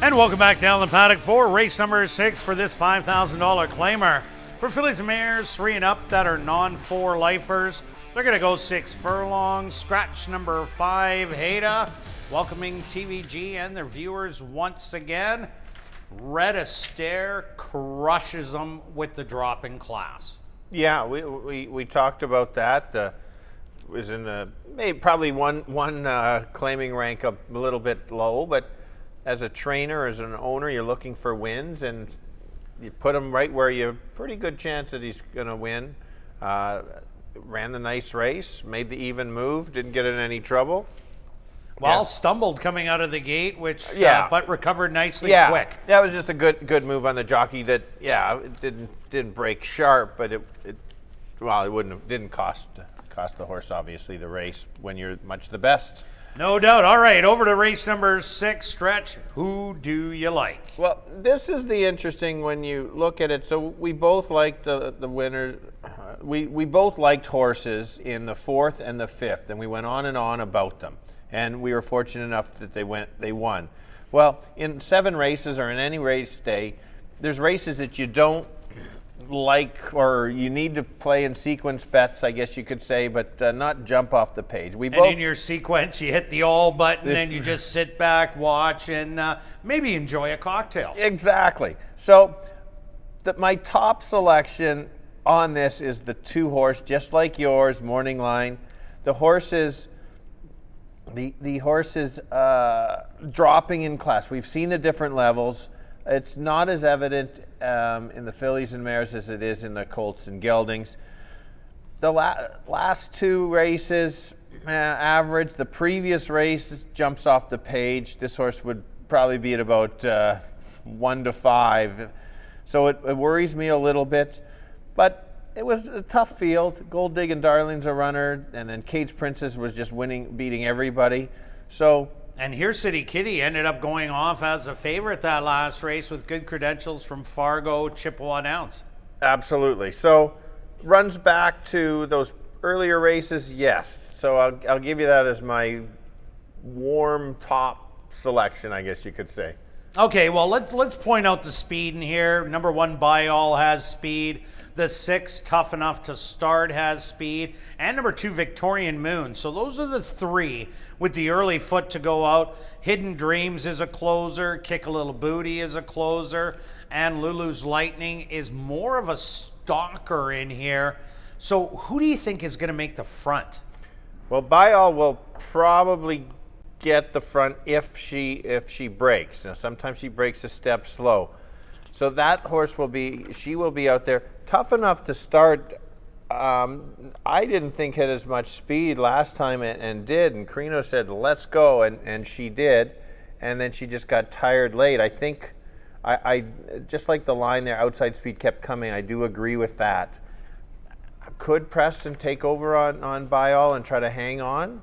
And welcome back down the paddock for race number 6 for this $5,000 claimer. For fillies and mares 3 and up that are non-4 lifers, they're going to go 6 furlongs. Scratch number 5, Haida, welcoming TVG and their viewers once again. Red Astaire crushes them with the drop in class. Yeah, we talked about that. Was in a maybe probably one claiming rank a little bit low, but as a trainer, as an owner, you're looking for wins, and you put him right where you're pretty good chance that he's going to win. Ran the nice race, made the even move, didn't get in any trouble. Well, stumbled coming out of the gate, which but recovered nicely quick. That was just a good move on the jockey. That it didn't break sharp, but it didn't cost the horse obviously the race when you're much the best. No doubt. All right, over to race number 6, Stretch. Who do you like? Well, this is the interesting when you look at it. So we both liked the winners. We both liked horses in the 4th and the 5th, and we went on and on about them. And we were fortunate enough that they won. Well, in 7 races or in any race day, there's races that you don't like or you need to play in sequence bets, I guess you could say, but not jump off the page. In your sequence, you hit the all button and you just sit back, watch, and maybe enjoy a cocktail. Exactly. So my top selection on this is the 2 horse, just like yours, Morning Line. The horse is dropping in class. We've seen the different levels. It's not as evident in the fillies and mares as it is in the colts and geldings. The last 2 races, average. The previous race jumps off the page. This horse would probably be at about 1 to 5. So it worries me a little bit. But it was a tough field. Gold Dig and Darling's a runner, and then Cade's Princess was just beating everybody. And here City Kitty ended up going off as a favorite that last race with good credentials from Fargo, Chippewa Downs. Absolutely. So runs back to those earlier races, yes. So I'll give you that as my warm top selection, I guess you could say. Okay, well, let's point out the speed in here. Number 1, By All has speed. The 6, Tough Enough to Start, has speed. And number 2, Victorian Moon. So those are the 3 with the early foot to go out. Hidden Dreams is a closer. Kick a Little Booty is a closer. And Lulu's Lightning is more of a stalker in here. So who do you think is going to make the front? Well, By All will probably get the front if she breaks. Now, sometimes she breaks a step slow. So that horse will be out there. Tough Enough to Start, I didn't think had as much speed last time and did. And Carino said, let's go, and she did. And then she just got tired late. I think, I just like the line there, outside speed kept coming. I do agree with that. Could Preston take over on By All and try to hang on?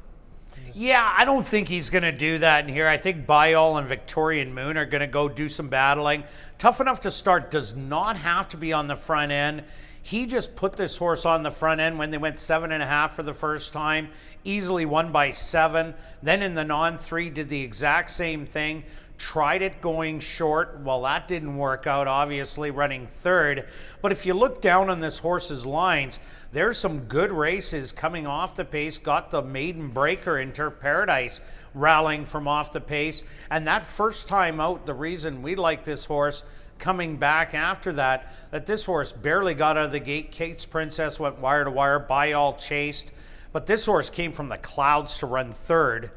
Yeah, I don't think he's going to do that in here. I think By All and Victorian Moon are going to go do some battling. Tough Enough to Start does not have to be on the front end. He just put this horse on the front end when they went 7.5 for the first time. Easily won by 7. Then in the non-3 did the exact same thing. Tried it going short. Well, that didn't work out, obviously, running 3rd. But if you look down on this horse's lines, there's some good races coming off the pace. Got the maiden breaker in Turf Paradise rallying from off the pace. And that first time out, the reason we like this horse coming back after that this horse barely got out of the gate. Kate's Princess went wire to wire. By All chased. But this horse came from the clouds to run 3rd.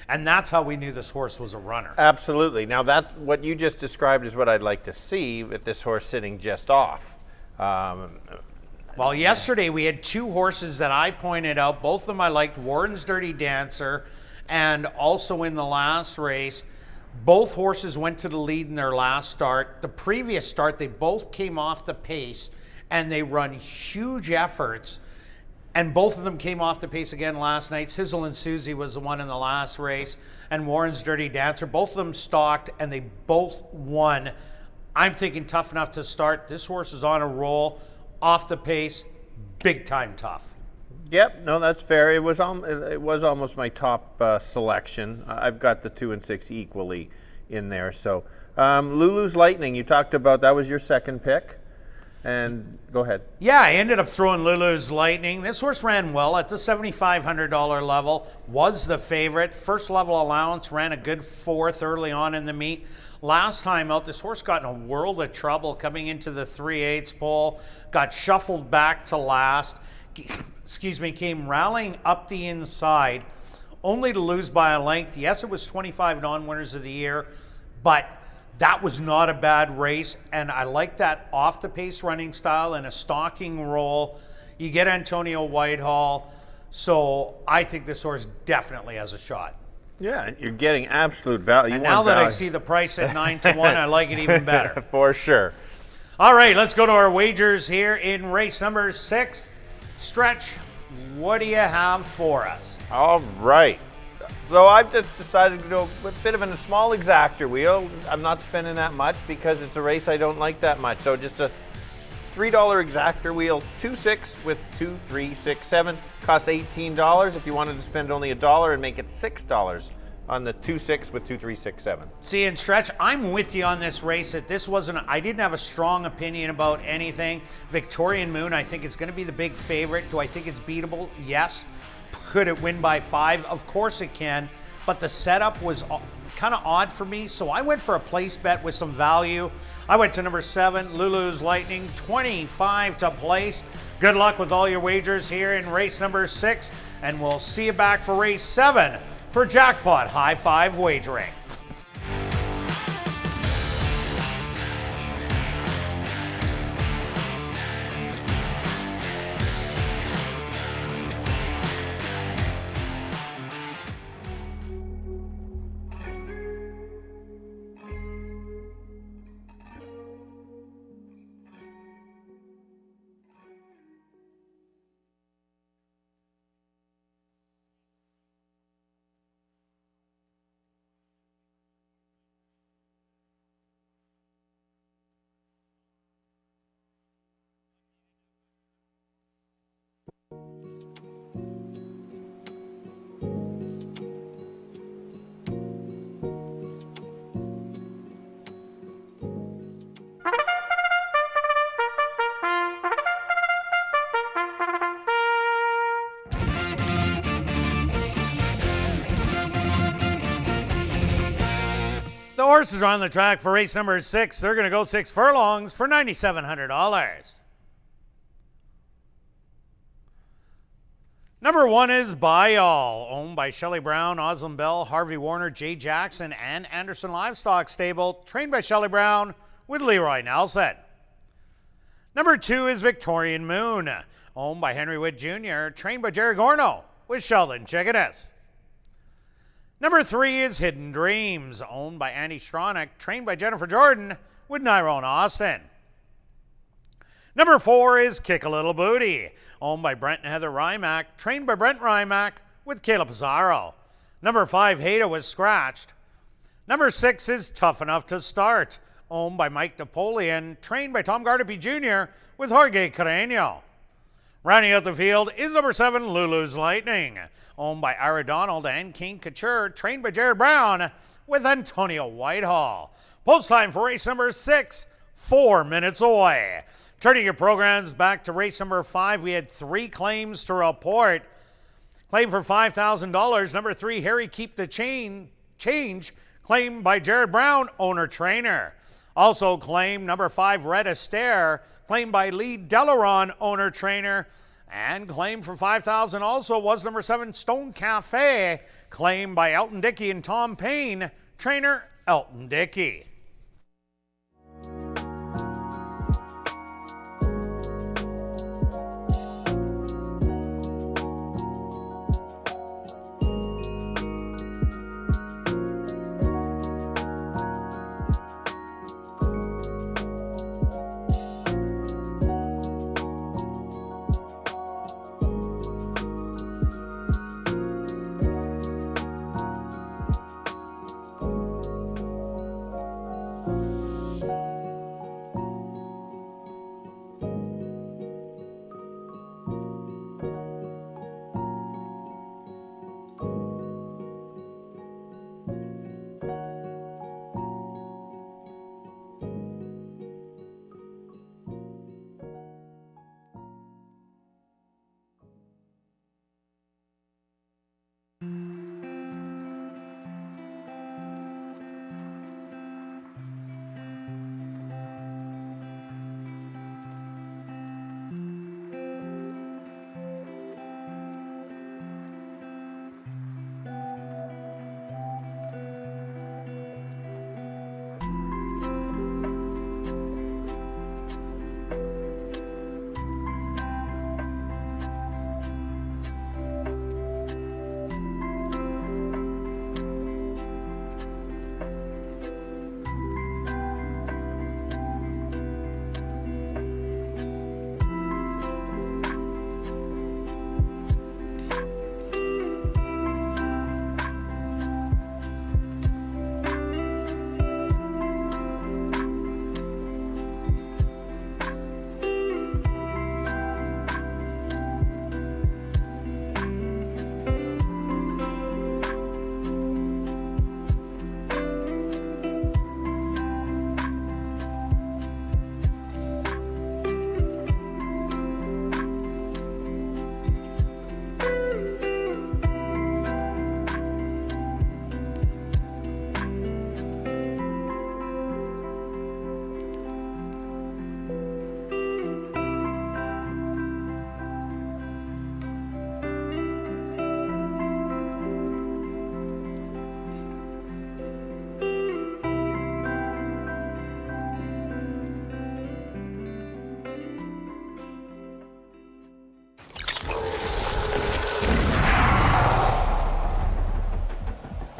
And that's how we knew this horse was a runner. Absolutely. Now, that's what you just described is what I'd like to see with this horse sitting just off. Well, yesterday we had two horses that I pointed out. Both of them I liked, Warren's Dirty Dancer, and also in the last race, both horses went to the lead in their last start. The previous start, they both came off the pace, and they run huge efforts. And both of them came off the pace again last night. Sizzle and Susie was the one in the last race, and Warren's Dirty Dancer. Both of them stalked, and they both won. I'm thinking Tough Enough to Start. This horse is on a roll, off the pace, big time tough. Yep, no, that's fair. It was almost my top selection. I've got the 2 and 6 equally in there. So Lulu's Lightning, you talked about, that was your second pick. And go ahead. Yeah, I ended up throwing Lulu's Lightning. This horse ran well at the $7,500 level, was the favorite. First level allowance, ran a good fourth early on in the meet. Last time out, this horse got in a world of trouble coming into the 3/8 pole, got shuffled back to last, came rallying up the inside, only to lose by a length. Yes, it was 25 non-winners of the year, but that was not a bad race, and I like that off-the-pace running style and a stalking roll. You get Antonio Whitehall, so I think this horse definitely has a shot. Yeah, you're getting absolute value. And now that I see the price at 9-1, I like it even better. For sure. All right, let's go to our wagers here in race number 6. Stretch, what do you have for us? All right. So I've just decided to go with a bit of a small exactor wheel. I'm not spending that much because it's a race I don't like that much. So just a $3 exactor wheel, 2-6 with 2, 3, 6, 7. Costs $18. If you wanted to spend only $1 and make it $6 on the 2-6 with 2, 3, 6, 7. See, and Stretch, I'm with you on this race. That this wasn't, I didn't have a strong opinion about anything. Victorian Moon, I think it's going to be the big favorite. Do I think it's beatable? Yes. Could it win by 5? Of course it can, but the setup was kind of odd for me, so I went for a place bet with some value. I went to number 7, Lulu's Lightning, 25 to place. Good luck with all your wagers here in race number 6, and we'll see you back for race 7 for Jackpot High 5 Wagering. The horses are on the track for race number 6. They're going to go 6 furlongs for $9,700. Number 1 is By All, owned by Shelley Brown, Oslin Bell, Harvey Warner, Jay Jackson, and Anderson Livestock Stable, trained by Shelley Brown with Leroy Nelson. Number 2 is Victorian Moon, owned by Henry Witt Jr., trained by Jerry Gorno with Sheldon Chickanis. Number 3 is Hidden Dreams, owned by Andy Stronach, trained by Jennifer Jordan with Nyrone Austin. Number 4 is Kick a Little Booty, owned by Brent and Heather Rymack, trained by Brent Rymack with Caleb Pizarro. Number 5, Hada Was Scratched. Number 6 is Tough Enough to Start, owned by Mike Napoleon, trained by Tom Gardapi Jr. with Jorge Carreño. Rounding out the field is number 7, Lulu's Lightning, owned by Ira Donald and King Couture, trained by Jared Brown with Antonio Whitehall. Post time for race number 6, 4 minutes away. Turning your programs back to race number 5, we had 3 claims to report. Claim for $5,000, number 3, Harry Keep the Change, claimed by Jared Brown, owner-trainer. Also claimed number 5, Red Astaire, claimed by Lee Delaron, owner-trainer. And claimed for $5,000 also was number 7, Stone Cafe, Claimed by Elton Dickey and Tom Payne, trainer Elton Dickey.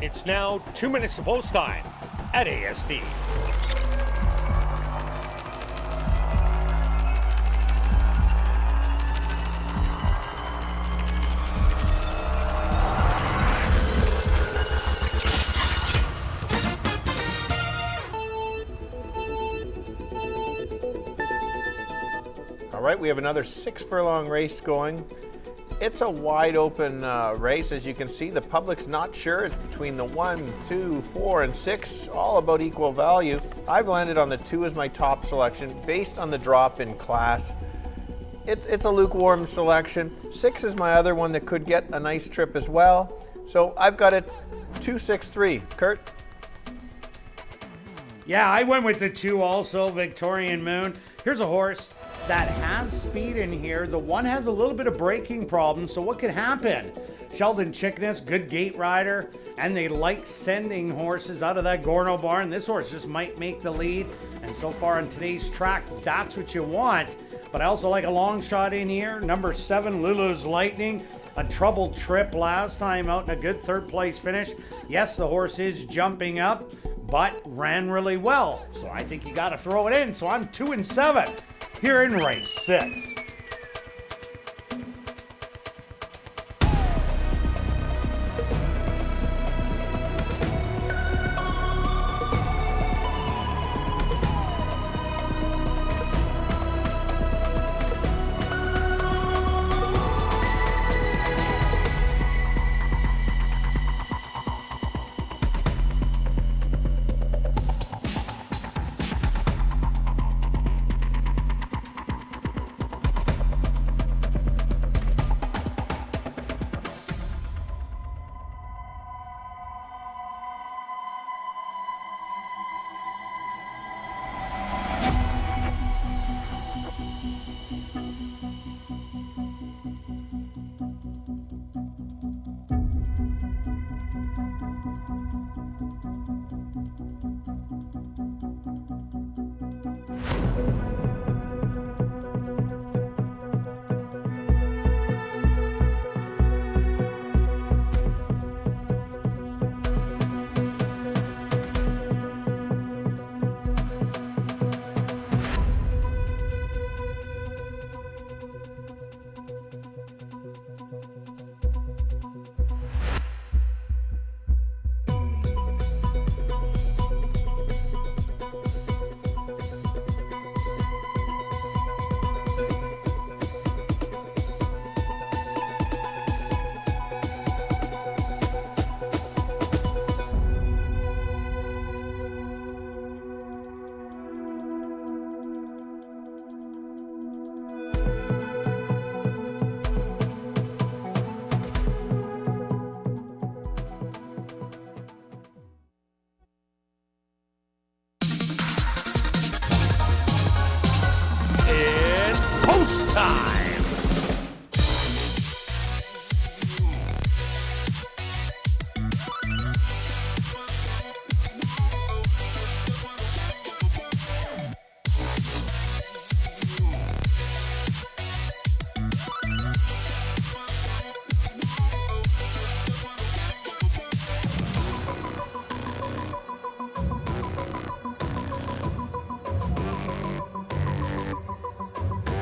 It's now 2 minutes to post time at ASD. All right, we have another 6 furlong race going. It's a wide open race. As you can see, the public's not sure. It's between the 1, 2, 4, and 6, all about equal value. I've landed on the 2 as my top selection based on the drop in class. It's a lukewarm selection. 6 is my other one that could get a nice trip as well. So I've got it 2-6-3. Kirt? Yeah, I went with the 2 also, Victorian Moon. Here's a horse that has speed in here. The 1 has a little bit of braking problem, so what could happen? Sheldon Chickness, good gate rider, and they like sending horses out of that Gorno barn. This horse just might make the lead, and so far on today's track, that's what you want. But I also like a long shot in here. Number 7, Lulu's Lightning. A troubled trip last time out and a good 3rd place finish. Yes, the horse is jumping up, but ran really well. So I think you got to throw it in. So I'm 2-7 here in race 6.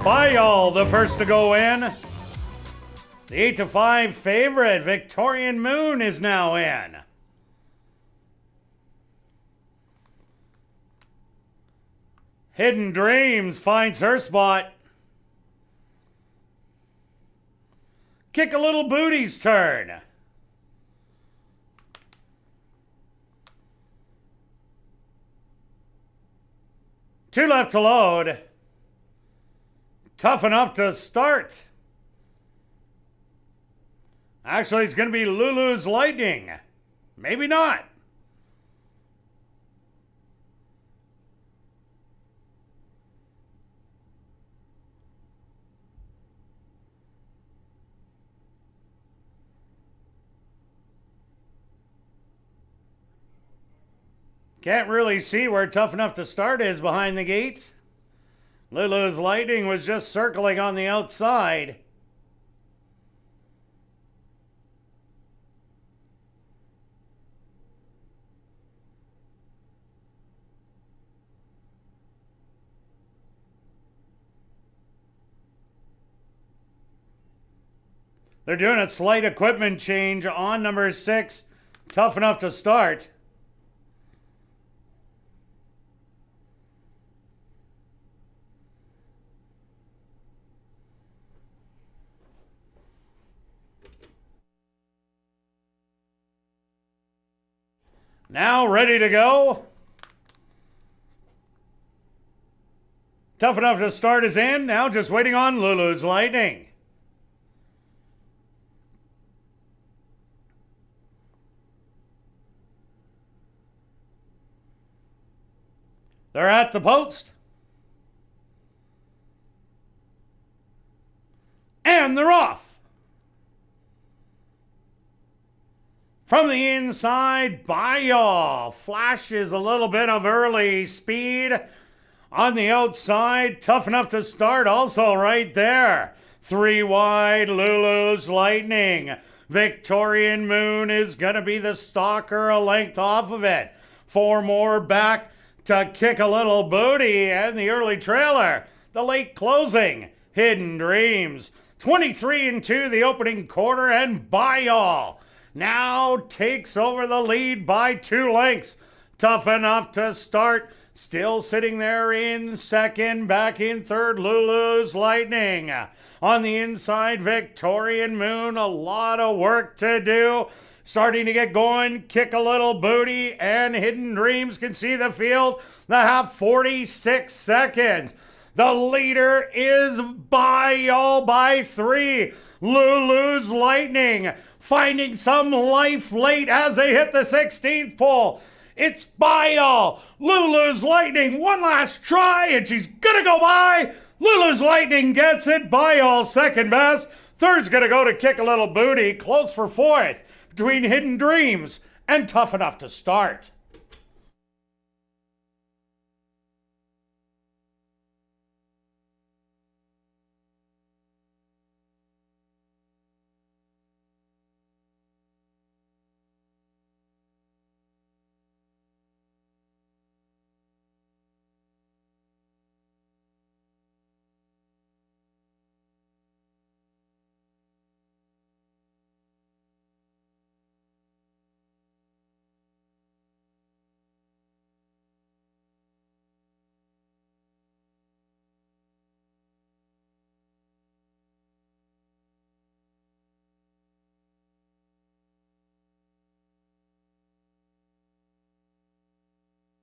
Bayall, the first to go in. The 8-5 favorite, Victorian Moon, is now in. Hidden Dreams finds her spot. Kick a Little Booty's turn. Two left to load. Tough Enough to Start. Actually, it's going to be Lulu's Lightning. Maybe not. Can't really see where Tough Enough to Start is behind the gate. Lulu's Lightning was just circling on the outside. They're doing a slight equipment change on number 6, Tough Enough to Start. Now ready to go. Tough Enough to Start is in. Now just waiting on Lulu's Lightning. They're at the post. And they're off. From the inside, Bayall flashes a little bit of early speed. On the outside, Tough Enough to Start also right there. 3 wide, Lulu's Lightning. Victorian Moon is going to be the stalker a length off of it. 4 more back to Kick a Little Booty, and the early trailer, the late closing, Hidden Dreams. 23-2 the opening quarter, and Bayall now takes over the lead by 2 lengths. Tough Enough to Start still sitting there in second. Back in third, Lulu's Lightning. On the inside, Victorian Moon. A lot of work to do. Starting to get going, Kick a Little Booty and Hidden Dreams can see the field. They have 46 seconds. The leader is Bayall by 3. Lulu's Lightning finding some life late as they hit the 16th pole. It's Bayall. Lulu's Lightning, one last try, and she's gonna go by. Lulu's Lightning gets it. Bayall second best. Third's gonna go to Kick a Little Booty. Close for 4th between Hidden Dreams and Tough Enough to Start.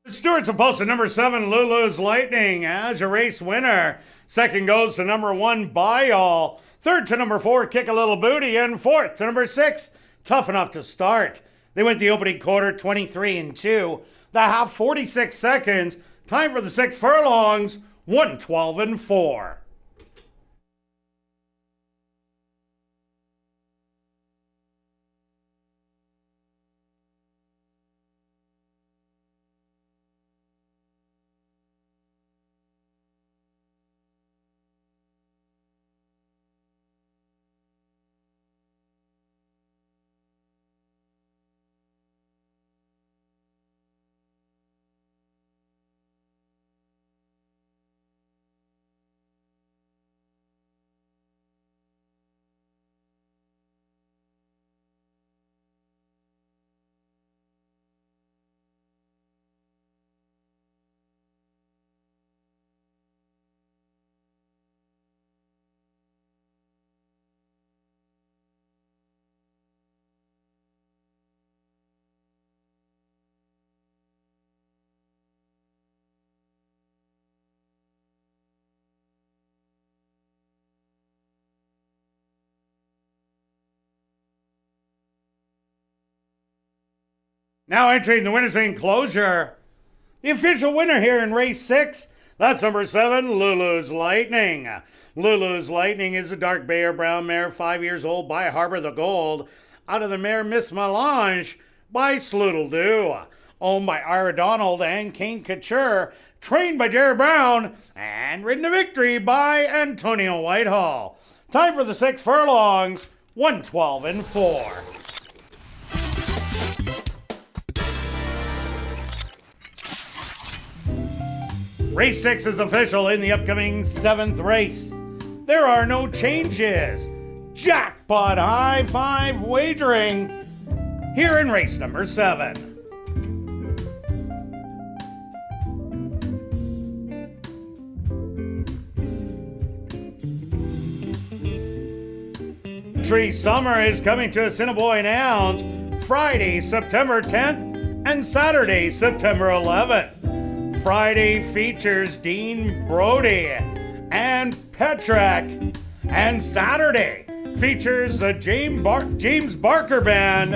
Stewart's opposed to number 7, Lulu's Lightning, as your race winner. Second goes to number 1, Bayall. Third to number 4, Kick a Little Booty. And fourth to number 6, Tough Enough to Start. They went the opening quarter 23-2. They have 46 seconds. Time for the 6 furlongs, 1:12-4. Now entering the winner's enclosure, the official winner here in race 6, that's number 7, Lulu's Lightning. Lulu's Lightning is a dark bay or brown mare, 5 years old, by Harbor the Gold, out of the mare Miss Melange by Sloodle-Doo, owned by Ira Donald and King Couture, trained by Jerry Brown, and ridden to victory by Antonio Whitehall. Time for the 6 furlongs, 1:12 and 4. Race 6 is official in the upcoming 7th race. There are no changes. Jackpot high five wagering here in race number 7. Tree Summer is coming to Assiniboia Downs Friday, September 10th and Saturday, September 11th. Friday features Dean Brody and Petrek, and Saturday features the James Barker Band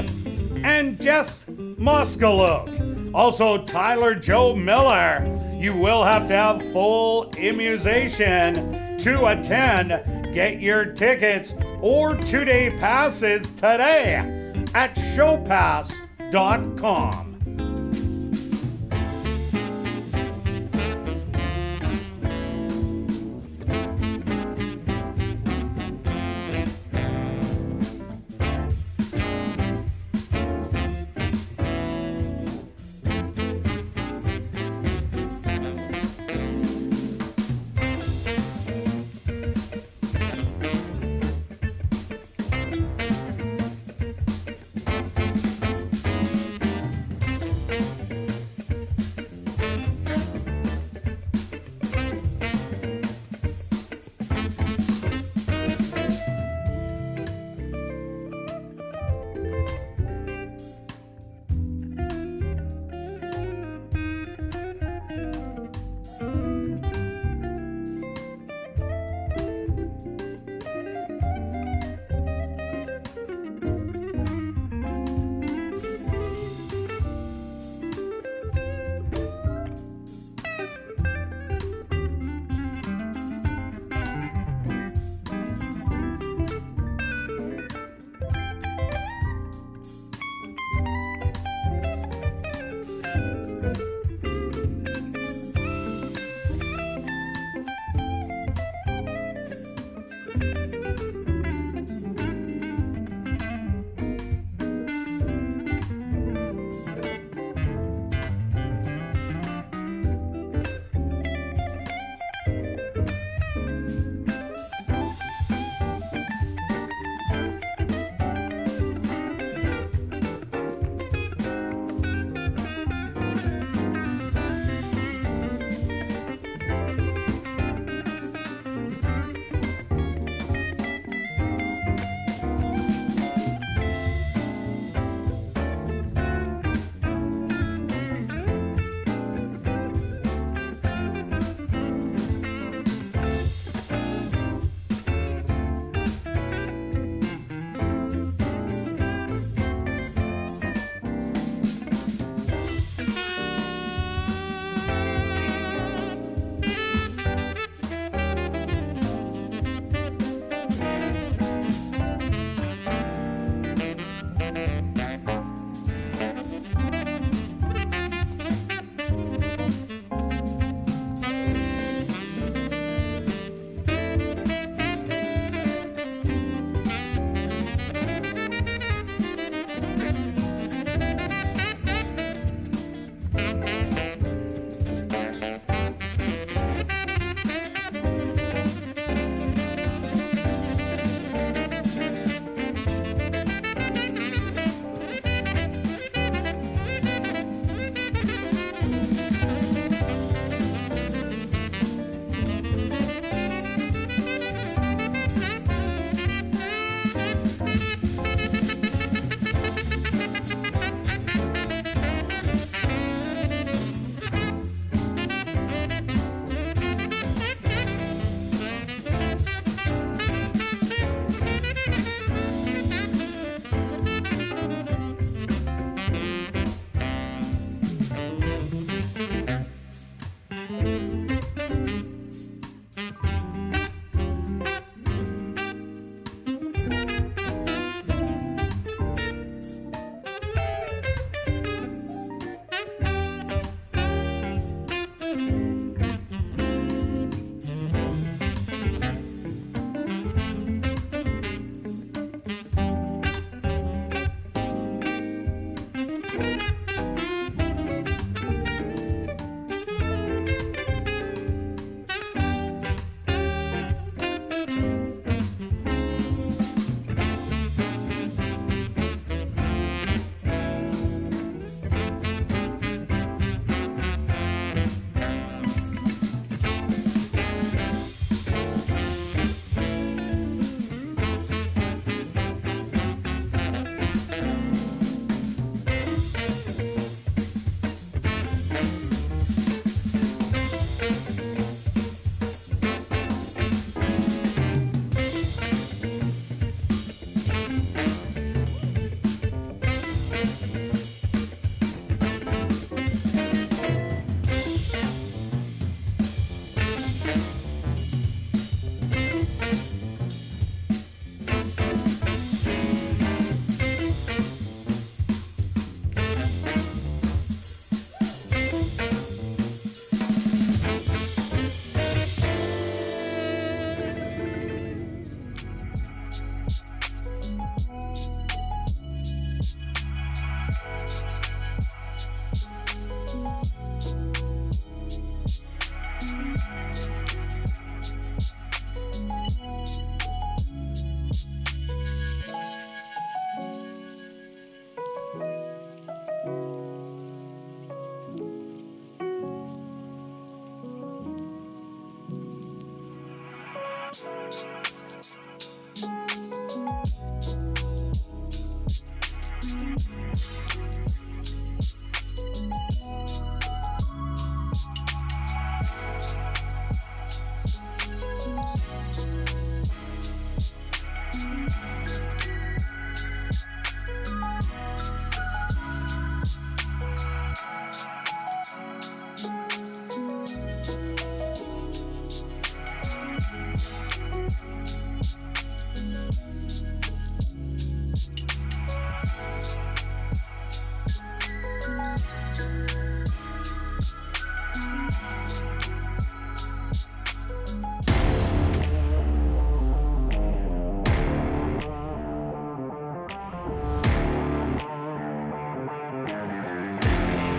and Jess Moskaluk. Also Tyler Joe Miller. You will have to have full immunization to attend. Get your tickets or 2-day passes today at showpass.com.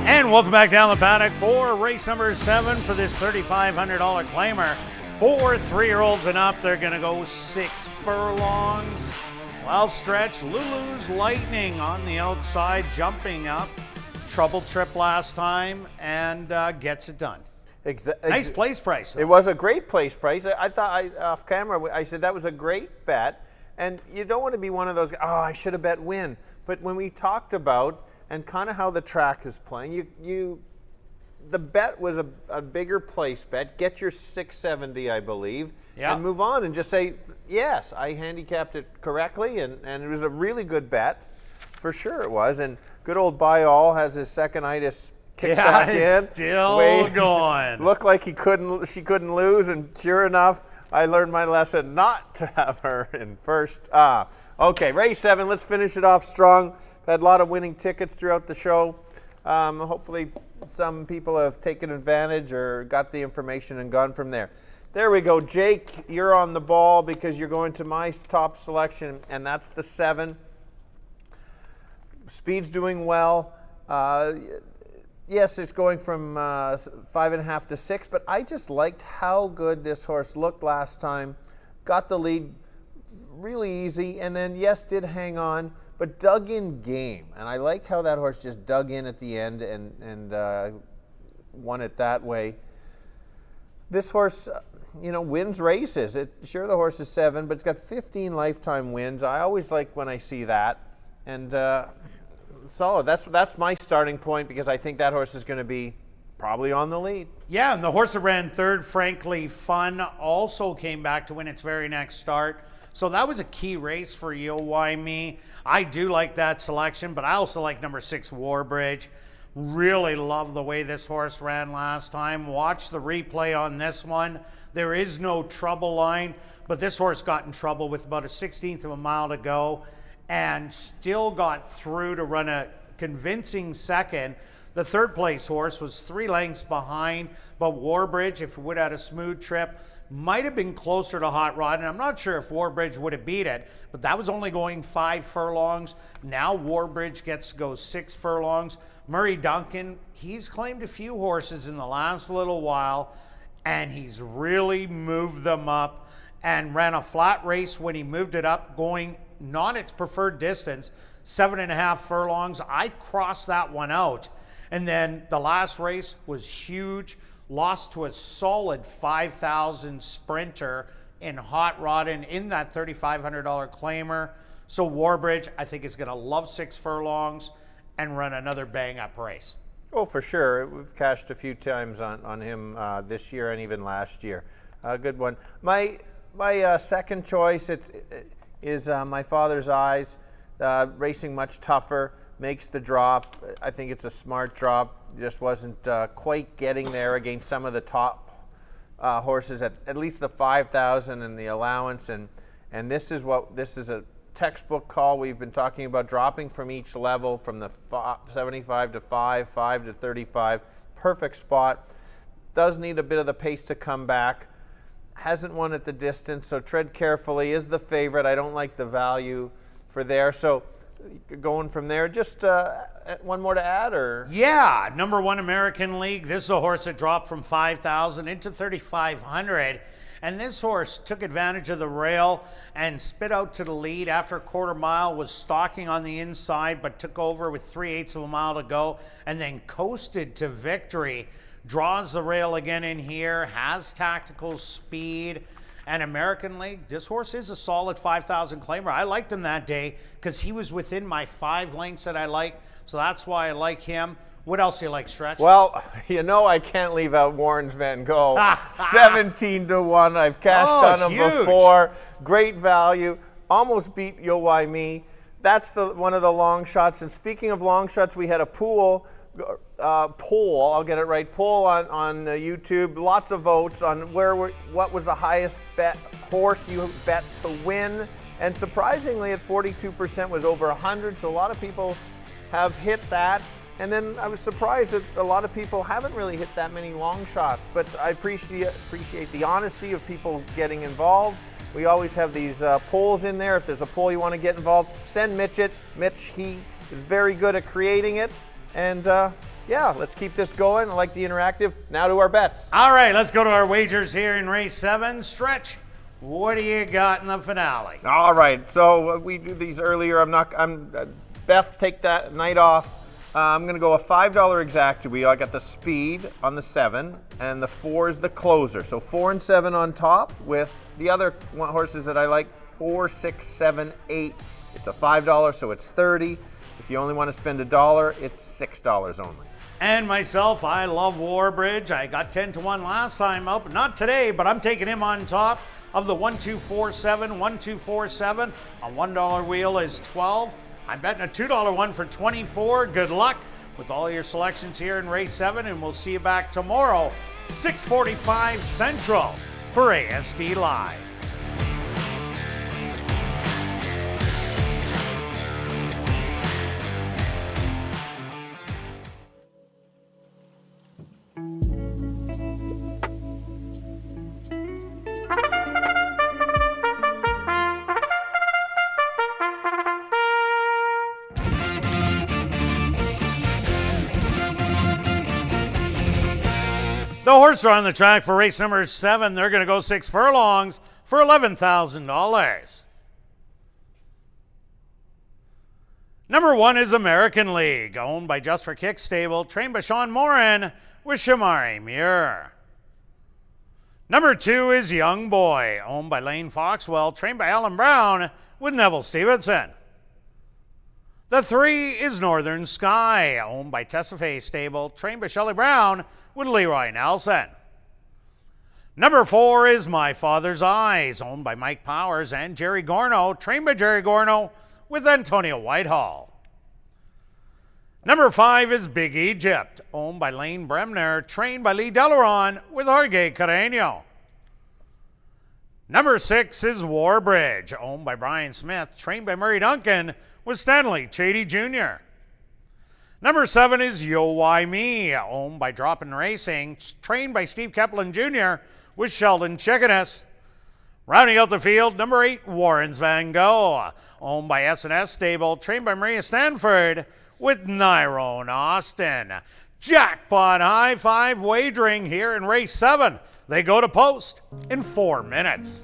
And welcome back down the paddock for race number 7 for this $3,500 claimer. For 3-year-olds and up, they're going to go 6 furlongs. Well stretched, Lulu's Lightning on the outside, jumping up. Trouble trip last time and gets it done. Nice place price, though. It was a great place price. I thought, off camera, I said that was a great bet. And you don't want to be one of those, oh, I should have bet win. But when we talked about and kind of how the track is playing, the bet was a bigger place bet. Get your 670, I believe, and move on and just say, yes, I handicapped it correctly, and it was a really good bet. For sure it was. And good old By All has his second-itis kicked back in. Still going. Looked like she couldn't lose, and sure enough, I learned my lesson not to have her in first. Okay, race 7, let's finish it off strong. Had a lot of winning tickets throughout the show. Hopefully some people have taken advantage or got the information and gone from there. There we go. Jake, you're on the ball because you're going to my top selection, and that's the 7. Speed's doing well. Yes, it's going from 5.5 to 6, but I just liked how good this horse looked last time. Got the lead really easy, and then, yes, did hang on, but dug in game. And I liked how that horse just dug in at the end and won it that way. This horse, wins races. Sure, the horse is 7, but it's got 15 lifetime wins. I always like when I see that. And solid. That's my starting point because I think that horse is going to be probably on the lead. Yeah, and the horse that ran 3rd, Frankly Fun, also came back to win its very next start. So that was a key race for You Why Me. I do like that selection, but I also like number 6, Warbridge. Really love the way this horse ran last time. Watch the replay on this one. There is no trouble line, but this horse got in trouble with about a 16th of a mile to go and still got through to run a convincing second. The 3rd place horse was 3 lengths behind, but Warbridge, if it would have had a smooth trip, might have been closer to Hot Rod, and I'm not sure if Warbridge would have beat it, but that was only going 5 furlongs. Now Warbridge gets to go 6 furlongs. Murray Duncan, he's claimed a few horses in the last little while, and he's really moved them up and ran a flat race when he moved it up, going not its preferred distance, 7.5 furlongs. I crossed that one out. And then the last race was huge. Lost to a solid 5,000 sprinter in Hot Rod and in that $3,500 claimer. So Warbridge, I think, is going to love 6 furlongs and run another bang-up race. Oh, for sure. We've cashed a few times on him this year and even last year. Good one. My second choice is My Father's Eyes. Racing much tougher, makes the drop. I think it's a smart drop. Just wasn't quite getting there against some of the top horses at least the 5,000 and the allowance. And this is a textbook call. We've been talking about dropping from each level, from the 75 to 5, 5 to 35. Perfect spot. Does need a bit of the pace to come back. Hasn't won at the distance, so tread carefully. Is the favorite. I don't like the value for there. So going from there, just one more to add, or? Yeah, number 1 American League. This is a horse that dropped from 5,000 into 3,500. And this horse took advantage of the rail and spit out to the lead after a quarter mile, was stalking on the inside, but took over with 3/8 of a mile to go, and then coasted to victory. Draws the rail again in here, has tactical speed. And American League, this horse is a solid 5,000 claimer. I liked him that day because he was within my 5 lengths that I like. So that's why I like him. What else do you like, Stretch? Well, I can't leave out Warren's Van Gogh. 17 to 1. I've cashed on him before. Great value. Almost beat You Why Me. That's one of the long shots. And speaking of long shots, we had a poll, I'll get it right, poll on YouTube. Lots of votes on what was the highest bet horse you bet to win. And surprisingly, at 42% was over 100. So a lot of people have hit that. And then I was surprised that a lot of people haven't really hit that many long shots, but I appreciate the honesty of people getting involved. We always have these polls in there. If there's a poll you want to get involved, send Mitch it. Mitch, he is very good at creating it. And yeah, let's keep this going. I like the interactive. Now to our bets. All right, let's go to our wagers here in race 7. Stretch, what do you got in the finale? All right, so we do these earlier. Beth, take that night off. I'm going to go a $5 exact wheel. I got the speed on the 7, and the 4 is the closer. So 4 and 7 on top with the other horses that I like, 4, 6, 7, 8. It's a $5, so it's $30. If you only want to spend $1, it's $6 only. And myself, I love Warbridge. I got 10-1 last time up. Not today, but I'm taking him on top of the 1-2-4-7, 1-2-4-7. A $1 wheel is 12. I'm betting a $2 one for 24. Good luck with all your selections here in race 7, and we'll see you back tomorrow, 6:45 Central for ASD Live. The horses are on the track for race number 7. They're going to go 6 furlongs for $11,000. Number 1 is American League, owned by Just for Kicks Stable, trained by Sean Moran with Shamari Muir. Number 2 is Young Boy, owned by Lane Foxwell, trained by Alan Brown with Neville Stevenson. The 3 is Northern Sky, owned by Tessa Fay Stable, trained by Shelley Brown with Leroy Nelson. Number 4 is My Father's Eyes, owned by Mike Powers and Jerry Gorno, trained by Jerry Gorno with Antonio Whitehall. Number 5 is Big Egypt, owned by Lane Bremner, trained by Lee Delaron with Jorge Carreño. Number 6 is Warbridge, owned by Brian Smith, trained by Murray Duncan with Stanley Chady Jr. Number 7 is Yo Why Me, owned by Droppin' Racing, trained by Steve Keplin Jr. with Sheldon Chickeness. Rounding out the field, number 8, Warren's Van Gogh, owned by S&S Stable, trained by Maria Stanford with Nyrone Austin. Jackpot High Five wagering here in race 7. They go to post in 4 minutes.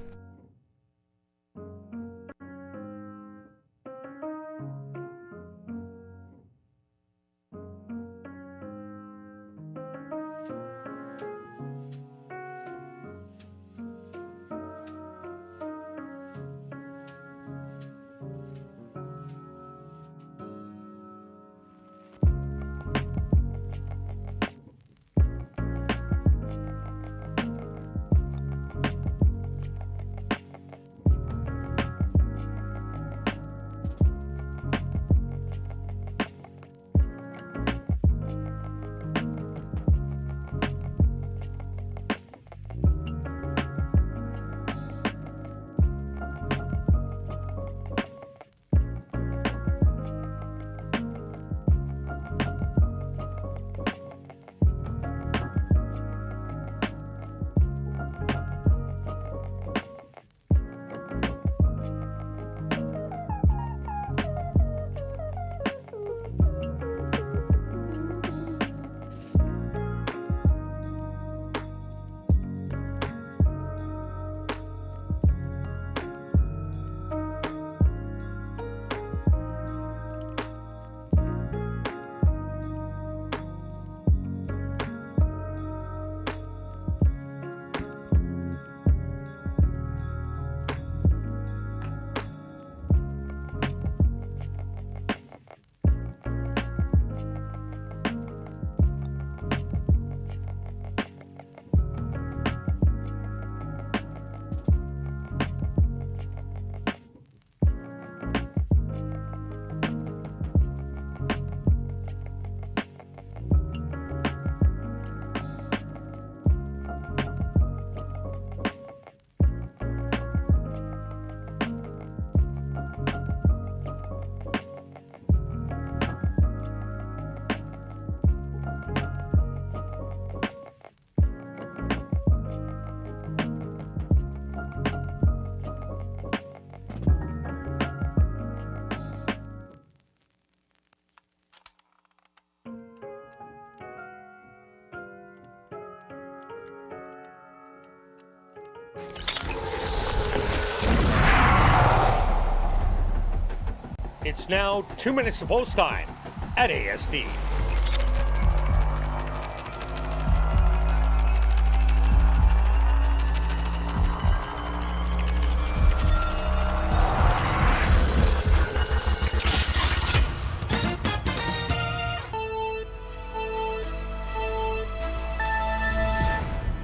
It's now 2 minutes to post time at ASD.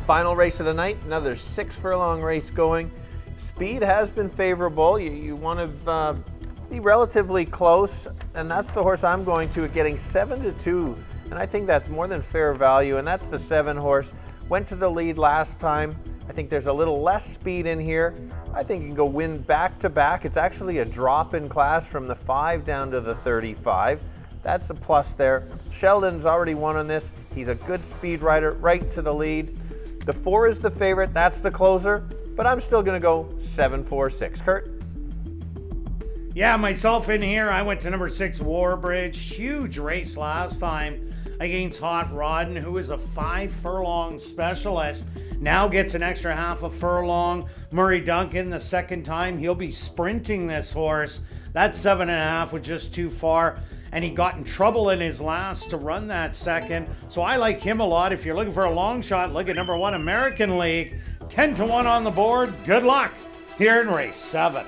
Final race of the night, another 6 furlong race going. Speed has been favorable. You want to be relatively close, and that's the horse I'm going to, getting 7-2, and I think that's more than fair value, and that's the 7 horse. Went to the lead last time. I think there's a little less speed in here. I think you can go win back to back. It's actually a drop in class from the 5 down to the 35. That's a plus there. Sheldon's already won on this. He's a good speed rider, right to the lead. The 4 is the favorite, that's the closer, but I'm still gonna go 7-4-6. Kirt? Yeah, myself in here, I went to number 6, Warbridge. Huge race last time against Hot Rodden, who is a 5 furlong specialist. Now gets an extra half a furlong. Murray Duncan, the second time, he'll be sprinting this horse. That 7.5 was just too far, and he got in trouble in his last to run that second. So I like him a lot. If you're looking for a long shot, look at number 1, American League. 10-1 on the board. Good luck here in race 7.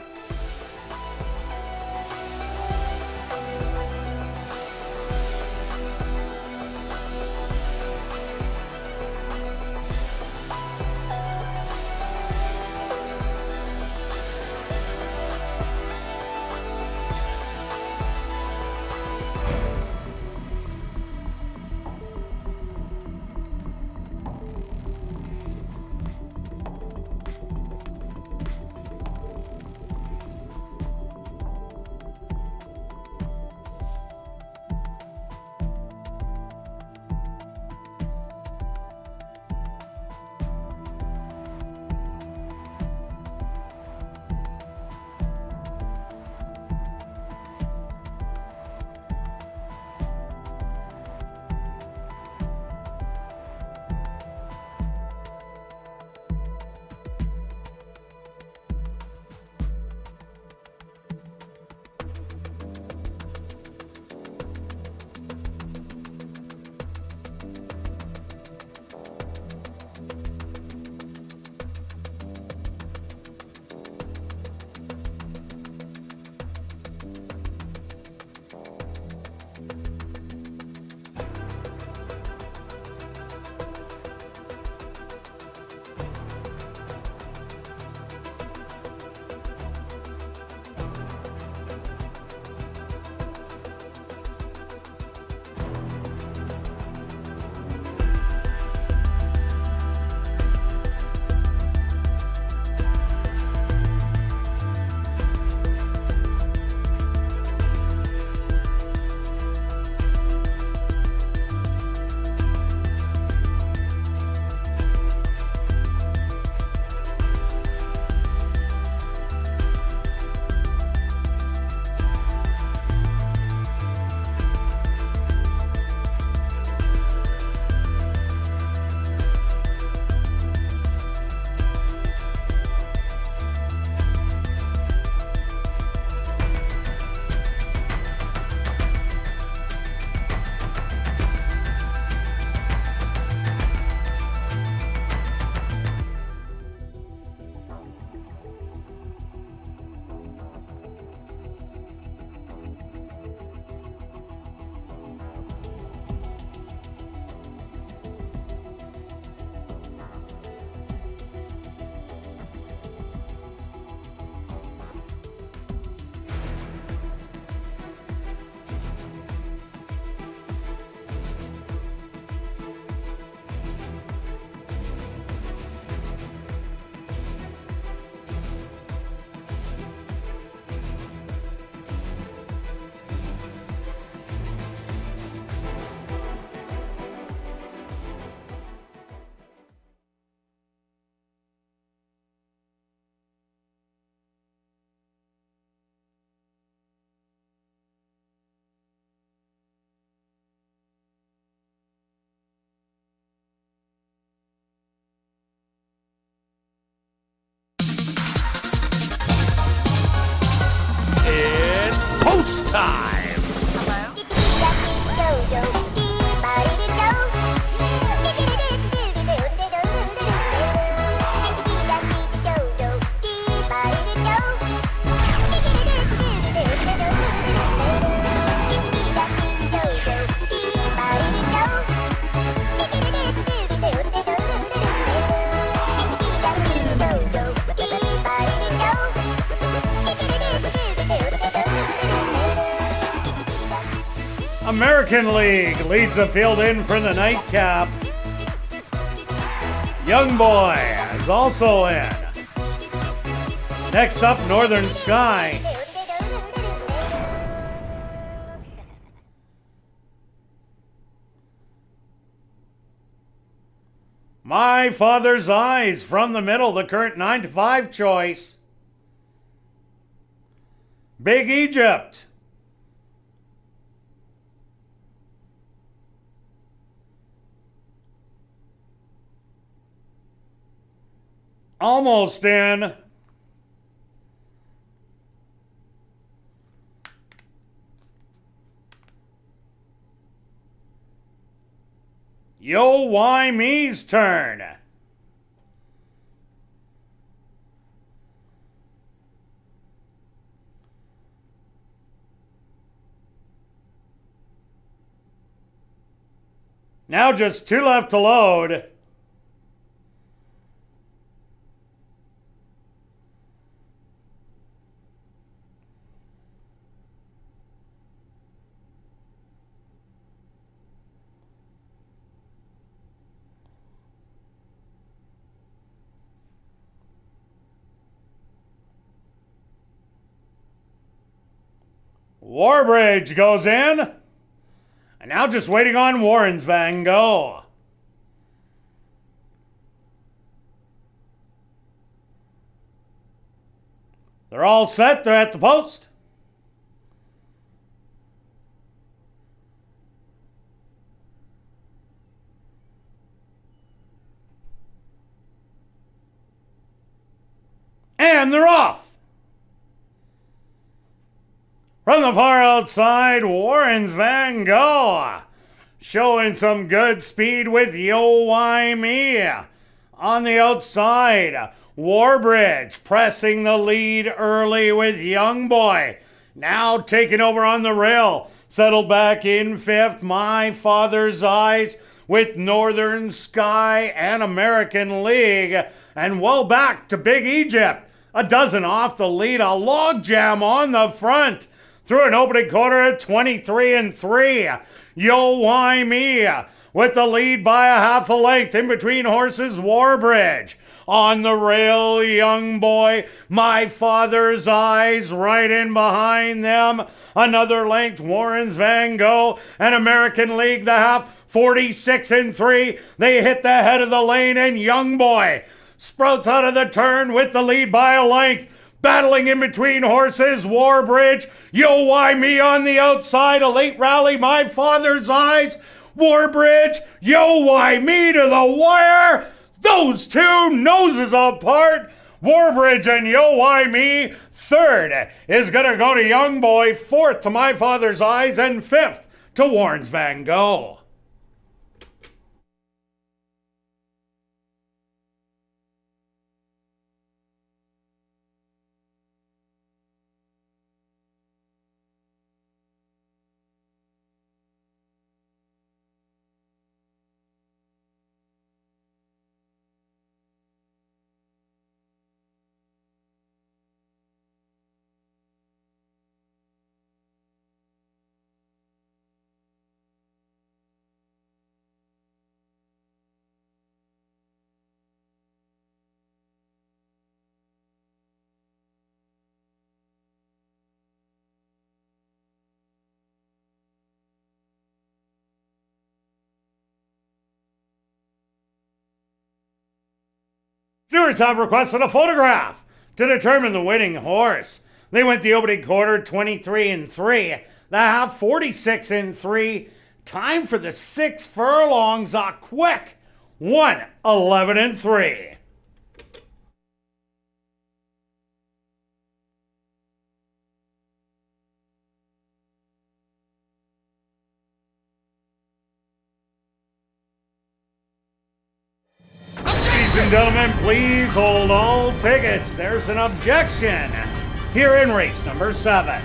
American League leads the field in for the nightcap. Young Boy is also in. Next up, Northern Sky. My Father's Eyes from the middle, the Kirt 9-5 choice. Big Egypt. Almost in. Yo, why me's turn. Now just 2 left to load. Warbridge goes in. And now just waiting on Warren's Van Gogh. They're all set. They're at the post. And they're off. From the far outside, Warren's Van Gogh showing some good speed with Yo Why Me. On the outside, Warbridge pressing the lead early with Young Boy. Now taking over on the rail. Settled back in 5th, My Father's Eyes with Northern Sky and American League. And well back to Big Egypt. A dozen off the lead, a logjam on the front. Through an opening quarter at 23-3. Yo Why Me with the lead by a half a length. In between horses, Warbridge. On the rail, Young Boy. My Father's Eyes right in behind them. Another length, Warren's Van Gogh and American League, the half, 46-3. They hit the head of the lane, and Young Boy sprouts out of the turn with the lead by a length. Battling in between horses, Warbridge. Yo Why Me on the outside. A late rally, My Father's Eyes. Warbridge. Yo Why Me to the wire. Those two noses apart. Warbridge and Yo Why Me. 3rd is going to go to Young Boy. 4th to My Father's Eyes. And 5th to Warren's Van Gogh. Stewards have requested a photograph to determine the winning horse. They went the opening quarter 23-3, the half 46-3. Time for the 6 furlongs, a quick 1:11-3. Ladies and gentlemen, please hold all tickets. There's an objection here in race number 7.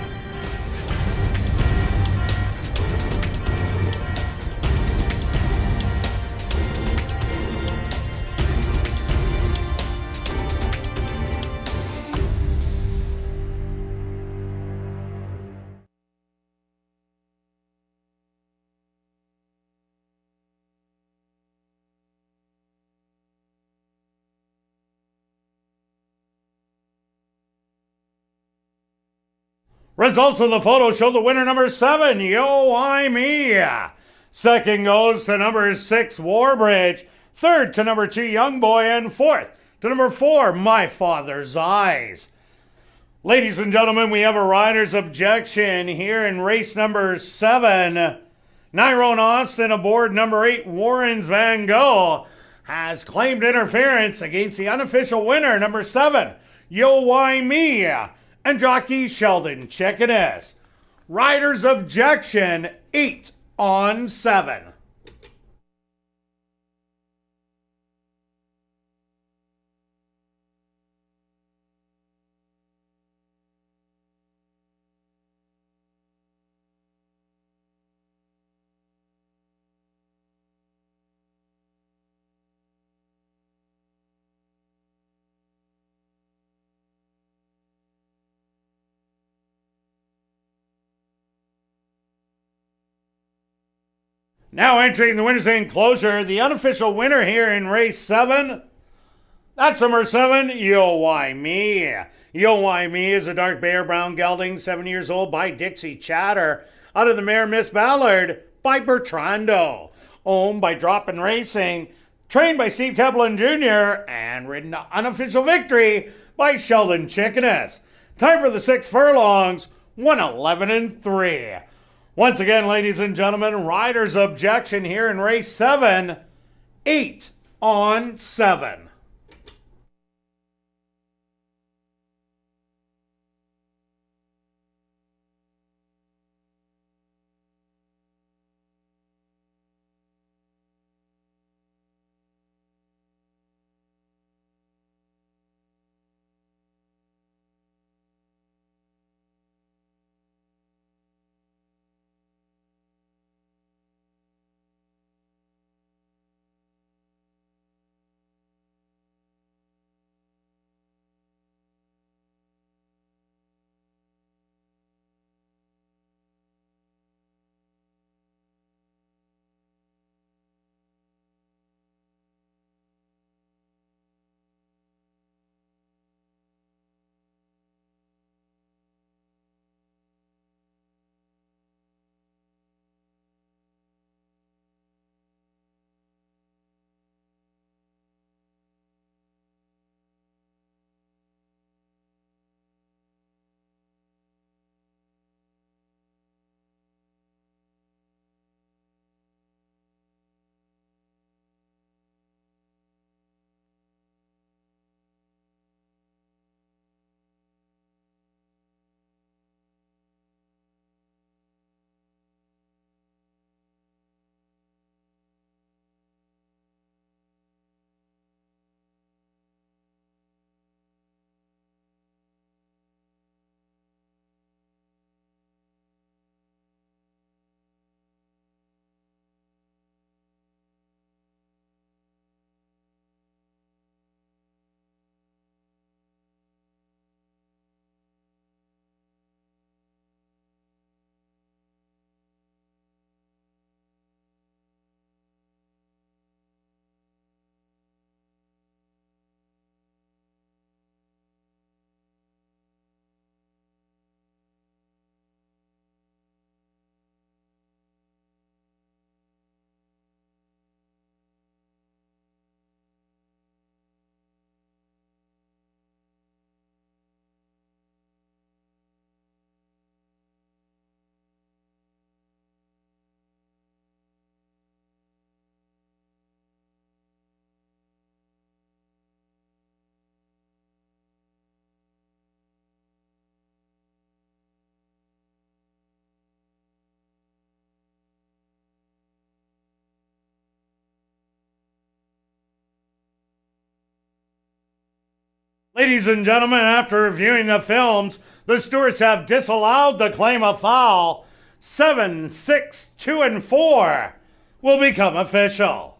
Results of the photo show the winner number 7, Yo I Me. Second goes to number 6, Warbridge. Third to number 2, Young Boy. And fourth to number 4, My Father's Eyes. Ladies and gentlemen, we have a rider's objection here in race number 7. Nyrone Austin aboard number 8, Warren's Van Gogh, has claimed interference against the unofficial winner, number 7, Yo Why Me, and jockey Sheldon Chickeness. Rider's objection, 8 on 7. Now entering the winner's enclosure, the unofficial winner here in race 7. That's number 7, Yo Why Me. Yo Why Me is a dark bear brown gelding, 7 years old, by Dixie Chatter, out of the mare Miss Ballard by Bertrando, owned by Droppin' Racing, trained by Steve Kaplan Jr., and ridden to unofficial victory by Sheldon Chickeness. Time for the 6 furlongs, 1:11 and 3. Once again, ladies and gentlemen, rider's objection here in race 7, 8 on 7. Ladies and gentlemen, after reviewing the films, the stewards have disallowed the claim of foul. 7, 6, 2, and 4 will become official.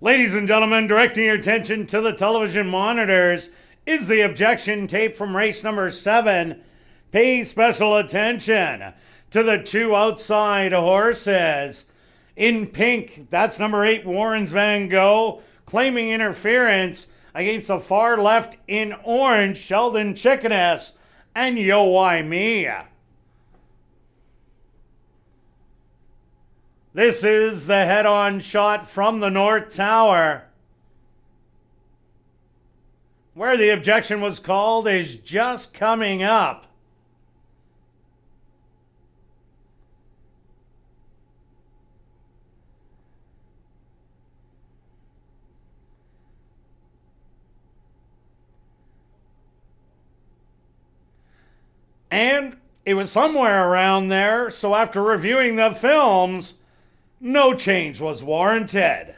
Ladies and gentlemen, directing your attention to the television monitors is the objection tape from race number 7. Pay special attention to the 2 outside horses. In pink, that's number 8, Warren's Van Gogh, claiming interference against the far left in orange, Sheldon Chickeness and Yo Why Me. This is the head-on shot from the North Tower. Where the objection was called is just coming up. And it was somewhere around there, so after reviewing the films, no change was warranted.